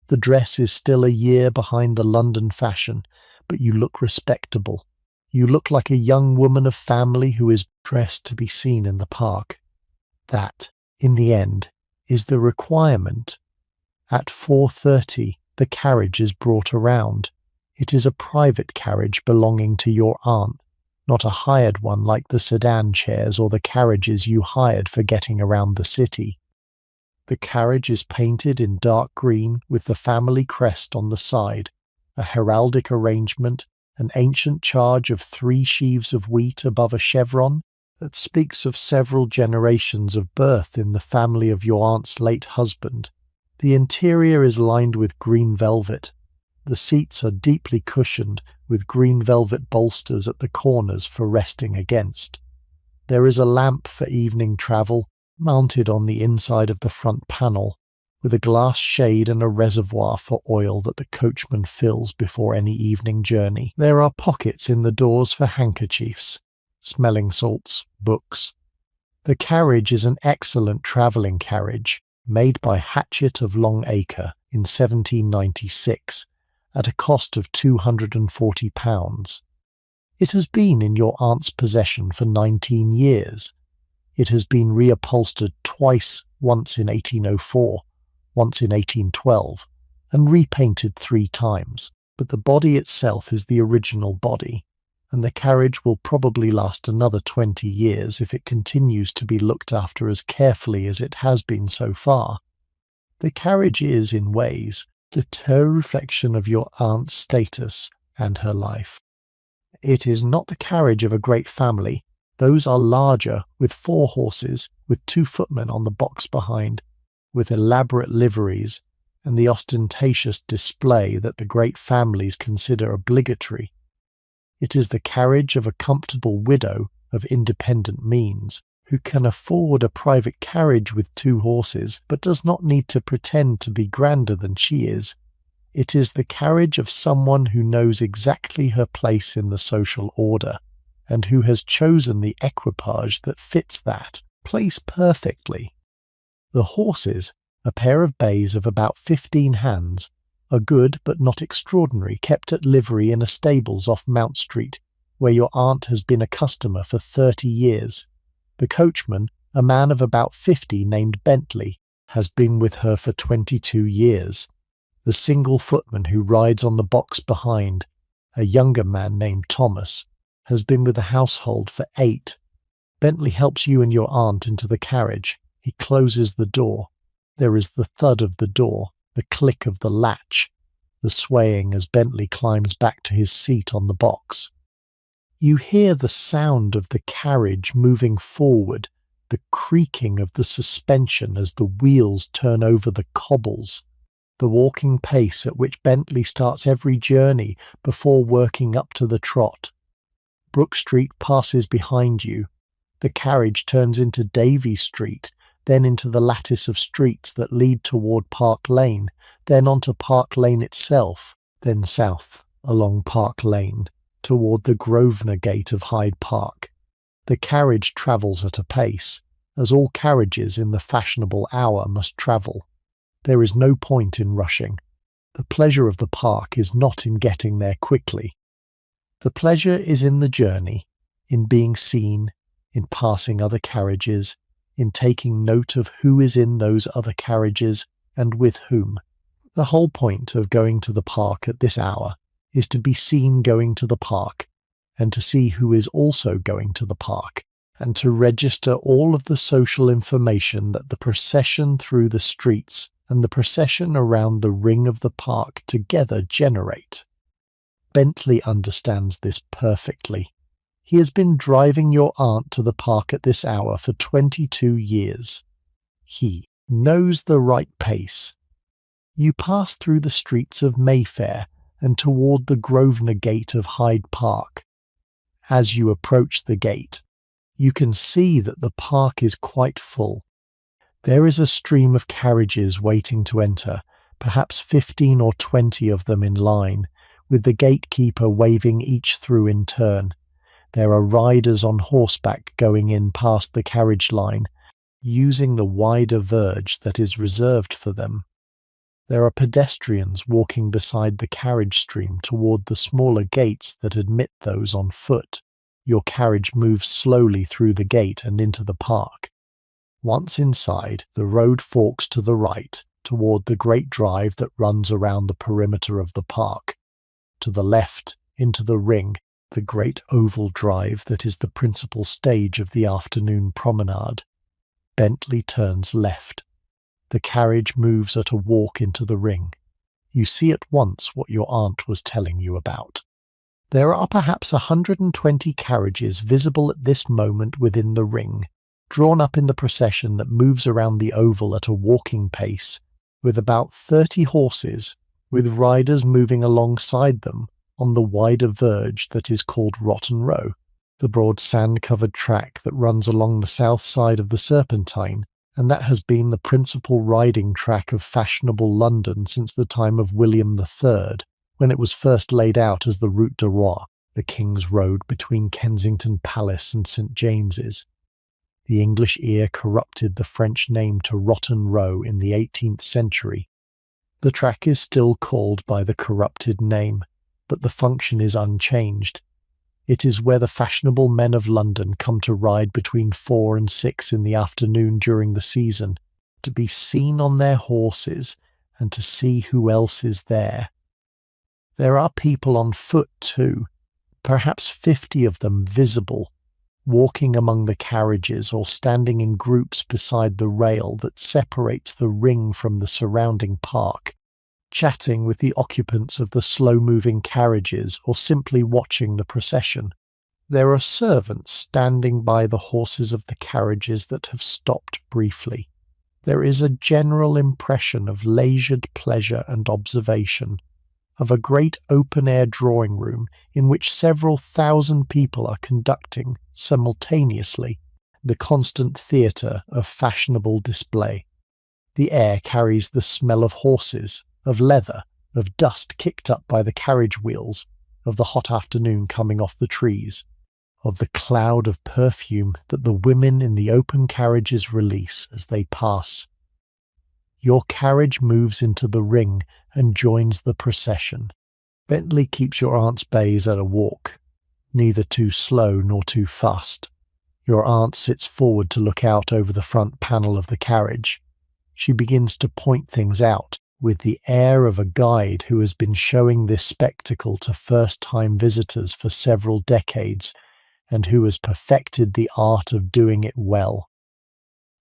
The dress is still a year behind the London fashion, but you look respectable. You look like a young woman of family who is dressed to be seen in the park. That, in the end, is the requirement. At 4:30, the carriage is brought around. It is a private carriage belonging to your aunt, not a hired one like the sedan chairs or the carriages you hired for getting around the city. The carriage is painted in dark green with the family crest on the side, a heraldic arrangement, an ancient charge of 3 sheaves of wheat above a chevron that speaks of several generations of birth in the family of your aunt's late husband. The interior is lined with green velvet. The seats are deeply cushioned with green velvet bolsters at the corners for resting against. There is a lamp for evening travel, mounted on the inside of the front panel, with a glass shade and a reservoir for oil that the coachman fills before any evening journey. There are pockets in the doors for handkerchiefs, smelling salts, books. The carriage is an excellent travelling carriage, made by Hatchett of Long Acre in 1796, at a cost of £240. It has been in your aunt's possession for 19 years. It has been reupholstered twice, once in 1804, once in 1812, and repainted 3 times, but the body itself is the original body, and the carriage will probably last another 20 years if it continues to be looked after as carefully as it has been so far. The carriage is, in ways, the true reflection of your aunt's status and her life. It is not the carriage of a great family. Those are larger, with 4 horses, with 2 footmen on the box behind, with elaborate liveries, and the ostentatious display that the great families consider obligatory. It is the carriage of a comfortable widow of independent means, who can afford a private carriage with 2 horses, but does not need to pretend to be grander than she is. It is the carriage of someone who knows exactly her place in the social order, and who has chosen the equipage that fits that place perfectly. The horses, a pair of bays of about 15 hands, are good but not extraordinary, kept at livery in a stables off Mount Street, where your aunt has been a customer for 30 years. The coachman, a man of about 50 named Bentley, has been with her for 22 years. The single footman who rides on the box behind, a younger man named Thomas, has been with the household for 8. Bentley helps you and your aunt into the carriage. He closes the door. There is the thud of the door, the click of the latch, the swaying as Bentley climbs back to his seat on the box. You hear the sound of the carriage moving forward, the creaking of the suspension as the wheels turn over the cobbles, the walking pace at which Bentley starts every journey before working up to the trot. Brook Street passes behind you. The carriage turns into Davy Street, then into the lattice of streets that lead toward Park Lane, then onto Park Lane itself, then south along Park Lane, toward the Grosvenor Gate of Hyde Park. The carriage travels at a pace, as all carriages in the fashionable hour must travel. There is no point in rushing. The pleasure of the park is not in getting there quickly. The pleasure is in the journey, in being seen, in passing other carriages, in taking note of who is in those other carriages and with whom. The whole point of going to the park at this hour is to be seen going to the park, and to see who is also going to the park, and to register all of the social information that the procession through the streets and the procession around the ring of the park together generate. Bentley understands this perfectly. He has been driving your aunt to the park at this hour for 22 years. He knows the right pace. You pass through the streets of Mayfair and toward the Grosvenor Gate of Hyde Park. As you approach the gate, you can see that the park is quite full. There is a stream of carriages waiting to enter, perhaps 15 or 20 of them in line, with the gatekeeper waving each through in turn. There are riders on horseback going in past the carriage line, using the wider verge that is reserved for them. There are pedestrians walking beside the carriage stream toward the smaller gates that admit those on foot. Your carriage moves slowly through the gate and into the park. Once inside, the road forks to the right toward the great drive that runs around the perimeter of the park. To the left, into the ring, the great oval drive that is the principal stage of the afternoon promenade. Bentley turns left. The carriage moves at a walk into the ring. You see at once what your aunt was telling you about. There are perhaps 120 carriages visible at this moment within the ring, drawn up in the procession that moves around the oval at a walking pace, with about 30 horses, with riders moving alongside them on the wider verge that is called Rotten Row, the broad sand-covered track that runs along the south side of the Serpentine, and that has been the principal riding track of fashionable London since the time of William III, when it was first laid out as the Route du Roi, the King's Road between Kensington Palace and St. James's. The English ear corrupted the French name to Rotten Row in the 18th century. The track is still called by the corrupted name, but the function is unchanged. It is where the fashionable men of London come to ride between 4 and 6 in the afternoon during the season, to be seen on their horses and to see who else is there. There are people on foot too, perhaps 50 of them visible, walking among the carriages or standing in groups beside the rail that separates the ring from the surrounding park, chatting with the occupants of the slow-moving carriages or simply watching the procession. There are servants standing by the horses of the carriages that have stopped briefly. There is a general impression of leisured pleasure and observation, of a great open-air drawing room in which several thousand people are conducting, simultaneously, the constant theatre of fashionable display. The air carries the smell of horses, of leather, of dust kicked up by the carriage wheels, of the hot afternoon coming off the trees, of the cloud of perfume that the women in the open carriages release as they pass. Your carriage moves into the ring and joins the procession. Bentley keeps your aunt's bays at a walk, neither too slow nor too fast. Your aunt sits forward to look out over the front panel of the carriage. She begins to point things out, with the air of a guide who has been showing this spectacle to first-time visitors for several decades, and who has perfected the art of doing it well.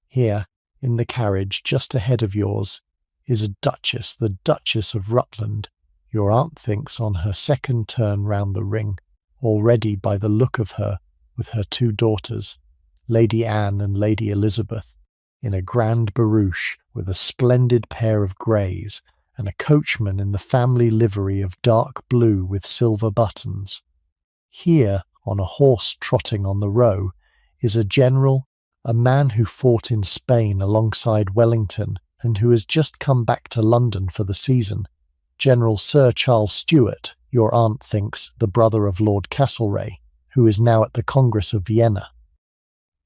Here, in the carriage just ahead of yours, is a duchess, the Duchess of Rutland. Your aunt thinks on her second turn round the ring, already by the look of her, with her 2 daughters, Lady Anne and Lady Elizabeth, in a grand barouche with a splendid pair of greys, and a coachman in the family livery of dark blue with silver buttons. Here, on a horse trotting on the row, is a general, a man who fought in Spain alongside Wellington and who has just come back to London for the season. General Sir Charles Stuart, your aunt thinks the brother of Lord Castlereagh, who is now at the Congress of Vienna.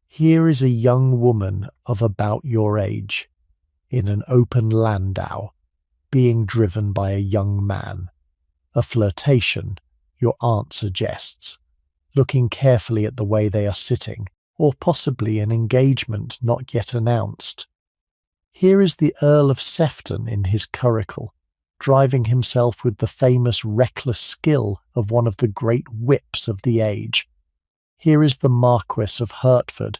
Here is a young woman of about your age, in an open landau, being driven by a young man. A flirtation, your aunt suggests, looking carefully at the way they are sitting, or possibly an engagement not yet announced. Here is the Earl of Sefton in his curricle, driving himself with the famous reckless skill of one of the great whips of the age. Here is the Marquess of Hertford,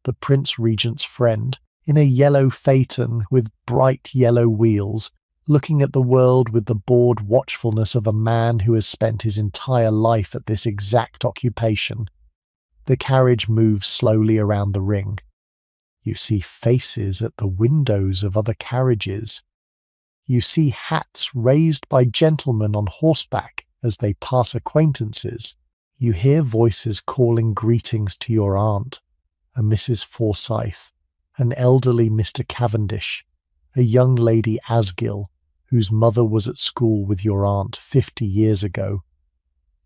the Prince Regent's friend, in a yellow phaeton with bright yellow wheels, looking at the world with the bored watchfulness of a man who has spent his entire life at this exact occupation. The carriage moves slowly around the ring. You see faces at the windows of other carriages. You see hats raised by gentlemen on horseback as they pass acquaintances. You hear voices calling greetings to your aunt, a Mrs. Forsyth, an elderly Mr. Cavendish, a young lady Asgill, whose mother was at school with your aunt 50 years ago.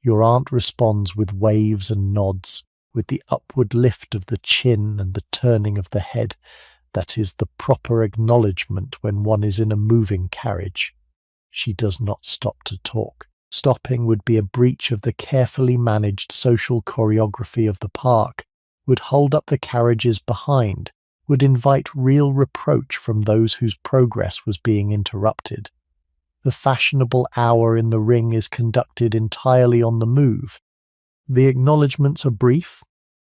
Your aunt responds with waves and nods, with the upward lift of the chin and the turning of the head that is the proper acknowledgement when one is in a moving carriage. She does not stop to talk. Stopping would be a breach of the carefully managed social choreography of the park, would hold up the carriages behind, would invite real reproach from those whose progress was being interrupted. The fashionable hour in the ring is conducted entirely on the move. The acknowledgements are brief,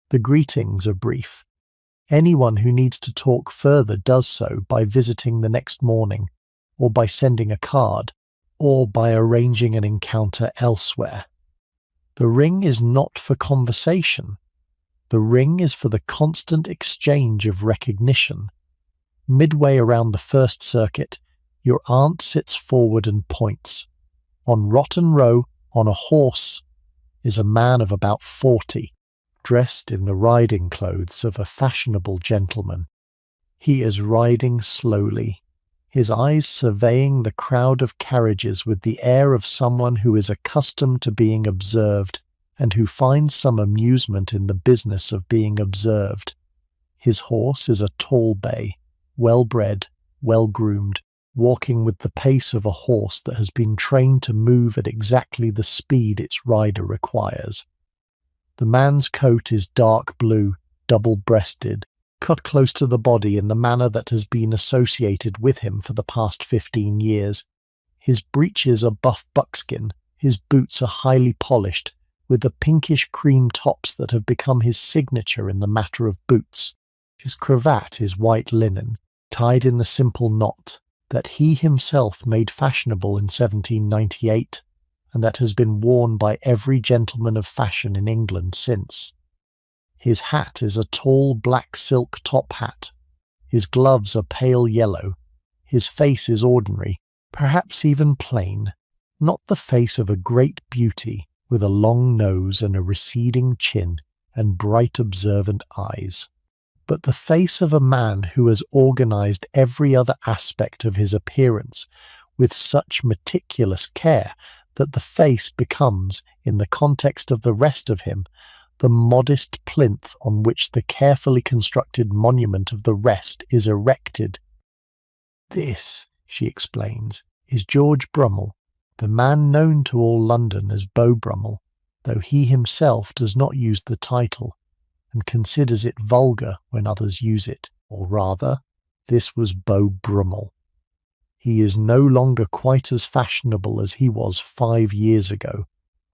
the greetings are brief. Anyone who needs to talk further does so by visiting the next morning, or by sending a card, or by arranging an encounter elsewhere. The ring is not for conversation. The ring is for the constant exchange of recognition. Midway around the first circuit, your aunt sits forward and points. On Rotten Row, on a horse, is a man of about 40, dressed in the riding clothes of a fashionable gentleman. He is riding slowly, his eyes surveying the crowd of carriages with the air of someone who is accustomed to being observed and who finds some amusement in the business of being observed. His horse is a tall bay, well-bred, well-groomed, walking with the pace of a horse that has been trained to move at exactly the speed its rider requires. The man's coat is dark blue, double-breasted, cut close to the body in the manner that has been associated with him for the past 15 years. His breeches are buff buckskin, his boots are highly polished, with the pinkish cream tops that have become his signature in the matter of boots. His cravat is white linen, tied in the simple knot that he himself made fashionable in 1798, and that has been worn by every gentleman of fashion in England since. His hat is a tall black silk top hat. His gloves are pale yellow. His face is ordinary, perhaps even plain, not the face of a great beauty, with a long nose and a receding chin and bright observant eyes, but the face of a man who has organized every other aspect of his appearance with such meticulous care that the face becomes, in the context of the rest of him, the modest plinth on which the carefully constructed monument of the rest is erected. This, she explains, is George Brummel, the man known to all London as Beau Brummel, though he himself does not use the title, and considers it vulgar when others use it, or rather, this was Beau Brummel. He is no longer quite as fashionable as he was 5 years ago,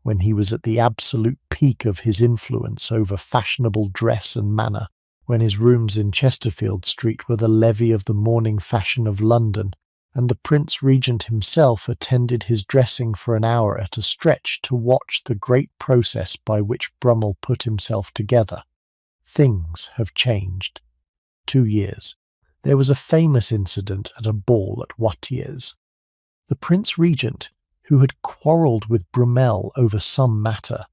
when he was at the absolute peak of his influence over fashionable dress and manner, when his rooms in Chesterfield Street were the levy of the morning fashion of London, and the Prince Regent himself attended his dressing for an hour at a stretch to watch the great process by which Brummel put himself together. Things have changed. 2 years. There was a famous incident at a ball at Watier's. The Prince Regent, who had quarrelled with Brummel over some matter,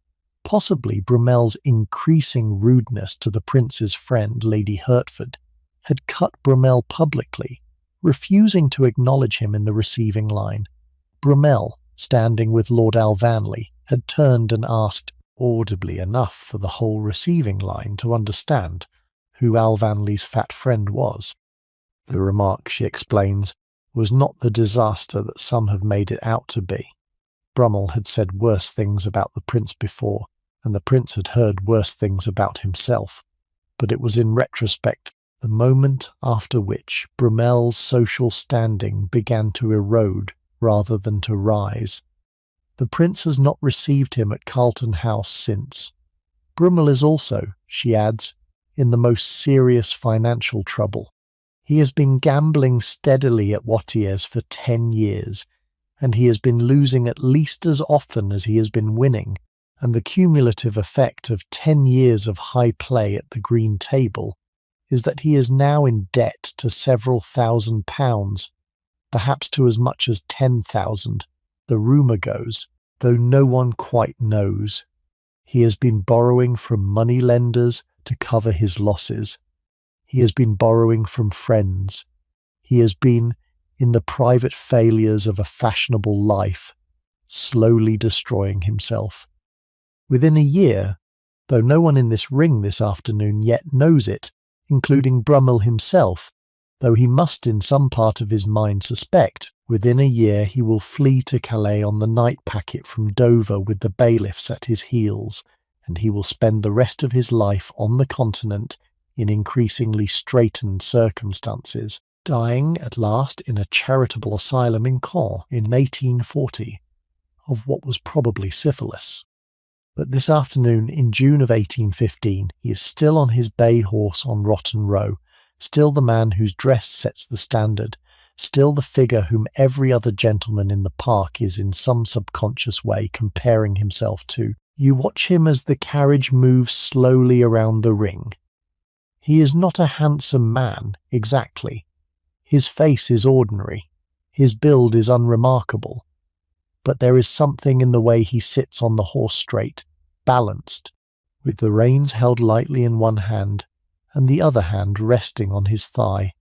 possibly Brummel's increasing rudeness to the Prince's friend Lady Hertford, had cut Brummel publicly, refusing to acknowledge him in the receiving line. Brummel, standing with Lord Alvanley, had turned and asked, audibly enough for the whole receiving line to understand, who Alvanley's fat friend was. The remark, she explains, was not the disaster that some have made it out to be. Brummel had said worse things about the Prince before, and the Prince had heard worse things about himself. but it was in retrospect the moment after which Brumel's social standing began to erode rather than to rise. The prince has not received him at Carlton House since. Brummel is also, she adds, in the most serious financial trouble. He has been gambling steadily at Watier's for 10 years, and he has been losing at least as often as he has been winning, and the cumulative effect of 10 years of high play at the green table is that he is now in debt to several £1,000s, perhaps to as much as 10,000, the rumour goes, though no one quite knows. He has been borrowing from moneylenders to cover his losses. He has been borrowing from friends. He has been, in the private failures of a fashionable life, slowly destroying himself. Within a year, though no one in this ring this afternoon yet knows it, including Brummel himself, though he must in some part of his mind suspect, within a year he will flee to Calais on the night packet from Dover with the bailiffs at his heels, and he will spend the rest of his life on the continent in increasingly straitened circumstances, dying at last in a charitable asylum in Caen in 1840, of what was probably syphilis. But this afternoon, in June of 1815, he is still on his bay horse on Rotten Row, still the man whose dress sets the standard, still the figure whom every other gentleman in the park is in some subconscious way comparing himself to. You watch him as the carriage moves slowly around the ring. He is not a handsome man, exactly. His face is ordinary. His build is unremarkable. But there is something in the way he sits on the horse straight, balanced, with the reins held lightly in one hand, and the other hand resting on his thigh.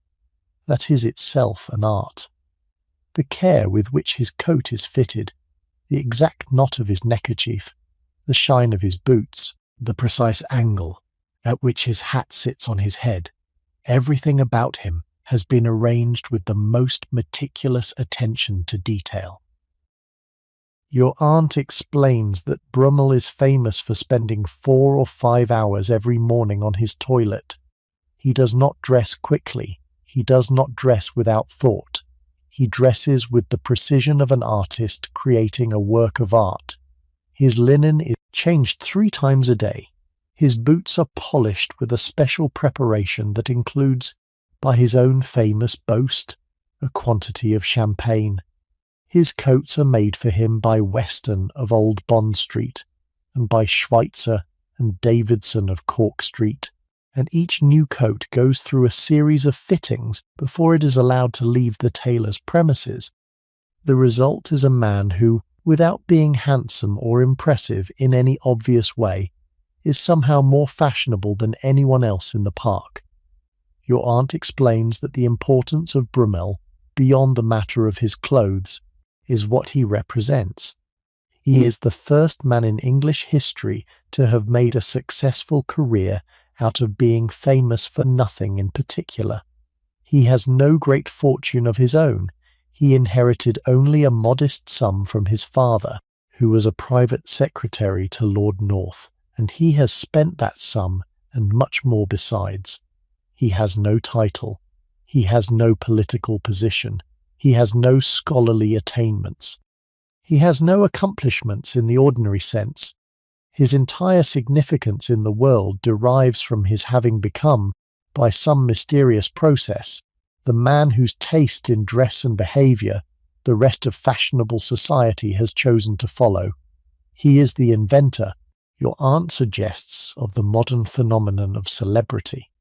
That is itself an art. The care with which his coat is fitted, the exact knot of his neckerchief, the shine of his boots, the precise angle at which his hat sits on his head, everything about him has been arranged with the most meticulous attention to detail. Your aunt explains that Brummel is famous for spending 4 or 5 hours every morning on his toilet. He does not dress quickly. He does not dress without thought. He dresses with the precision of an artist creating a work of art. His linen is changed 3 times a day. His boots are polished with a special preparation that includes, by his own famous boast, a quantity of champagne. His coats are made for him by Weston of Old Bond Street, and by Schweitzer and Davidson of Cork Street, and each new coat goes through a series of fittings before it is allowed to leave the tailor's premises. The result is a man who, without being handsome or impressive in any obvious way, is somehow more fashionable than anyone else in the park. Your aunt explains that the importance of Brummel, beyond the matter of his clothes, is what he represents. He is the first man in English history to have made a successful career out of being famous for nothing in particular. He has no great fortune of his own. He inherited only a modest sum from his father, who was a private secretary to Lord North, and he has spent that sum and much more besides. He has no title. He has no political position. He has no scholarly attainments. He has no accomplishments in the ordinary sense. His entire significance in the world derives from his having become, by some mysterious process, the man whose taste in dress and behaviour the rest of fashionable society has chosen to follow. He is the inventor, your aunt suggests, of the modern phenomenon of celebrity.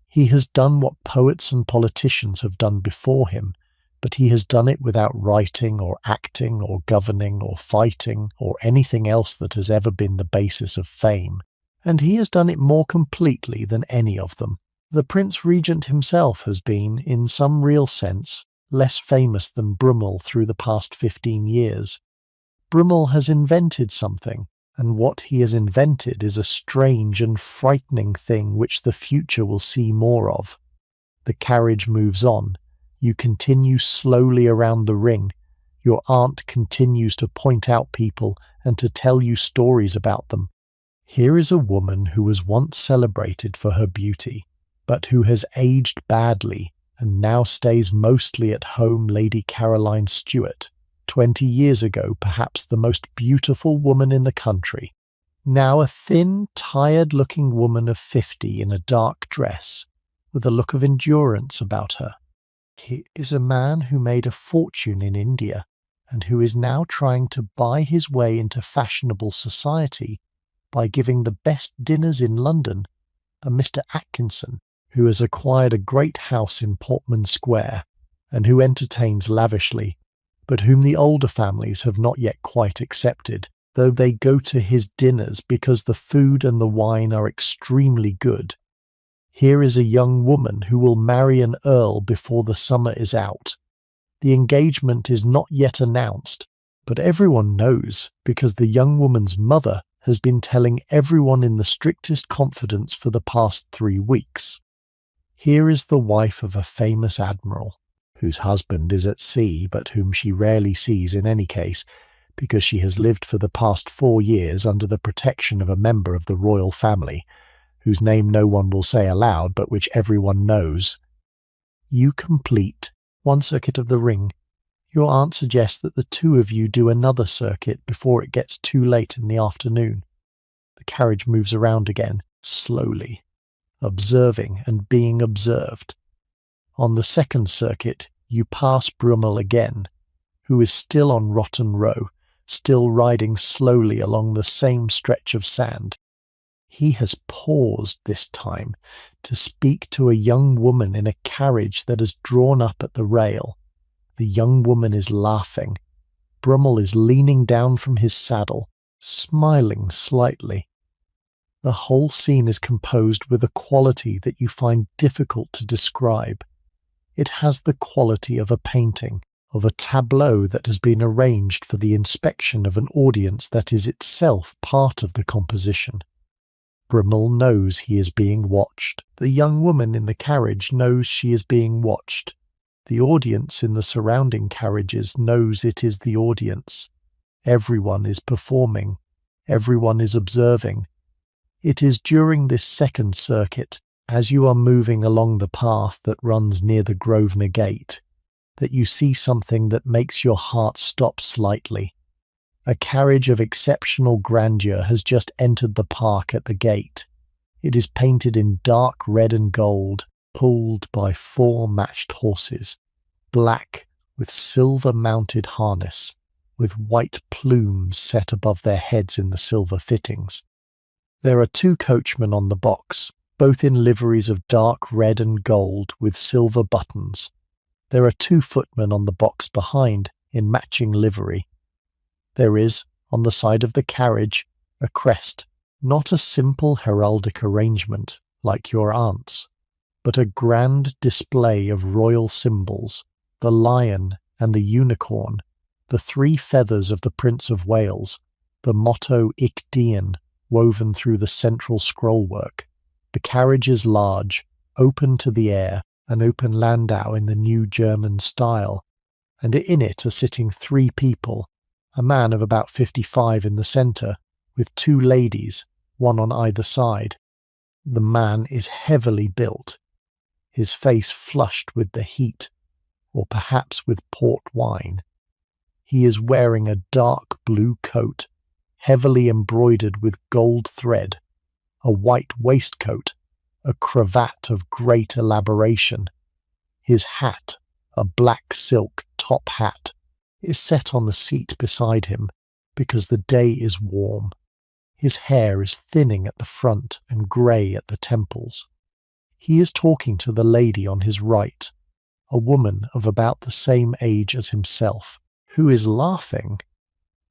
He has done what poets and politicians have done before him, but he has done it without writing or acting or governing or fighting or anything else that has ever been the basis of fame, and he has done it more completely than any of them. The Prince Regent himself has been, in some real sense, less famous than Brummel through the past 15 years. Brummel has invented something, and what he has invented is a strange and frightening thing which the future will see more of. The carriage moves on. You continue slowly around the ring. Your aunt continues to point out people and to tell you stories about them. Here is a woman who was once celebrated for her beauty, but who has aged badly and now stays mostly at home. Lady Caroline Stuart, 20 years ago perhaps the most beautiful woman in the country, now a thin, tired-looking woman of 50 in a dark dress, with a look of endurance about her. He is a man who made a fortune in India, and who is now trying to buy his way into fashionable society by giving the best dinners in London, a Mr. Atkinson, who has acquired a great house in Portman Square, and who entertains lavishly, but whom the older families have not yet quite accepted, though they go to his dinners because the food and the wine are extremely good. Here is a young woman who will marry an earl before the summer is out. The engagement is not yet announced, but everyone knows because the young woman's mother has been telling everyone in the strictest confidence for the past 3 weeks. Here is the wife of a famous admiral, whose husband is at sea but whom she rarely sees in any case, because she has lived for the past 4 years under the protection of a member of the royal family, whose name no one will say aloud but which everyone knows. You complete 1 circuit of the ring. Your aunt suggests that the 2 of you do another circuit before it gets too late in the afternoon. The carriage moves around again, slowly, observing and being observed. On the 2nd circuit, you pass Brummel again, who is still on Rotten Row, still riding slowly along the same stretch of sand. He has paused this time to speak to a young woman in a carriage that has drawn up at the rail. The young woman is laughing. Brummel is leaning down from his saddle, smiling slightly. The whole scene is composed with a quality that you find difficult to describe. It has the quality of a painting, of a tableau that has been arranged for the inspection of an audience that is itself part of the composition. Brummel knows he is being watched. The young woman in the carriage knows she is being watched. The audience in the surrounding carriages knows it is the audience. Everyone is performing. Everyone is observing. It is during this 2nd circuit, as you are moving along the path that runs near the Grosvenor Gate, that you see something that makes your heart stop slightly. A carriage of exceptional grandeur has just entered the park at the gate. It is painted in dark red and gold, pulled by 4 matched horses, black with silver-mounted harness, with white plumes set above their heads in the silver fittings. There are 2 coachmen on the box, both in liveries of dark red and gold with silver buttons. There are 2 footmen on the box behind in matching livery. There is, on the side of the carriage, a crest, not a simple heraldic arrangement like your aunt's, but a grand display of royal symbols, the lion and the unicorn, the 3 feathers of the Prince of Wales, the motto Ich Dien woven through the central scrollwork. The carriage is large, open to the air, an open landau in the new German style, and in it are sitting 3 people, a man of about 55 in the centre, with 2 ladies, one on either side. The man is heavily built, his face flushed with the heat, or perhaps with port wine. He is wearing a dark blue coat, heavily embroidered with gold thread, a white waistcoat, a cravat of great elaboration. His hat, a black silk top hat, is set on the seat beside him because the day is warm. His hair is thinning at the front and grey at the temples. He is talking to the lady on his right, a woman of about the same age as himself, who is laughing.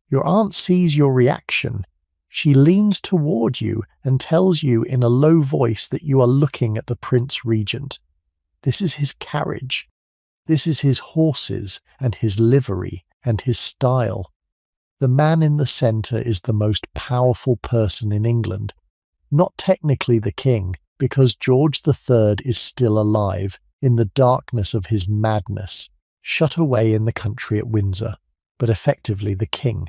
Your aunt sees your reaction. She leans toward you and tells you in a low voice that you are looking at the Prince Regent. This is his carriage. This is his horses and his livery and his style. The man in the centre is the most powerful person in England. Not technically the king, because George III is still alive in the darkness of his madness, shut away in the country at Windsor, but effectively the king.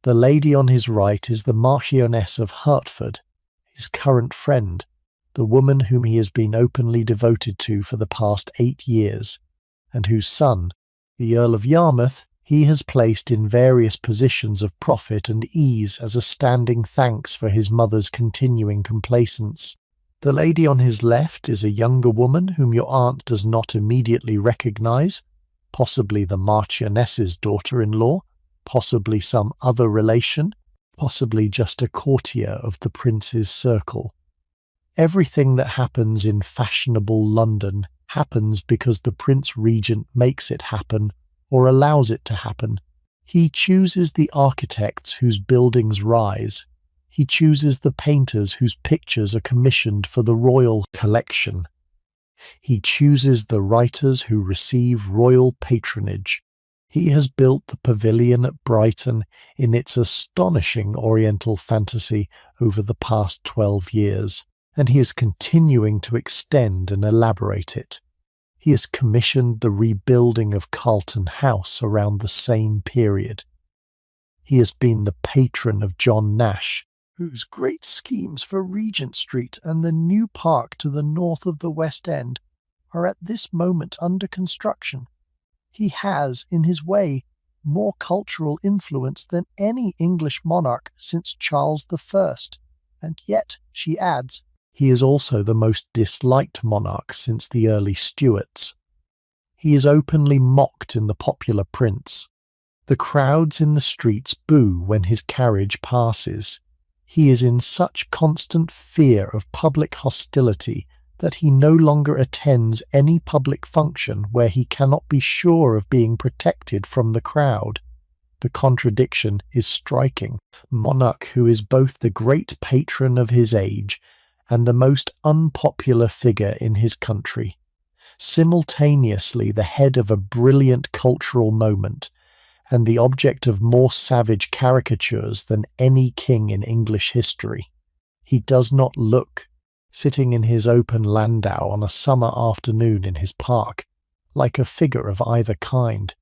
The lady on his right is the Marchioness of Hertford, his current friend, the woman whom he has been openly devoted to for the past 8 years, and whose son, the Earl of Yarmouth, he has placed in various positions of profit and ease as a standing thanks for his mother's continuing complacence. The lady on his left is a younger woman whom your aunt does not immediately recognise, possibly the Marchioness's daughter-in-law, possibly some other relation, possibly just a courtier of the prince's circle. Everything that happens in fashionable London happens because the Prince Regent makes it happen or allows it to happen. He chooses the architects whose buildings rise. He chooses the painters whose pictures are commissioned for the royal collection. He chooses the writers who receive royal patronage. He has built the pavilion at Brighton in its astonishing Oriental fantasy over the past 12 years, and he is continuing to extend and elaborate it. He has commissioned the rebuilding of Carlton House around the same period. He has been the patron of John Nash, whose great schemes for Regent Street and the new park to the north of the West End are at this moment under construction. He has, in his way, more cultural influence than any English monarch since Charles I, and yet, she adds, he is also the most disliked monarch since the early Stuarts. He is openly mocked in the popular prince. The crowds in the streets boo when his carriage passes. He is in such constant fear of public hostility that he no longer attends any public function where he cannot be sure of being protected from the crowd. The contradiction is striking. Monarch who is both the great patron of his age and the most unpopular figure in his country, simultaneously the head of a brilliant cultural moment, and the object of more savage caricatures than any king in English history. He does not look, sitting in his open landau on a summer afternoon in his park, like a figure of either kind.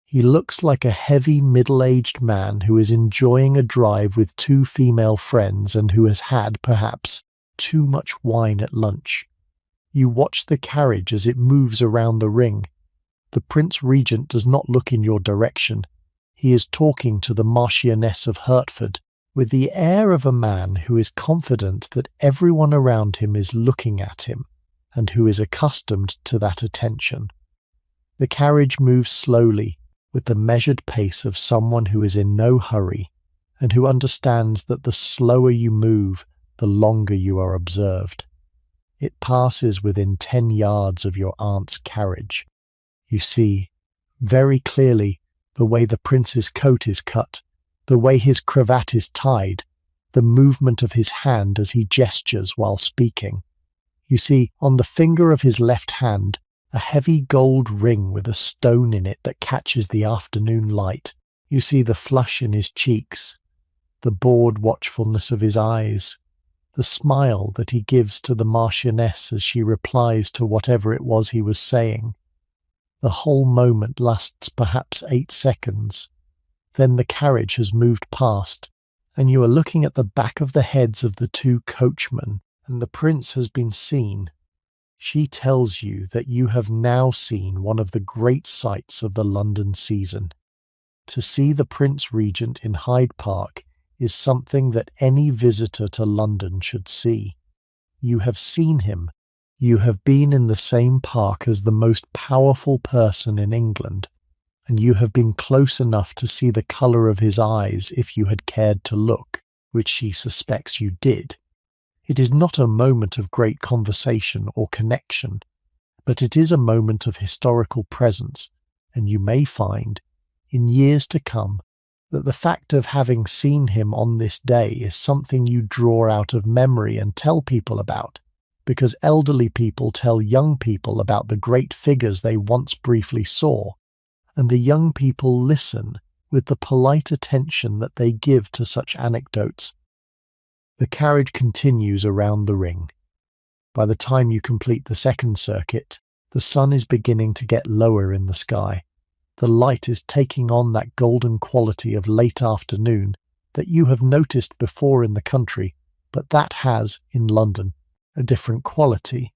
He looks like a heavy middle-aged man who is enjoying a drive with 2 female friends and who has had, perhaps, too much wine at lunch. You watch the carriage as it moves around the ring. The Prince Regent does not look in your direction. He is talking to the Marchioness of Hertford, with the air of a man who is confident that everyone around him is looking at him, and who is accustomed to that attention. The carriage moves slowly, with the measured pace of someone who is in no hurry, and who understands that the slower you move, the longer you are observed. It passes within 10 yards of your aunt's carriage. You see, very clearly, the way the prince's coat is cut, the way his cravat is tied, the movement of his hand as he gestures while speaking. You see, on the finger of his left hand, a heavy gold ring with a stone in it that catches the afternoon light. You see the flush in his cheeks, the bored watchfulness of his eyes, the smile that he gives to the Marchioness as she replies to whatever it was he was saying. The whole moment lasts perhaps 8 seconds. Then the carriage has moved past, and you are looking at the back of the heads of the 2 coachmen, and the prince has been seen. She tells you that you have now seen one of the great sights of the London season. To see the Prince Regent in Hyde Park is something that any visitor to London should see. You have seen him. You have been in the same park as the most powerful person in England, and you have been close enough to see the colour of his eyes if you had cared to look, which she suspects you did. It is not a moment of great conversation or connection, but it is a moment of historical presence, and you may find, in years to come, that the fact of having seen him on this day is something you draw out of memory and tell people about, because elderly people tell young people about the great figures they once briefly saw, and the young people listen with the polite attention that they give to such anecdotes. The carriage continues around the ring. By the time you complete the second circuit, the sun is beginning to get lower in the sky. The light is taking on that golden quality of late afternoon that you have noticed before in the country, but that has, in London, a different quality,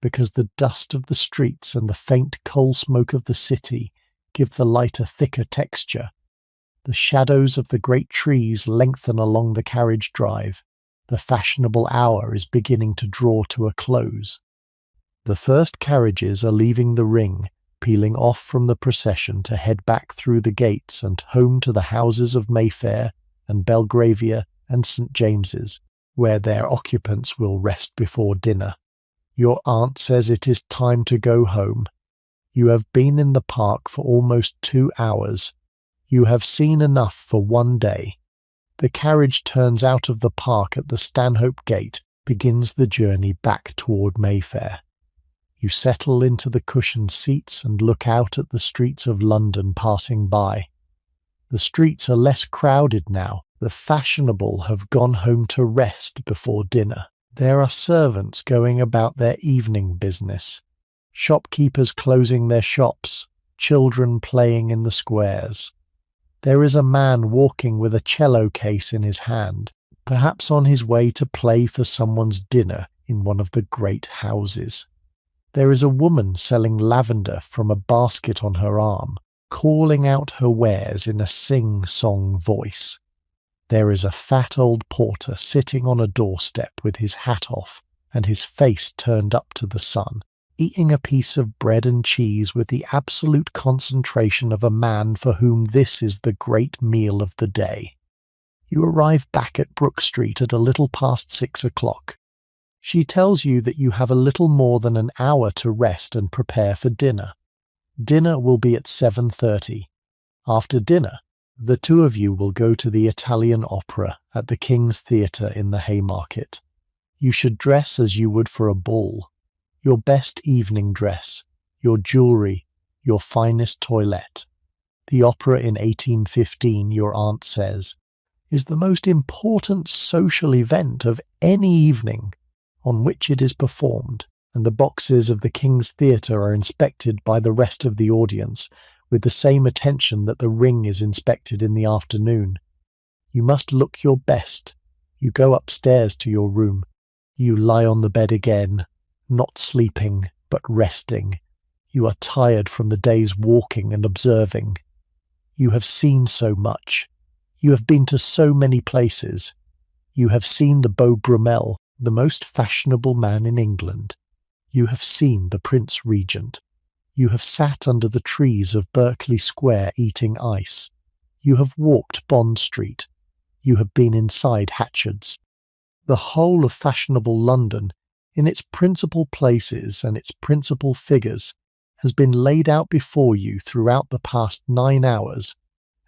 because the dust of the streets and the faint coal smoke of the city give the light a thicker texture. The shadows of the great trees lengthen along the carriage drive. The fashionable hour is beginning to draw to a close. The first carriages are leaving the ring, peeling off from the procession to head back through the gates and home to the houses of Mayfair and Belgravia and St. James's, where their occupants will rest before dinner. Your aunt says it is time to go home. You have been in the park for almost 2 hours. You have seen enough for one day. The carriage turns out of the park at the Stanhope Gate, begins the journey back toward Mayfair. You settle into the cushioned seats and look out at the streets of London passing by. The streets are less crowded now. The fashionable have gone home to rest before dinner. There are servants going about their evening business, shopkeepers closing their shops, children playing in the squares. There is a man walking with a cello case in his hand, perhaps on his way to play for someone's dinner in one of the great houses. There is a woman selling lavender from a basket on her arm, calling out her wares in a sing-song voice. There is a fat old porter sitting on a doorstep with his hat off and his face turned up to the sun, eating a piece of bread and cheese with the absolute concentration of a man for whom this is the great meal of the day. You arrive back at Brook Street at a little past 6 o'clock. She tells you that you have a little more than an hour to rest and prepare for dinner. Dinner will be at 7:30. After dinner, the two of you will go to the Italian Opera at the King's Theatre in the Haymarket. You should dress as you would for a ball. Your best evening dress, your jewellery, your finest toilette. The opera in 1815, your aunt says, is the most important social event of any evening on which it is performed, and the boxes of the King's Theatre are inspected by the rest of the audience with the same attention that the ring is inspected in the afternoon. You must look your best. You go upstairs to your room. You lie on the bed again, not sleeping, but resting. You are tired from the day's walking and observing. You have seen so much. You have been to so many places. You have seen the Beau Brummel, the most fashionable man in England. You have seen the Prince Regent. You have sat under the trees of Berkeley Square eating ice. You have walked Bond Street. You have been inside Hatchard's. The whole of fashionable London, in its principal places and its principal figures, has been laid out before you throughout the past 9 hours,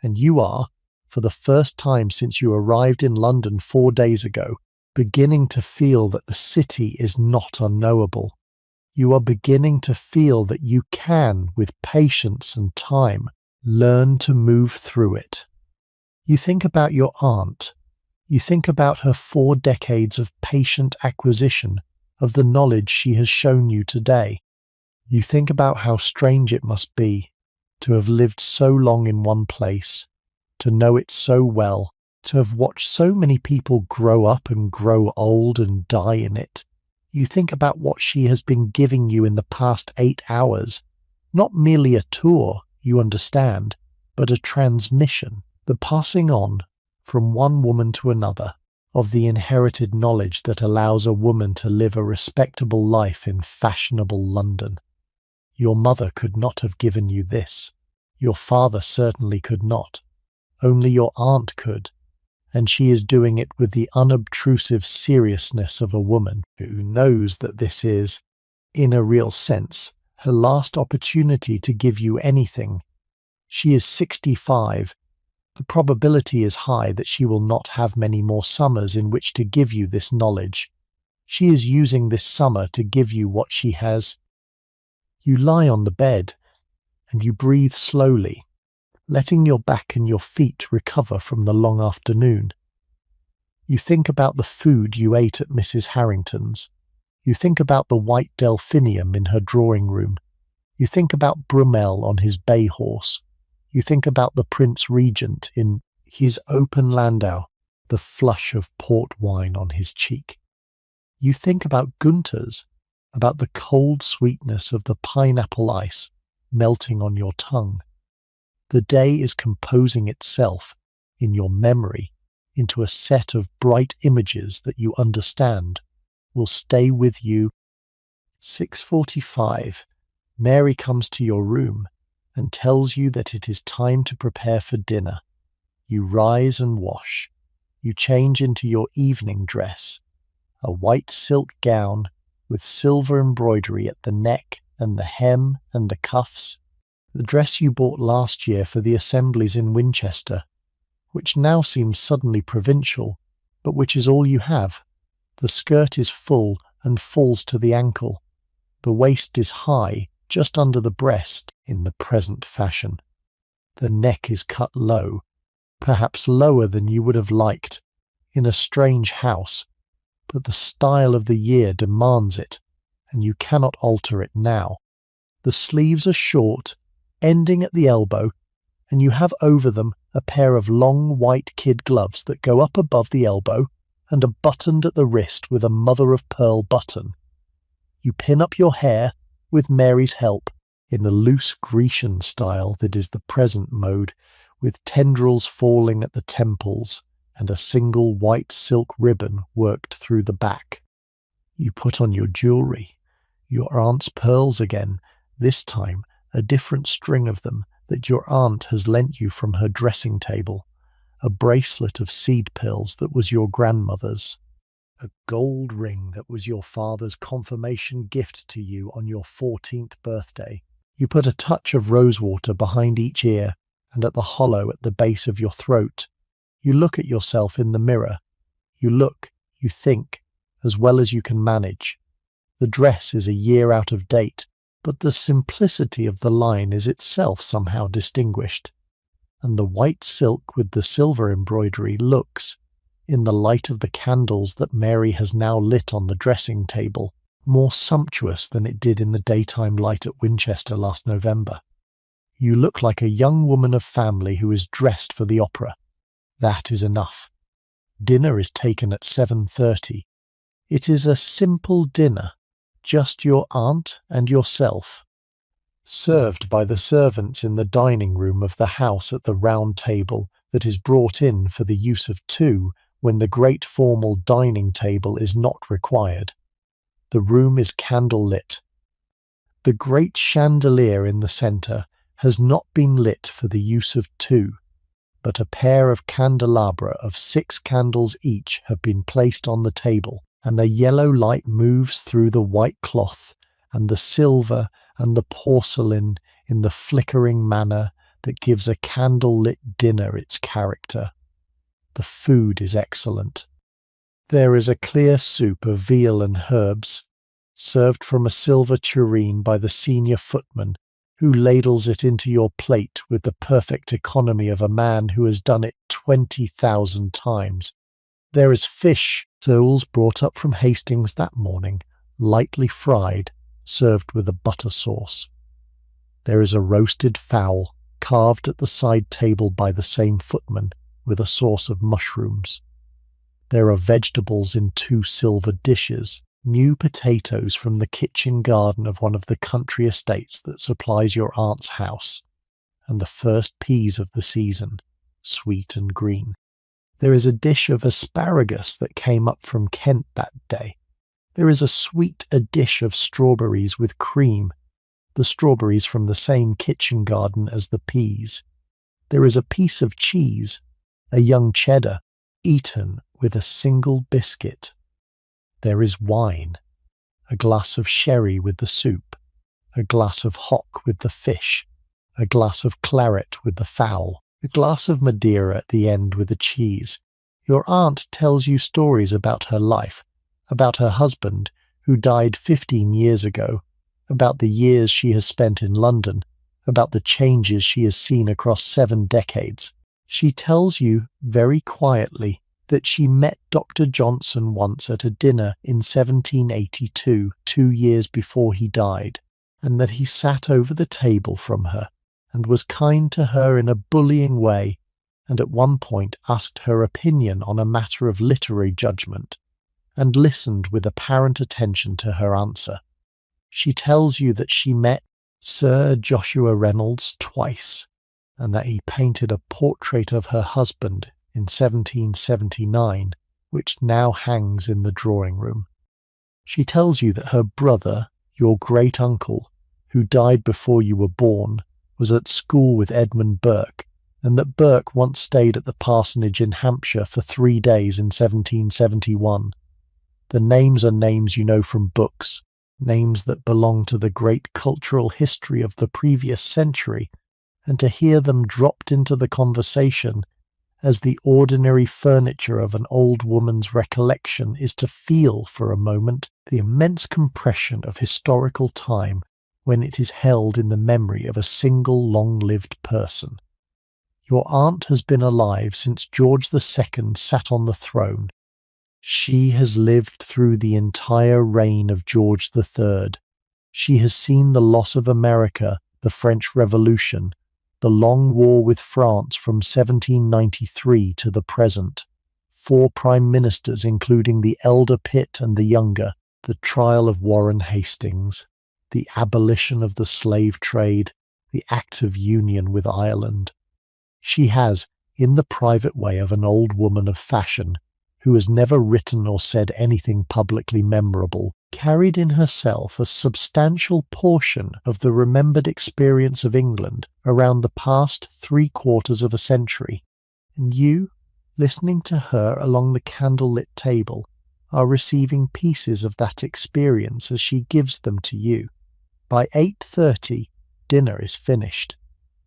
and you are, for the first time since you arrived in London 4 days ago, beginning to feel that the city is not unknowable. You are beginning to feel that you can, with patience and time, learn to move through it. You think about your aunt. You think about her 4 decades of patient acquisition of the knowledge she has shown you today. You think about how strange it must be to have lived so long in one place, to know it so well, to have watched so many people grow up and grow old and die in it. You think about what she has been giving you in the past 8 hours. Not merely a tour, you understand, but a transmission, the passing on, from one woman to another, of the inherited knowledge that allows a woman to live a respectable life in fashionable London. Your mother could not have given you this. Your father certainly could not. Only your aunt could. And she is doing it with the unobtrusive seriousness of a woman who knows that this is, in a real sense, her last opportunity to give you anything. She is 65. The probability is high that she will not have many more summers in which to give you this knowledge. She is using this summer to give you what she has. You lie on the bed, and you breathe slowly, letting your back and your feet recover from the long afternoon. You think about the food you ate at Mrs. Harrington's. You think about the white delphinium in her drawing room. You think about Brummel on his bay horse, You think about the Prince Regent in his open landau, the flush of port wine on his cheek. You think about Gunther's, about the cold sweetness of the pineapple ice melting on your tongue. The day is composing itself in your memory into a set of bright images that you understand will stay with you. 6:45. Mary comes to your room and tells you that it is time to prepare for dinner. You rise and wash. You change into your evening dress, a white silk gown with silver embroidery at the neck and the hem and the cuffs, the dress you bought last year for the assemblies in Winchester, which now seems suddenly provincial, but which is all you have. The skirt is full and falls to the ankle. The waist is high, just under the breast, in the present fashion. The neck is cut low, perhaps lower than you would have liked, in a strange house, but the style of the year demands it, and you cannot alter it now. The sleeves are short, ending at the elbow, and you have over them a pair of long white kid gloves that go up above the elbow and are buttoned at the wrist with a mother-of-pearl button. You pin up your hair, with Mary's help, in the loose Grecian style that is the present mode, with tendrils falling at the temples and a single white silk ribbon worked through the back. You put on your jewellery, your aunt's pearls again, this time a different string of them that your aunt has lent you from her dressing table, a bracelet of seed pearls that was your grandmother's, a gold ring that was your father's confirmation gift to you on your 14th birthday. You put a touch of rosewater behind each ear and at the hollow at the base of your throat. You look at yourself in the mirror. You look, you think, as well as you can manage. The dress is a year out of date, but the simplicity of the line is itself somehow distinguished. And the white silk with the silver embroidery looks, in the light of the candles that Mary has now lit on the dressing table, more sumptuous than it did in the daytime light at Winchester last November. You look like a young woman of family who is dressed for the opera. That is enough. Dinner is taken at 7:30. It is a simple dinner, just your aunt and yourself, served by the servants in the dining room of the house at the round table that is brought in for the use of two when the great formal dining table is not required. The room is candle-lit. The great chandelier in the centre has not been lit for the use of two, but a pair of candelabra of 6 candles each have been placed on the table, and the yellow light moves through the white cloth and the silver and the porcelain in the flickering manner that gives a candle-lit dinner its character. The food is excellent. There is a clear soup of veal and herbs, served from a silver tureen by the senior footman, who ladles it into your plate with the perfect economy of a man who has done it 20,000 times. There is fish, soles brought up from Hastings that morning, lightly fried, served with a butter sauce. There is a roasted fowl, carved at the side table by the same footman, with a sauce of mushrooms. There are vegetables in 2 silver dishes, new potatoes from the kitchen garden of one of the country estates that supplies your aunt's house, and the first peas of the season, sweet and green. There is a dish of asparagus that came up from Kent that day. There is a dish of strawberries with cream, the strawberries from the same kitchen garden as the peas. There is a piece of cheese, a young cheddar, eaten with a single biscuit. There is wine, a glass of sherry with the soup, a glass of hock with the fish, a glass of claret with the fowl, a glass of Madeira at the end with the cheese. Your aunt tells you stories about her life, about her husband, who died 15 years ago, about the years she has spent in London, about the changes she has seen across 7 decades. She tells you, very quietly, that she met Dr. Johnson once at a dinner in 1782, 2 years before he died, and that he sat over the table from her, and was kind to her in a bullying way, and at one point asked her opinion on a matter of literary judgment, and listened with apparent attention to her answer. She tells you that she met Sir Joshua Reynolds twice, and that he painted a portrait of her husband in 1779, which now hangs in the drawing room. She tells you that her brother, your great-uncle, who died before you were born, was at school with Edmund Burke, and that Burke once stayed at the parsonage in Hampshire for 3 days in 1771. The names are names you know from books, names that belong to the great cultural history of the previous century, and to hear them dropped into the conversation as the ordinary furniture of an old woman's recollection is to feel for a moment the immense compression of historical time when it is held in the memory of a single long-lived person. Your aunt has been alive since George II sat on the throne. She has lived through the entire reign of George III. She has seen the loss of America, the French Revolution, the long war with France from 1793 to the present, 4 prime ministers including the elder Pitt and the younger, the trial of Warren Hastings, the abolition of the slave trade, the Act of Union with Ireland. She has, in the private way of an old woman of fashion, who has never written or said anything publicly memorable, carried in herself a substantial portion of the remembered experience of England around the past 3/4 of a century, and you, listening to her along the candle-lit table, are receiving pieces of that experience as she gives them to you. By 8:30, dinner is finished.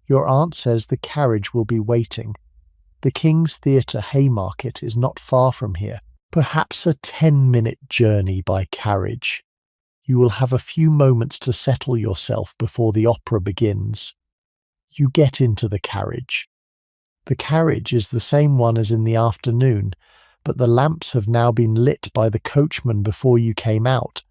Your aunt says the carriage will be waiting. The King's Theatre Haymarket is not far from here, perhaps a 10-minute journey by carriage. You will have a few moments to settle yourself before the opera begins. You get into the carriage. The carriage is the same one as in the afternoon, but the lamps have now been lit by the coachman before you came out,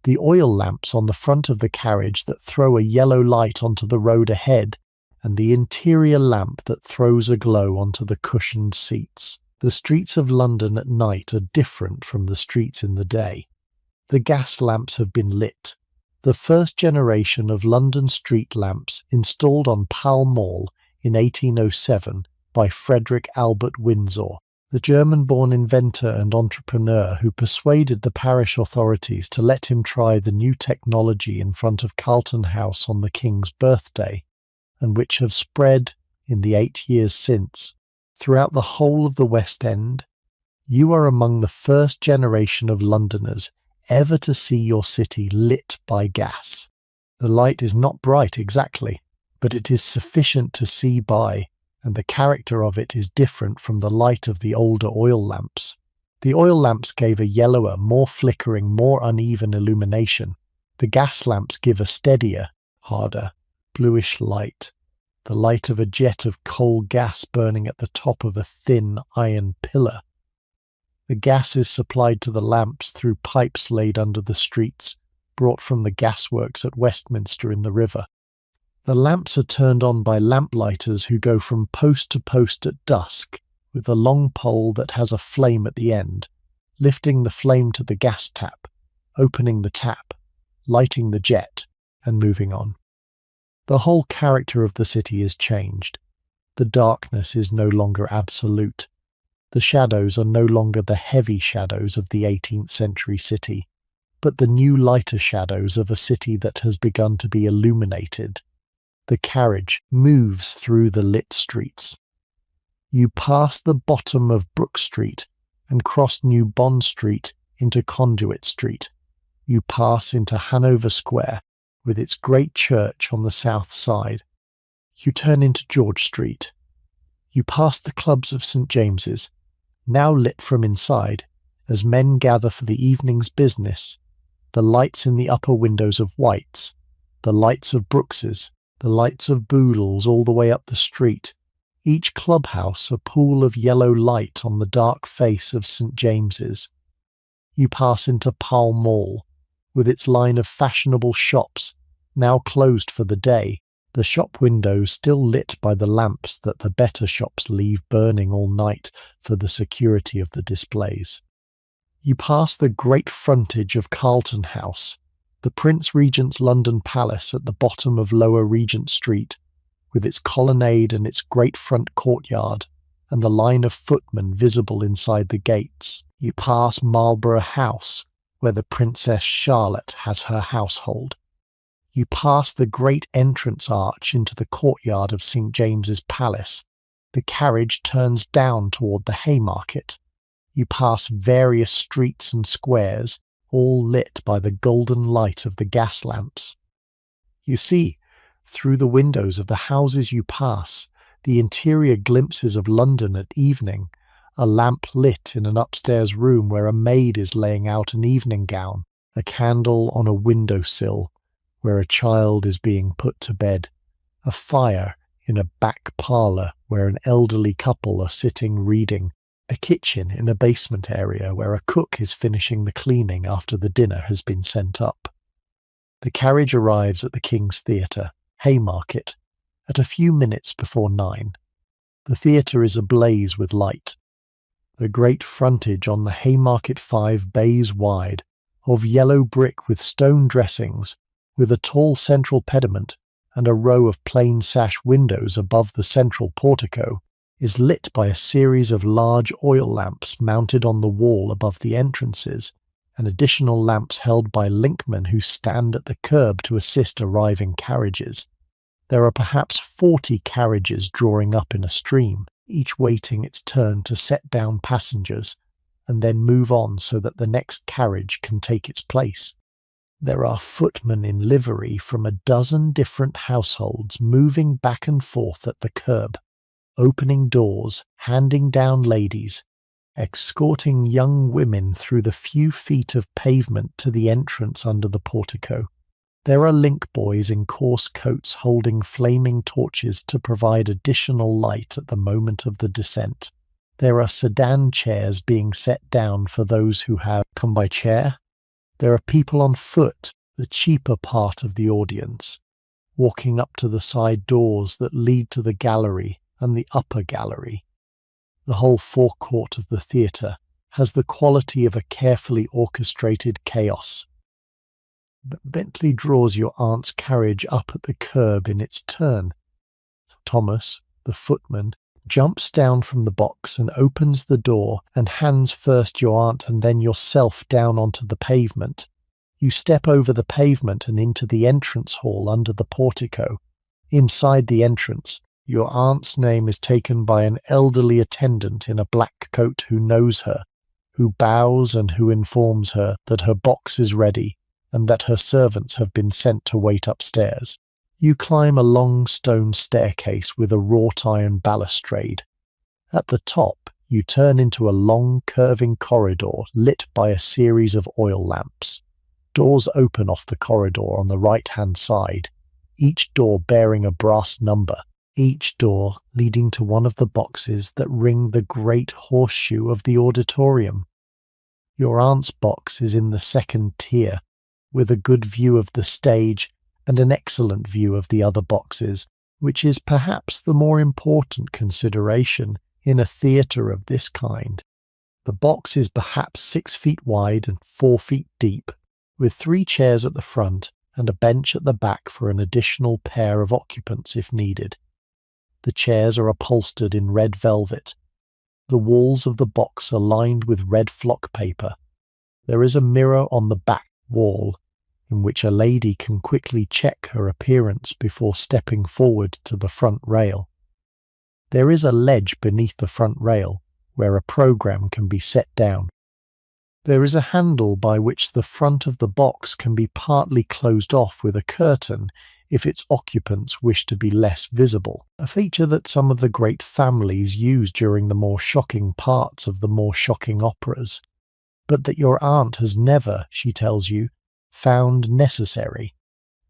the oil lamps on the front of the carriage that throw a yellow light onto the road ahead, and the interior lamp that throws a glow onto the cushioned seats. The streets of London at night are different from the streets in the day. The gas lamps have been lit. The first generation of London street lamps installed on Pall Mall in 1807 by Frederick Albert Windsor, the German-born inventor and entrepreneur who persuaded the parish authorities to let him try the new technology in front of Carlton House on the King's birthday, and which have spread, in the 8 years since, throughout the whole of the West End. You are among the first generation of Londoners ever to see your city lit by gas. The light is not bright exactly, but it is sufficient to see by, and the character of it is different from the light of the older oil lamps. The oil lamps gave a yellower, more flickering, more uneven illumination. The gas lamps give a steadier, harder, bluish light, the light of a jet of coal gas burning at the top of a thin iron pillar. The gas is supplied to the lamps through pipes laid under the streets, brought from the gasworks at Westminster in the river. The lamps are turned on by lamplighters who go from post to post at dusk, with a long pole that has a flame at the end, lifting the flame to the gas tap, opening the tap, lighting the jet, and moving on. The whole character of the city is changed. The darkness is no longer absolute. The shadows are no longer the heavy shadows of the 18th century city, but the new lighter shadows of a city that has begun to be illuminated. The carriage moves through the lit streets. You pass the bottom of Brook Street and cross New Bond Street into Conduit Street. You pass into Hanover Square, with its great church on the south side. You turn into George Street. You pass the clubs of St. James's, now lit from inside, as men gather for the evening's business, the lights in the upper windows of White's, the lights of Brooks's, the lights of Boodle's all the way up the street, each clubhouse a pool of yellow light on the dark face of St. James's. You pass into Pall Mall, with its line of fashionable shops, now closed for the day, the shop windows still lit by the lamps that the better shops leave burning all night for the security of the displays. You pass the great frontage of Carlton House, the Prince Regent's London Palace at the bottom of Lower Regent Street, with its colonnade and its great front courtyard, and the line of footmen visible inside the gates. You pass Marlborough House, where the Princess Charlotte has her household. You pass the great entrance arch into the courtyard of St. James's Palace. The carriage turns down toward the Haymarket. You pass various streets and squares, all lit by the golden light of the gas lamps. You see, through the windows of the houses you pass, the interior glimpses of London at evening, a lamp lit in an upstairs room where a maid is laying out an evening gown, a candle on a window-sill where a child is being put to bed, a fire in a back parlour where an elderly couple are sitting reading, a kitchen in a basement area where a cook is finishing the cleaning after the dinner has been sent up. The carriage arrives at the King's Theatre, Haymarket, at a few minutes before 9. The theatre is ablaze with light. The great frontage on the Haymarket 5 bays wide, of yellow brick with stone dressings, with a tall central pediment and a row of plain sash windows above the central portico, is lit by a series of large oil lamps mounted on the wall above the entrances, and additional lamps held by linkmen who stand at the curb to assist arriving carriages. There are perhaps 40 carriages drawing up in a stream, each waiting its turn to set down passengers and then move on so that the next carriage can take its place. There are footmen in livery from a dozen different households moving back and forth at the curb, opening doors, handing down ladies, escorting young women through the few feet of pavement to the entrance under the portico. There are link boys in coarse coats holding flaming torches to provide additional light at the moment of the descent. There are sedan chairs being set down for those who have come by chair. There are people on foot, the cheaper part of the audience, walking up to the side doors that lead to the gallery and the upper gallery. The whole forecourt of the theatre has the quality of a carefully orchestrated chaos. Bentley draws your aunt's carriage up at the curb in its turn. Thomas, the footman, jumps down from the box and opens the door and hands first your aunt and then yourself down onto the pavement. You step over the pavement and into the entrance hall under the portico. Inside the entrance, your aunt's name is taken by an elderly attendant in a black coat who knows her, who bows and who informs her that her box is ready and that her servants have been sent to wait upstairs. You climb a long stone staircase with a wrought iron balustrade. At the top, you turn into a long curving corridor lit by a series of oil lamps. Doors open off the corridor on the right-hand side, each door bearing a brass number, each door leading to one of the boxes that ring the great horseshoe of the auditorium. Your aunt's box is in the second tier, with a good view of the stage and an excellent view of the other boxes, which is perhaps the more important consideration in a theatre of this kind. The box is perhaps 6 feet wide and 4 feet deep, with 3 chairs at the front and a bench at the back for an additional pair of occupants if needed. The chairs are upholstered in red velvet. The walls of the box are lined with red flock paper. There is a mirror on the back wall, in which a lady can quickly check her appearance before stepping forward to the front rail. There is a ledge beneath the front rail, where a programme can be set down. There is a handle by which the front of the box can be partly closed off with a curtain if its occupants wish to be less visible, a feature that some of the great families use during the more shocking parts of the more shocking operas, but that your aunt has never, she tells you, found necessary.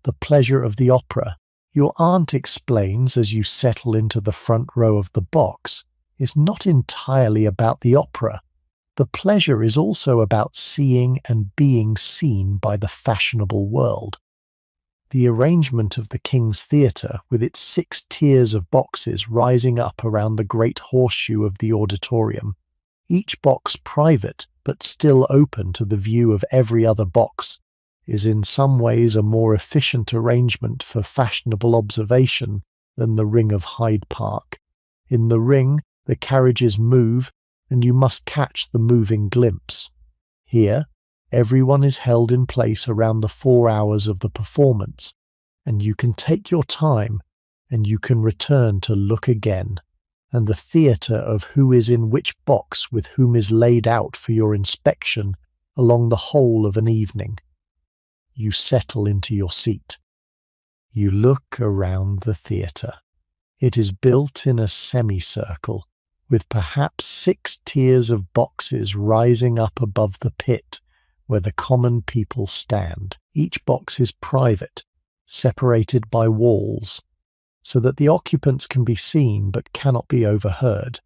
The pleasure of the opera, your aunt explains as you settle into the front row of the box, is not entirely about the opera. The pleasure is also about seeing and being seen by the fashionable world. The arrangement of the King's Theatre, with its 6 tiers of boxes rising up around the great horseshoe of the auditorium, each box private but still open to the view of every other box, is in some ways a more efficient arrangement for fashionable observation than the Ring of Hyde Park. In the Ring, the carriages move, and you must catch the moving glimpse. Here, everyone is held in place around the 4 hours of the performance, and you can take your time, and you can return to look again, and the theatre of who is in which box with whom is laid out for your inspection along the whole of an evening. You settle into your seat. You look around the theatre. It is built in a semicircle, with perhaps 6 tiers of boxes rising up above the pit where the common people stand. Each box is private, separated by walls, so that the occupants can be seen but cannot be overheard.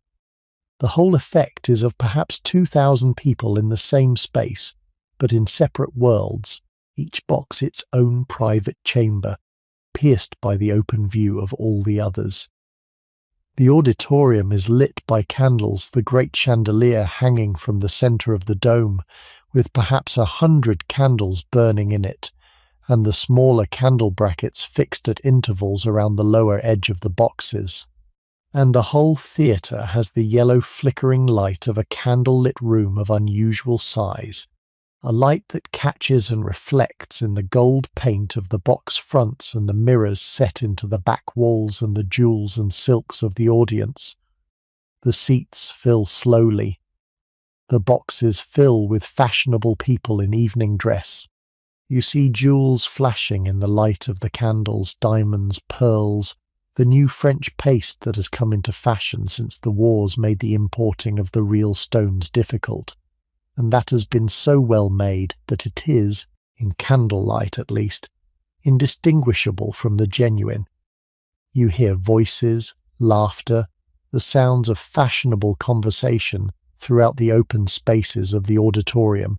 The whole effect is of perhaps 2,000 people in the same space, but in separate worlds, each box its own private chamber, pierced by the open view of all the others. The auditorium is lit by candles, the great chandelier hanging from the centre of the dome, with perhaps 100 candles burning in it, and the smaller candle brackets fixed at intervals around the lower edge of the boxes. And the whole theatre has the yellow flickering light of a candle-lit room of unusual size, a light that catches and reflects in the gold paint of the box fronts and the mirrors set into the back walls and the jewels and silks of the audience. The seats fill slowly. The boxes fill with fashionable people in evening dress. You see jewels flashing in the light of the candles, diamonds, pearls, the new French paste that has come into fashion since the wars made the importing of the real stones difficult, and that has been so well made that it is, in candlelight at least, indistinguishable from the genuine. You hear voices, laughter, the sounds of fashionable conversation throughout the open spaces of the auditorium.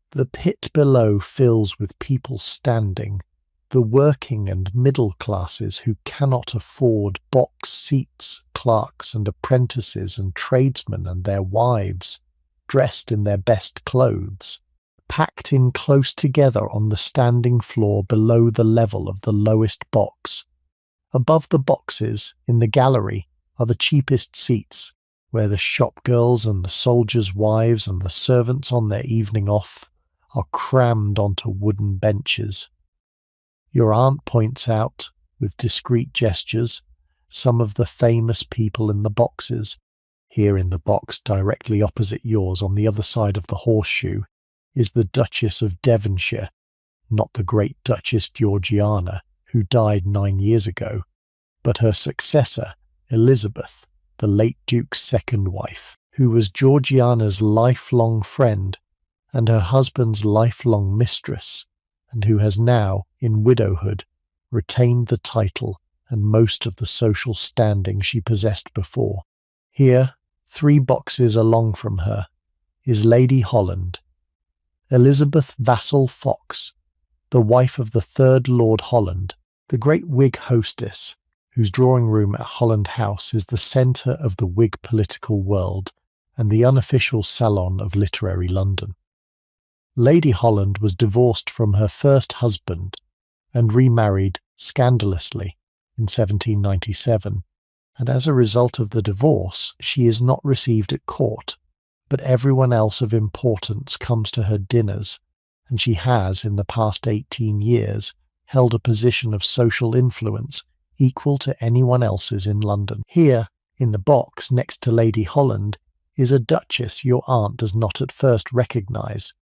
The pit below fills with people standing, the working and middle classes who cannot afford box seats, clerks and apprentices and tradesmen and their wives, dressed in their best clothes, packed in close together on the standing floor below the level of the lowest box. Above the boxes, in the gallery, are the cheapest seats, where the shopgirls and the soldiers' wives and the servants on their evening off are crammed onto wooden benches. Your aunt points out, with discreet gestures, some of the famous people in the boxes. Here in the box directly opposite yours on the other side of the horseshoe is the Duchess of Devonshire, not the great Duchess Georgiana, who died 9 years ago, but her successor, Elizabeth, the late Duke's second wife, who was Georgiana's lifelong friend and her husband's lifelong mistress, and who has now, in widowhood, retained the title and most of the social standing she possessed before. Here, 3 boxes along from her, is Lady Holland, Elizabeth Vassall Fox, the wife of the 3rd Lord Holland, the great Whig hostess, whose drawing-room at Holland House is the centre of the Whig political world and the unofficial salon of literary London. Lady Holland was divorced from her first husband and remarried scandalously in 1797, and as a result of the divorce she is not received at court, but everyone else of importance comes to her dinners, and she has, in the past 18 years, held a position of social influence equal to anyone else's in London. Here, in the box next to Lady Holland, is a duchess your aunt does not at first recognise.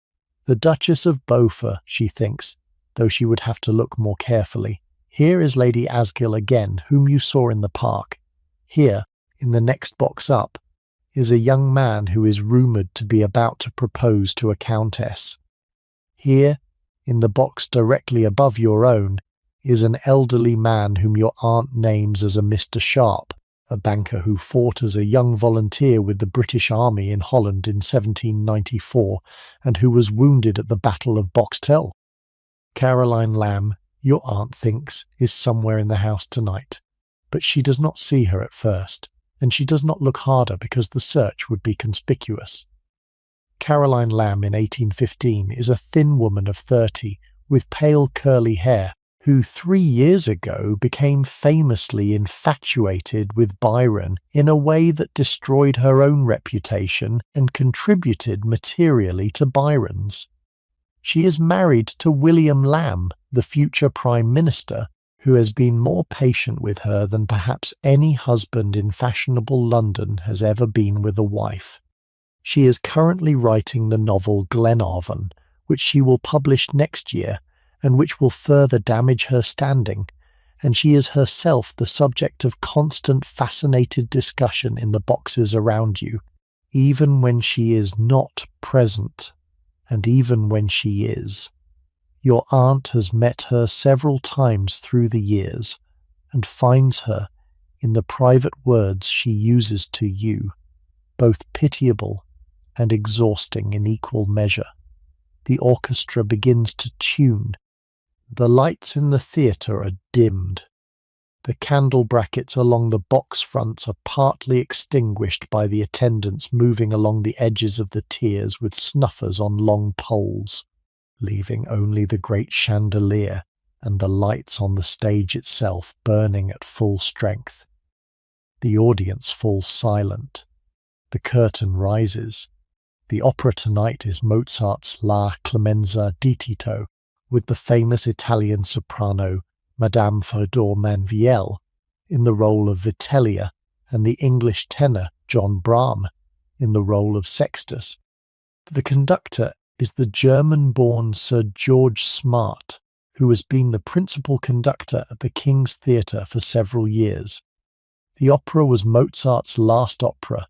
The Duchess of Beaufort, she thinks, though she would have to look more carefully. Here is Lady Asgill again, whom you saw in the park. Here, in the next box up, is a young man who is rumoured to be about to propose to a countess. Here, in the box directly above your own, is an elderly man whom your aunt names as a Mr. Sharp, a banker who fought as a young volunteer with the British Army in Holland in 1794 and who was wounded at the Battle of Boxtel. Caroline Lamb your aunt thinks is somewhere in the house tonight, but she does not see her at first, and she does not look harder because the search would be conspicuous. Caroline Lamb in 1815 is a thin woman of 30 with pale curly hair who 3 years ago became famously infatuated with Byron in a way that destroyed her own reputation and contributed materially to Byron's. She is married to William Lamb, the future Prime Minister, who has been more patient with her than perhaps any husband in fashionable London has ever been with a wife. She is currently writing the novel Glenarvan, which she will publish next year, and which will further damage her standing, and she is herself the subject of constant fascinated discussion in the boxes around you, even when she is not present, and even when she is. Your aunt has met her several times through the years, and finds her, in the private words she uses to you, both pitiable and exhausting in equal measure. The orchestra begins to tune. The lights in the theatre are dimmed. The candle brackets along the box fronts are partly extinguished by the attendants moving along the edges of the tiers with snuffers on long poles, leaving only the great chandelier and the lights on the stage itself burning at full strength. The audience falls silent. The curtain rises. The opera tonight is Mozart's La Clemenza di Tito, with the famous Italian soprano Madame Fodor Manviel in the role of Vitellia and the English tenor John Braham in the role of Sextus. The conductor is the German-born Sir George Smart, who has been the principal conductor at the King's Theatre for several years. The opera was Mozart's last opera,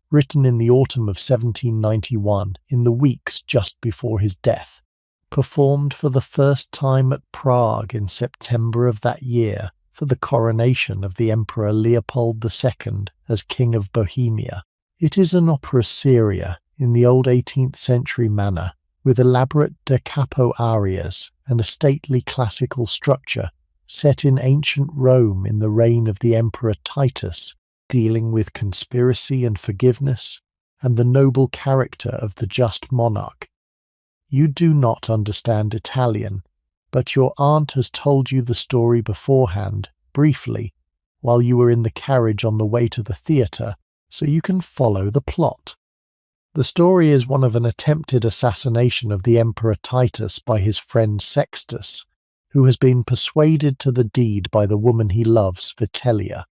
written in the autumn of 1791, in the weeks just before his death. Performed for the first time at Prague in September of that year for the coronation of the Emperor Leopold II as King of Bohemia. It is an opera seria in the old 18th century manner, with elaborate da capo arias and a stately classical structure, set in ancient Rome in the reign of the Emperor Titus, dealing with conspiracy and forgiveness, and the noble character of the just monarch. You do not understand Italian, but your aunt has told you the story beforehand, briefly, while you were in the carriage on the way to the theatre, so you can follow the plot. The story is one of an attempted assassination of the Emperor Titus by his friend Sextus, who has been persuaded to the deed by the woman he loves, Vitellia,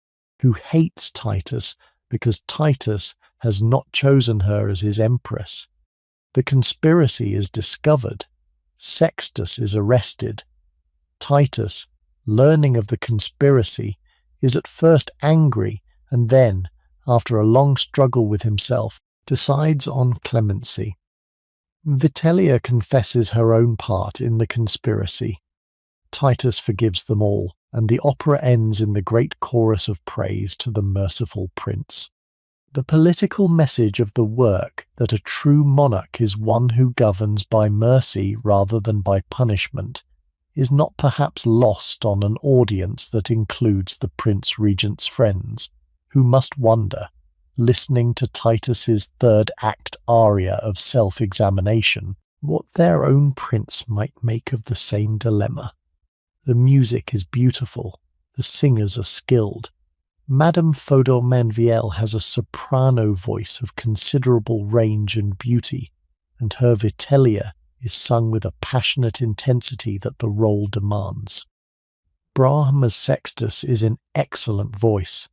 who hates Titus because Titus has not chosen her as his empress. The conspiracy is discovered. Sextus is arrested. Titus, learning of the conspiracy, is at first angry and then, after a long struggle with himself, decides on clemency. Vitellia confesses her own part in the conspiracy. Titus forgives them all, and the opera ends in the great chorus of praise to the merciful prince. The political message of the work, that a true monarch is one who governs by mercy rather than by punishment, is not perhaps lost on an audience that includes the Prince Regent's friends, who must wonder, listening to Titus's third act aria of self-examination, what their own prince might make of the same dilemma. The music is beautiful, the singers are skilled. Madame Fodor Manviel has a soprano voice of considerable range and beauty, and her Vitellia is sung with a passionate intensity that the role demands. Braham as Sextus is in excellent voice.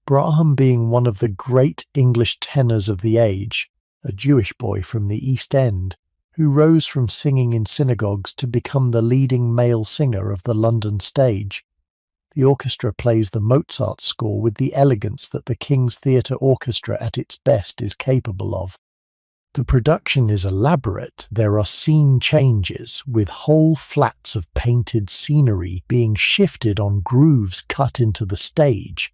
Braham being one of the great English tenors of the age, a Jewish boy from the East End, who rose from singing in synagogues to become the leading male singer of the London stage. The orchestra plays the Mozart score with the elegance that the King's Theatre Orchestra at its best is capable of. The production is elaborate. There are scene changes, with whole flats of painted scenery being shifted on grooves cut into the stage.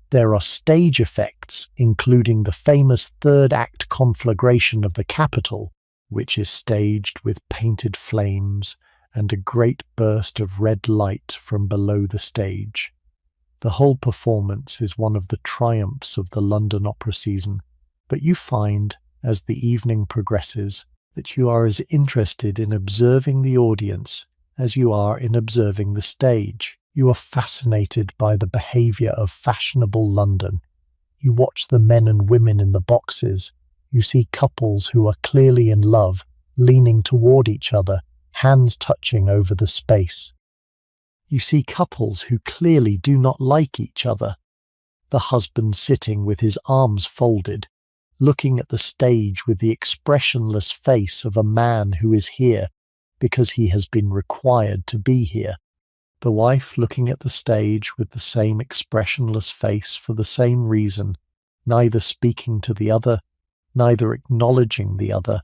There are stage effects, including the famous third act conflagration of the Capitol, which is staged with painted flames and a great burst of red light from below the stage. The whole performance is one of the triumphs of the London opera season, but you find, as the evening progresses, that you are as interested in observing the audience as you are in observing the stage. You are fascinated by the behaviour of fashionable London. You watch the men and women in the boxes. You see couples who are clearly in love, leaning toward each other, hands touching over the space. You see couples who clearly do not like each other. The husband sitting with his arms folded, looking at the stage with the expressionless face of a man who is here because he has been required to be here. The wife looking at the stage with the same expressionless face for the same reason, neither speaking to the other, neither acknowledging the other,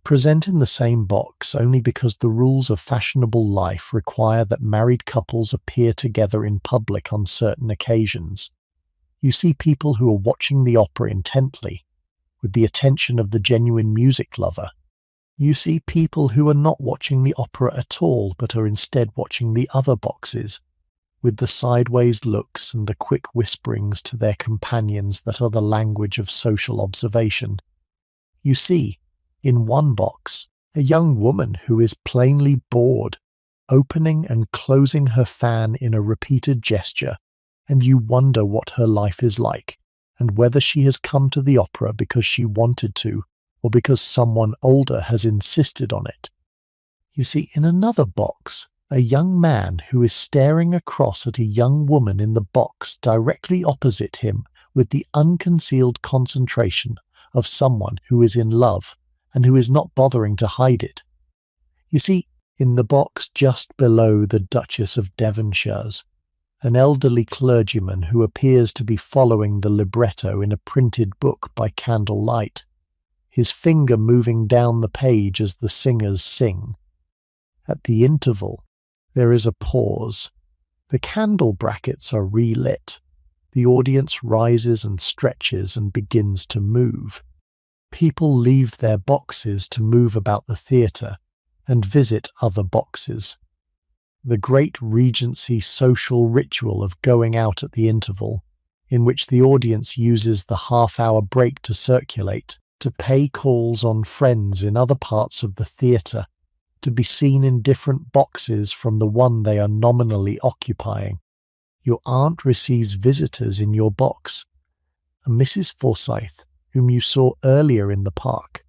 present in the same box only because the rules of fashionable life require that married couples appear together in public on certain occasions. You see people who are watching the opera intently, with the attention of the genuine music lover. You see people who are not watching the opera at all, but are instead watching the other boxes, with the sideways looks and the quick whisperings to their companions that are the language of social observation. You see, in one box, a young woman who is plainly bored, opening and closing her fan in a repeated gesture, and you wonder what her life is like, and whether she has come to the opera because she wanted to, or because someone older has insisted on it. You see, in another box, a young man who is staring across at a young woman in the box directly opposite him with the unconcealed concentration of someone who is in love and who is not bothering to hide it. You see, in the box just below the Duchess of Devonshire's, an elderly clergyman who appears to be following the libretto in a printed book by candlelight, his finger moving down the page as the singers sing. At the interval, there is a pause. The candle brackets are relit. The audience rises and stretches and begins to move. People leave their boxes to move about the theatre and visit other boxes. The great Regency social ritual of going out at the interval, in which the audience uses the half-hour break to circulate, to pay calls on friends in other parts of the theatre, to be seen in different boxes from the one they are nominally occupying. Your aunt receives visitors in your box, a Mrs. Forsyth, whom you saw earlier in the park,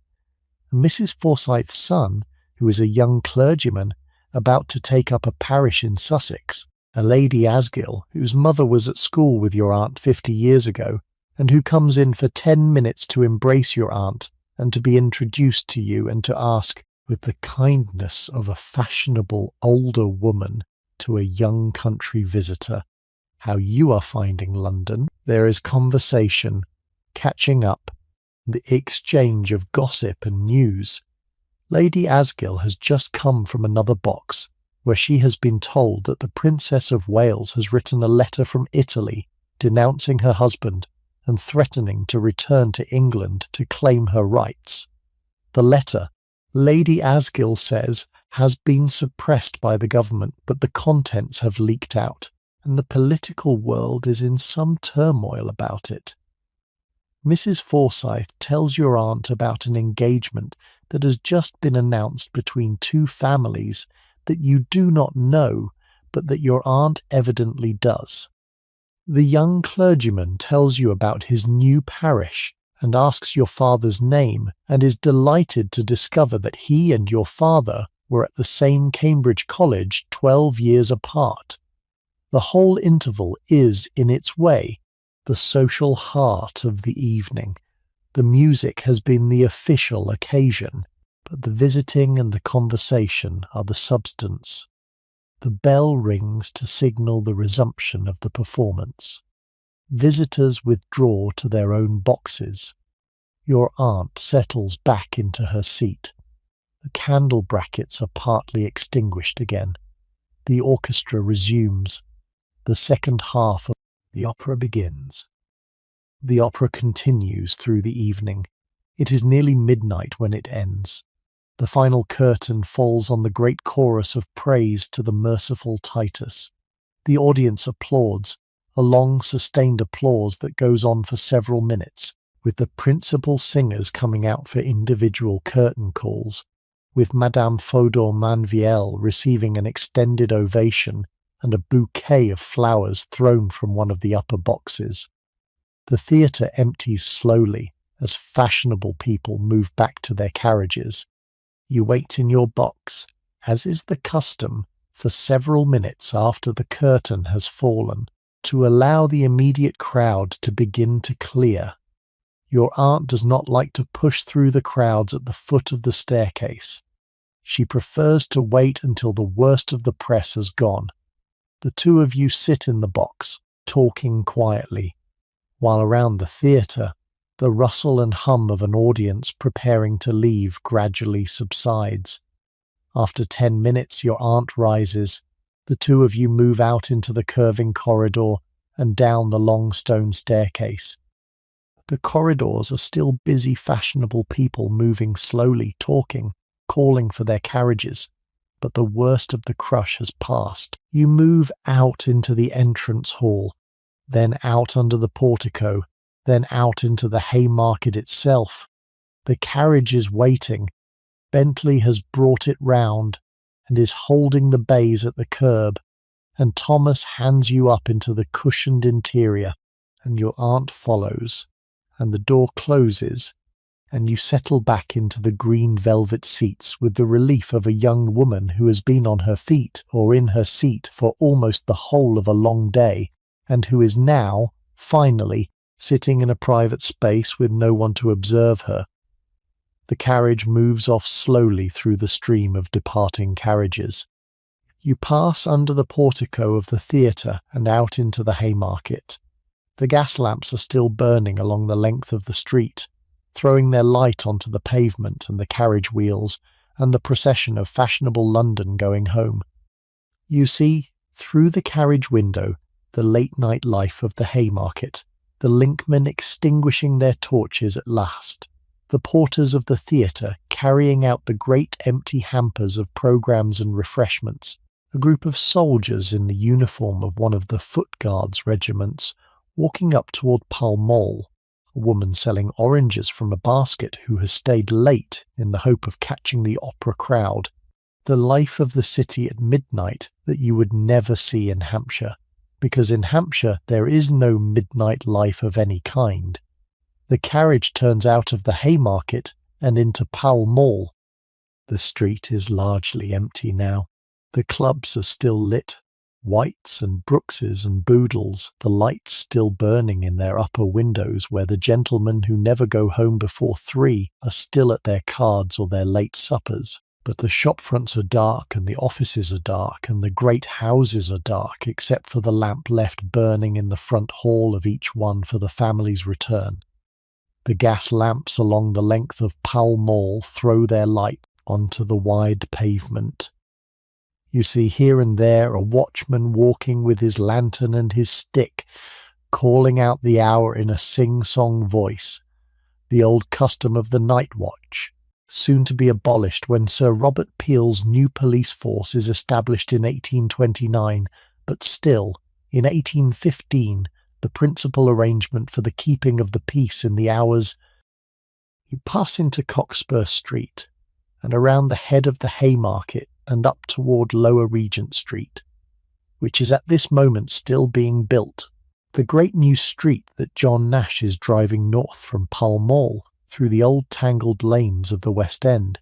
and Mrs. Forsyth's son, who is a young clergyman about to take up a parish in Sussex, a Lady Asgill, whose mother was at school with your aunt 50 years ago, and who comes in for 10 minutes to embrace your aunt and to be introduced to you and to ask, with the kindness of a fashionable older woman to a young country visitor, how you are finding London. There is conversation, catching up, the exchange of gossip and news. Lady Asgill has just come from another box, where she has been told that the Princess of Wales has written a letter from Italy denouncing her husband and threatening to return to England to claim her rights. The letter, Lady Asgill says, has been suppressed by the government, but the contents have leaked out, and the political world is in some turmoil about it. Mrs. Forsyth tells your aunt about an engagement that has just been announced between two families that you do not know, but that your aunt evidently does. The young clergyman tells you about his new parish and asks your father's name and is delighted to discover that he and your father were at the same Cambridge college 12 years apart. The whole interval is, in its way, the social heart of the evening. The music has been the official occasion, but the visiting and the conversation are the substance. The bell rings to signal the resumption of the performance. Visitors withdraw to their own boxes. Your aunt settles back into her seat. The candle brackets are partly extinguished again. The orchestra resumes. The second half of the opera begins. The opera continues through the evening. It is nearly midnight when it ends. The final curtain falls on the great chorus of praise to the merciful Titus. The audience applauds, a long sustained applause that goes on for several minutes, with the principal singers coming out for individual curtain calls, with Madame Fodor Manviel receiving an extended ovation and a bouquet of flowers thrown from one of the upper boxes. The theatre empties slowly as fashionable people move back to their carriages. You wait in your box, as is the custom, for several minutes after the curtain has fallen, to allow the immediate crowd to begin to clear. Your aunt does not like to push through the crowds at the foot of the staircase. She prefers to wait until the worst of the press has gone. The two of you sit in the box, talking quietly, while around the theatre, the rustle and hum of an audience preparing to leave gradually subsides. After 10 minutes, your aunt rises. The two of you move out into the curving corridor and down the long stone staircase. The corridors are still busy fashionable people moving slowly, talking, calling for their carriages. But the worst of the crush has passed. You move out into the entrance hall, then out under the portico, then out into the Haymarket itself. The carriage is waiting. Bentley has brought it round and is holding the bays at the curb, and Thomas hands you up into the cushioned interior, and your aunt follows, and the door closes, and you settle back into the green velvet seats with the relief of a young woman who has been on her feet or in her seat for almost the whole of a long day, and who is now, finally, sitting in a private space with no one to observe her. The carriage moves off slowly through the stream of departing carriages. You pass under the portico of the theatre and out into the Haymarket. The gas lamps are still burning along the length of the street, throwing their light onto the pavement and the carriage wheels and the procession of fashionable London going home. You see, through the carriage window, the late-night life of the Haymarket, the linkmen extinguishing their torches at last, the porters of the theatre carrying out the great empty hampers of programmes and refreshments, a group of soldiers in the uniform of one of the Foot Guards regiments walking up toward Pall Mall, a woman selling oranges from a basket who has stayed late in the hope of catching the opera crowd, the life of the city at midnight that you would never see in Hampshire, because in Hampshire there is no midnight life of any kind. The carriage turns out of the Haymarket and into Pall Mall. The street is largely empty now. The clubs are still lit, Whites and Brookses and Boodles, the lights still burning in their upper windows where the gentlemen who never go home before 3 are still at their cards or their late suppers. But the shop fronts are dark and the offices are dark and the great houses are dark except for the lamp left burning in the front hall of each one for the family's return. The gas lamps along the length of Pall Mall throw their light onto the wide pavement. You see here and there a watchman walking with his lantern and his stick, calling out the hour in a sing-song voice, the old custom of the night watch, soon to be abolished when Sir Robert Peel's new police force is established in 1829, but still, in 1815, the principal arrangement for the keeping of the peace in the hours. You pass into Cockspur Street, and around the head of the Haymarket and up toward Lower Regent Street, which is at this moment still being built, the great new street that John Nash is driving north from Pall Mall through the old tangled lanes of the West End,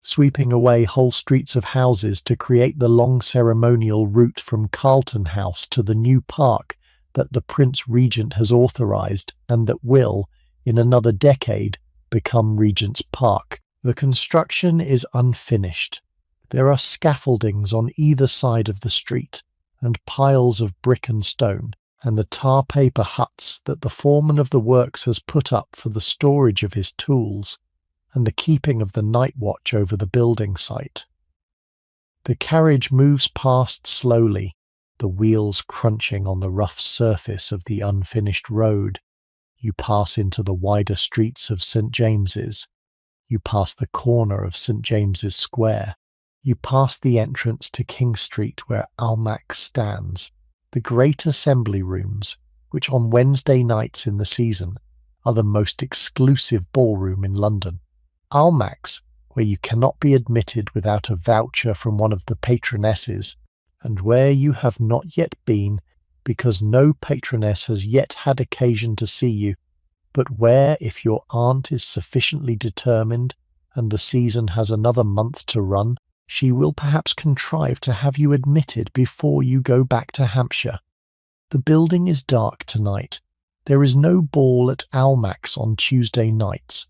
sweeping away whole streets of houses to create the long ceremonial route from Carlton House to the new park that the Prince Regent has authorised and that will, in another decade, become Regent's Park. The construction is unfinished. There are scaffoldings on either side of the street, and piles of brick and stone, and the tar paper huts that the foreman of the works has put up for the storage of his tools, and the keeping of the night watch over the building site. The carriage moves past slowly, the wheels crunching on the rough surface of the unfinished road. You pass into the wider streets of St. James's. You pass the corner of St. James's Square. You pass the entrance to King Street where Almack's stands, the great assembly rooms, which on Wednesday nights in the season are the most exclusive ballroom in London. Almack's, where you cannot be admitted without a voucher from one of the patronesses, and where you have not yet been because no patroness has yet had occasion to see you, but where, if your aunt is sufficiently determined and the season has another month to run, she will perhaps contrive to have you admitted before you go back to Hampshire. The building is dark tonight. There is no ball at Almack's on Tuesday nights.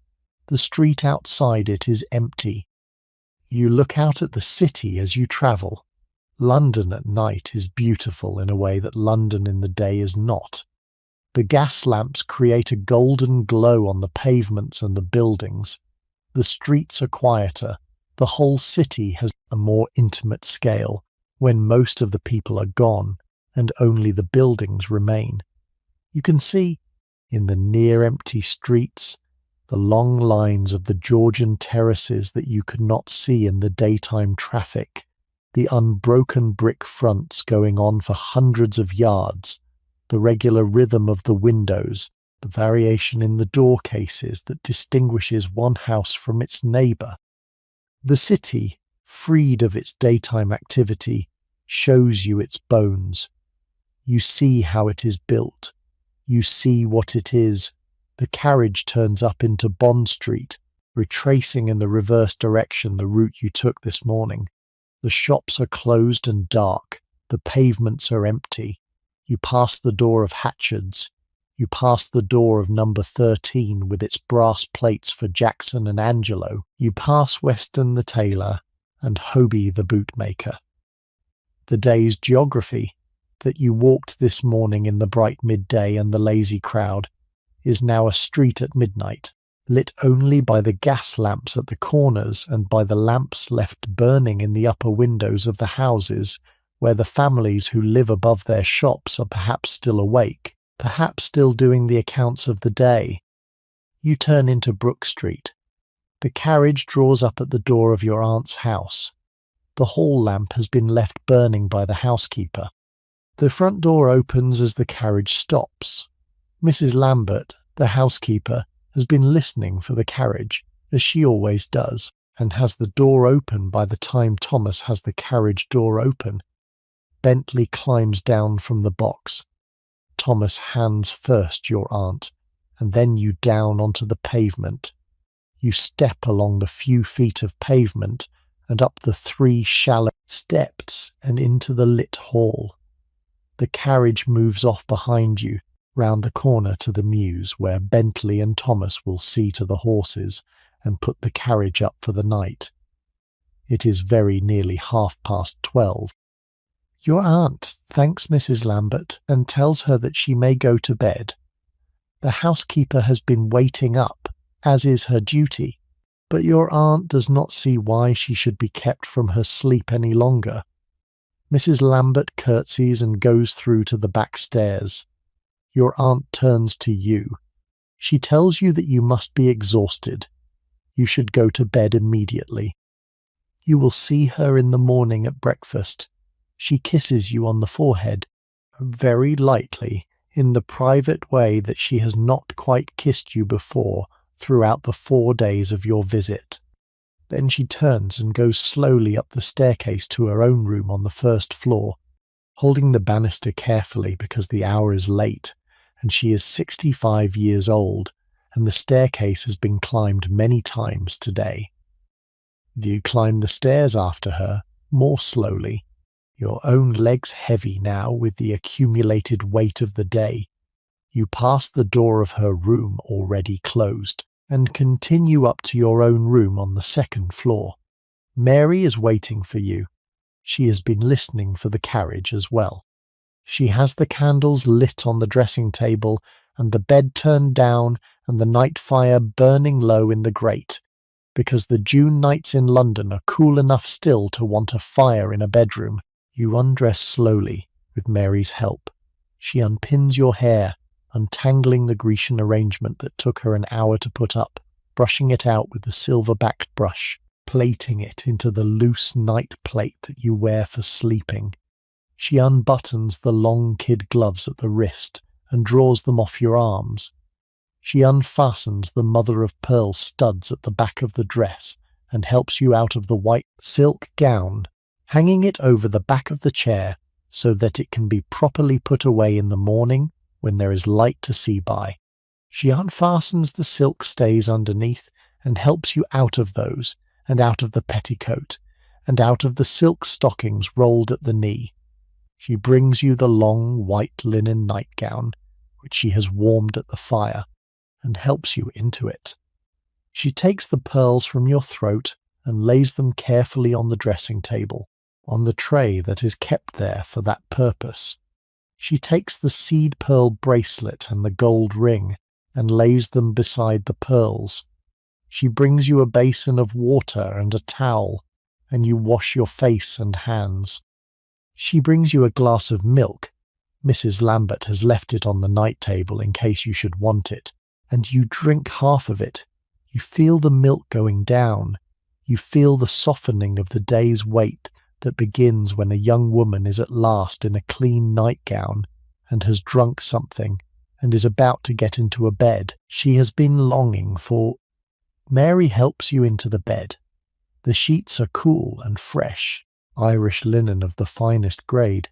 The street outside it is empty. You look out at the city as you travel. London at night is beautiful in a way that London in the day is not. The gas lamps create a golden glow on the pavements and the buildings. The streets are quieter. The whole city has a more intimate scale when most of the people are gone and only the buildings remain. You can see, in the near-empty streets, the long lines of the Georgian terraces that you could not see in the daytime traffic, the unbroken brick fronts going on for hundreds of yards, the regular rhythm of the windows, the variation in the door cases that distinguishes one house from its neighbour. The city, freed of its daytime activity, shows you its bones. You see how it is built. You see what it is. The carriage turns up into Bond Street, retracing in the reverse direction the route you took this morning. The shops are closed and dark. The pavements are empty. You pass the door of Hatchard's. You pass the door of number 13 with its brass plates for Jackson and Angelo. You pass Weston the tailor and Hobie the bootmaker. The day's geography, that you walked this morning in the bright midday and the lazy crowd, is now a street at midnight, lit only by the gas lamps at the corners and by the lamps left burning in the upper windows of the houses where the families who live above their shops are perhaps still awake, perhaps still doing the accounts of the day. You turn into Brook Street. The carriage draws up at the door of your aunt's house. The hall lamp has been left burning by the housekeeper. The front door opens as the carriage stops. Mrs. Lambert, the housekeeper, has been listening for the carriage, as she always does, and has the door open by the time Thomas has the carriage door open. Bentley climbs down from the box. Thomas hands first your aunt, and then you down onto the pavement. You step along the few feet of pavement and up the 3 shallow steps and into the lit hall. The carriage moves off behind you, round the corner to the mews where Bentley and Thomas will see to the horses and put the carriage up for the night. It is very nearly 12:30. Your aunt thanks Mrs. Lambert and tells her that she may go to bed. The housekeeper has been waiting up, as is her duty, but your aunt does not see why she should be kept from her sleep any longer. Mrs. Lambert curtsies and goes through to the back stairs. Your aunt turns to you. She tells you that you must be exhausted. You should go to bed immediately. You will see her in the morning at breakfast. She kisses you on the forehead, very lightly, in the private way that she has not quite kissed you before throughout the 4 days of your visit. Then she turns and goes slowly up the staircase to her own room on the first floor, holding the banister carefully because the hour is late, and she is 65 years old, and the staircase has been climbed many times today. You climb the stairs after her, more slowly, your own legs heavy now with the accumulated weight of the day. You pass the door of her room already closed, and continue up to your own room on the second floor. Mary is waiting for you. She has been listening for the carriage as well. She has the candles lit on the dressing table, and the bed turned down, and the night fire burning low in the grate, because the June nights in London are cool enough still to want a fire in a bedroom. You undress slowly, with Mary's help. She unpins your hair, untangling the Grecian arrangement that took her an hour to put up. brushing it out with the silver-backed brush, plaiting it into the loose night plate that you wear for sleeping. She unbuttons the long kid gloves at the wrist and draws them off your arms. She unfastens the mother-of-pearl studs at the back of the dress and helps you out of the white silk gown, hanging it over the back of the chair so that it can be properly put away in the morning when there is light to see by. She unfastens the silk stays underneath and helps you out of those, and out of the petticoat, and out of the silk stockings rolled at the knee. She brings you the long white linen nightgown, which she has warmed at the fire, and helps you into it. She takes the pearls from your throat and lays them carefully on the dressing table, on the tray that is kept there for that purpose. She takes the seed pearl bracelet and the gold ring and lays them beside the pearls. She brings you a basin of water and a towel, and you wash your face and hands. She brings you a glass of milk. Mrs. Lambert has left it on the night table in case you should want it, and you drink half of it. You feel the milk going down. You feel the softening of the day's weight that begins when a young woman is at last in a clean nightgown and has drunk something and is about to get into a bed she has been longing for. Mary helps you into the bed. The sheets are cool and fresh, Irish linen of the finest grade,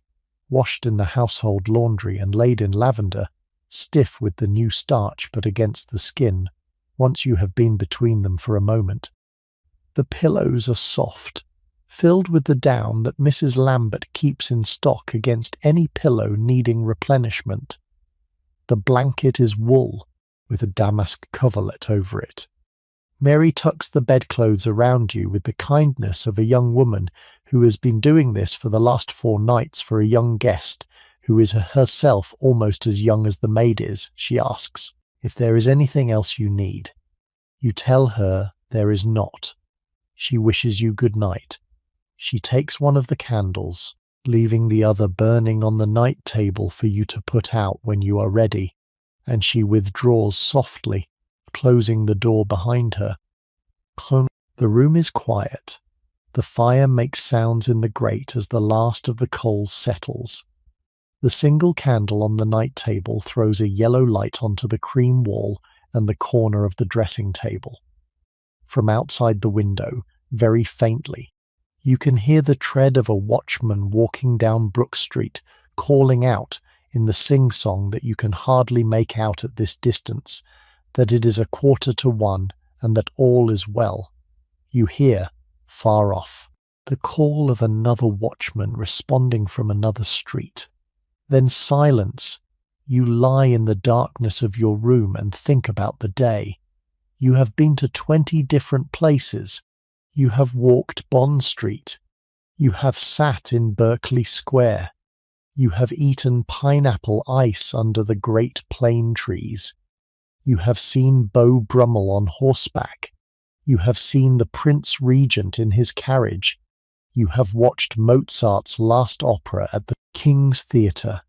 washed in the household laundry and laid in lavender, stiff with the new starch but against the skin, once you have been between them for a moment. The pillows are soft, filled with the down that Mrs. Lambert keeps in stock against any pillow needing replenishment. The blanket is wool, with a damask coverlet over it. Mary tucks the bedclothes around you with the kindness of a young woman who has been doing this for the last 4 nights for a young guest who is herself almost as young as the maid is. She asks if there is anything else you need. You tell her there is not. She wishes you good night. She takes one of the candles, leaving the other burning on the night table for you to put out when you are ready, and she withdraws softly, closing the door behind her. The room is quiet. The fire makes sounds in the grate as the last of the coals settles. The single candle on the night table throws a yellow light onto the cream wall and the corner of the dressing table. From outside the window, very faintly, you can hear the tread of a watchman walking down Brook Street, calling out, in the sing-song that you can hardly make out at this distance, that it is 1:45 and that all is well. You hear, far off, the call of another watchman responding from another street. Then silence. You lie in the darkness of your room and think about the day. You have been to 20 different places. You have walked Bond Street. You have sat in Berkeley Square. You have eaten pineapple ice under the great plane trees. You have seen Beau Brummel on horseback. You have seen the Prince Regent in his carriage. You have watched Mozart's last opera at the King's Theatre.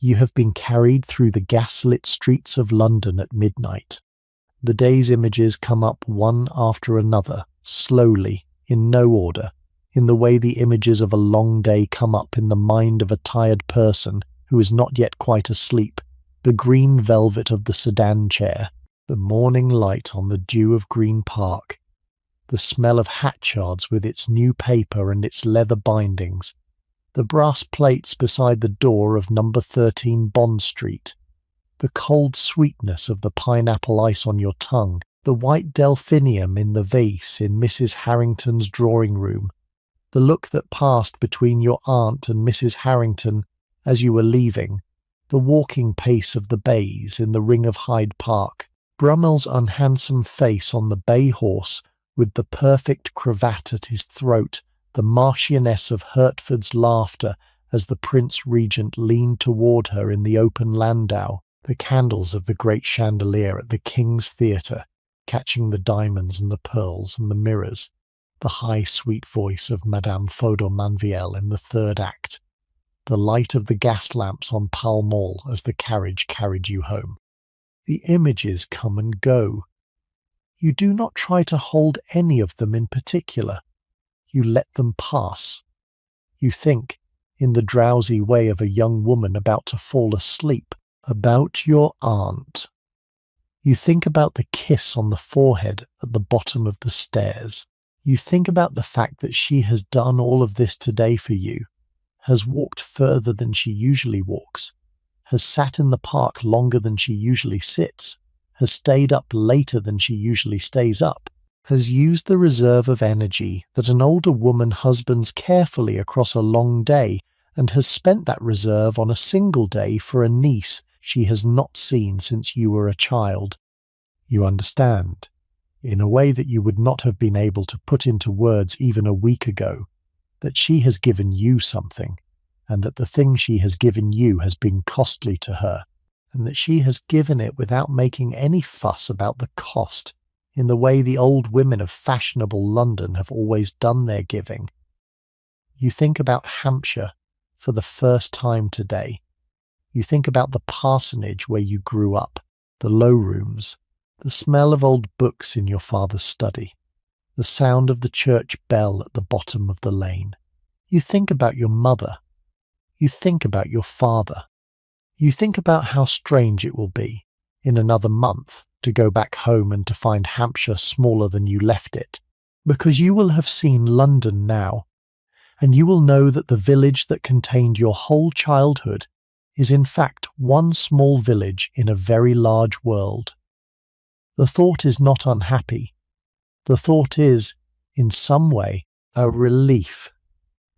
You have been carried through the gaslit streets of London at midnight. The day's images come up one after another, slowly, in no order, in the way the images of a long day come up in the mind of a tired person who is not yet quite asleep. The green velvet of the sedan chair, the morning light on the dew of Green Park, the smell of Hatchard's with its new paper and its leather bindings, the brass plates beside the door of number 13 Bond Street, the cold sweetness of the pineapple ice on your tongue, the white delphinium in the vase in Mrs. Harrington's drawing room, the look that passed between your aunt and Mrs. Harrington as you were leaving, the walking pace of the bays in the ring of Hyde Park, Brummel's unhandsome face on the bay horse with the perfect cravat at his throat, the Marchioness of Hertford's laughter as the Prince Regent leaned toward her in the open landau, the candles of the great chandelier at the King's Theatre, catching the diamonds and the pearls and the mirrors, the high sweet voice of Madame Fodor Manviel in the 3rd act, the light of the gas lamps on Pall Mall as the carriage carried you home. The images come and go. You do not try to hold any of them in particular. You let them pass. You think, in the drowsy way of a young woman about to fall asleep, about your aunt. You think about the kiss on the forehead at the bottom of the stairs. You think about the fact that she has done all of this today for you, has walked further than she usually walks, has sat in the park longer than she usually sits, has stayed up later than she usually stays up, has used the reserve of energy that an older woman husbands carefully across a long day, and has spent that reserve on a single day for a niece she has not seen since you were a child. You understand, in a way that you would not have been able to put into words even a week ago, that she has given you something, and that the thing she has given you has been costly to her, and that she has given it without making any fuss about the cost, in the way the old women of fashionable London have always done their giving. You think about Hampshire for the first time today. You think about the parsonage where you grew up, the low rooms, the smell of old books in your father's study, the sound of the church bell at the bottom of the lane. You think about your mother. You think about your father. You think about how strange it will be, in another month, to go back home and to find Hampshire smaller than you left it, because you will have seen London now, and you will know that the village that contained your whole childhood is in fact one small village in a very large world. The thought is not unhappy. The thought is, in some way, a relief.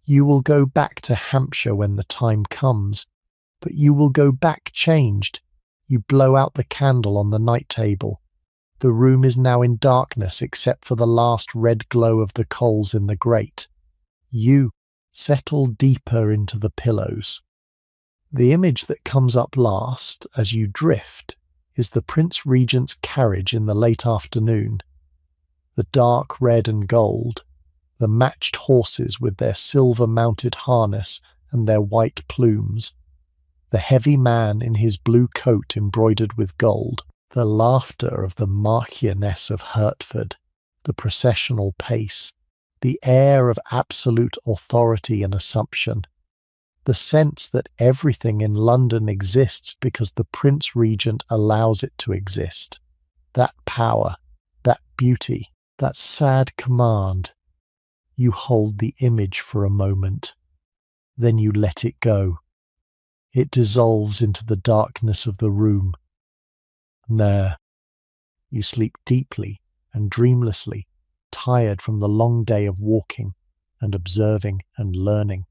You will go back to Hampshire when the time comes, but you will go back changed. You blow out the candle on the night table. The room is now in darkness except for the last red glow of the coals in the grate. You settle deeper into the pillows. The image that comes up last, as you drift, is the Prince Regent's carriage in the late afternoon. The dark red and gold, the matched horses with their silver-mounted harness and their white plumes, the heavy man in his blue coat embroidered with gold, the laughter of the Marchioness of Hertford, the processional pace, the air of absolute authority and assumption, the sense that everything in London exists because the Prince Regent allows it to exist, that power, that beauty, that sad command. You hold the image for a moment, then you let it go. It dissolves into the darkness of the room. And there, you sleep deeply and dreamlessly, tired from the long day of walking and observing and learning.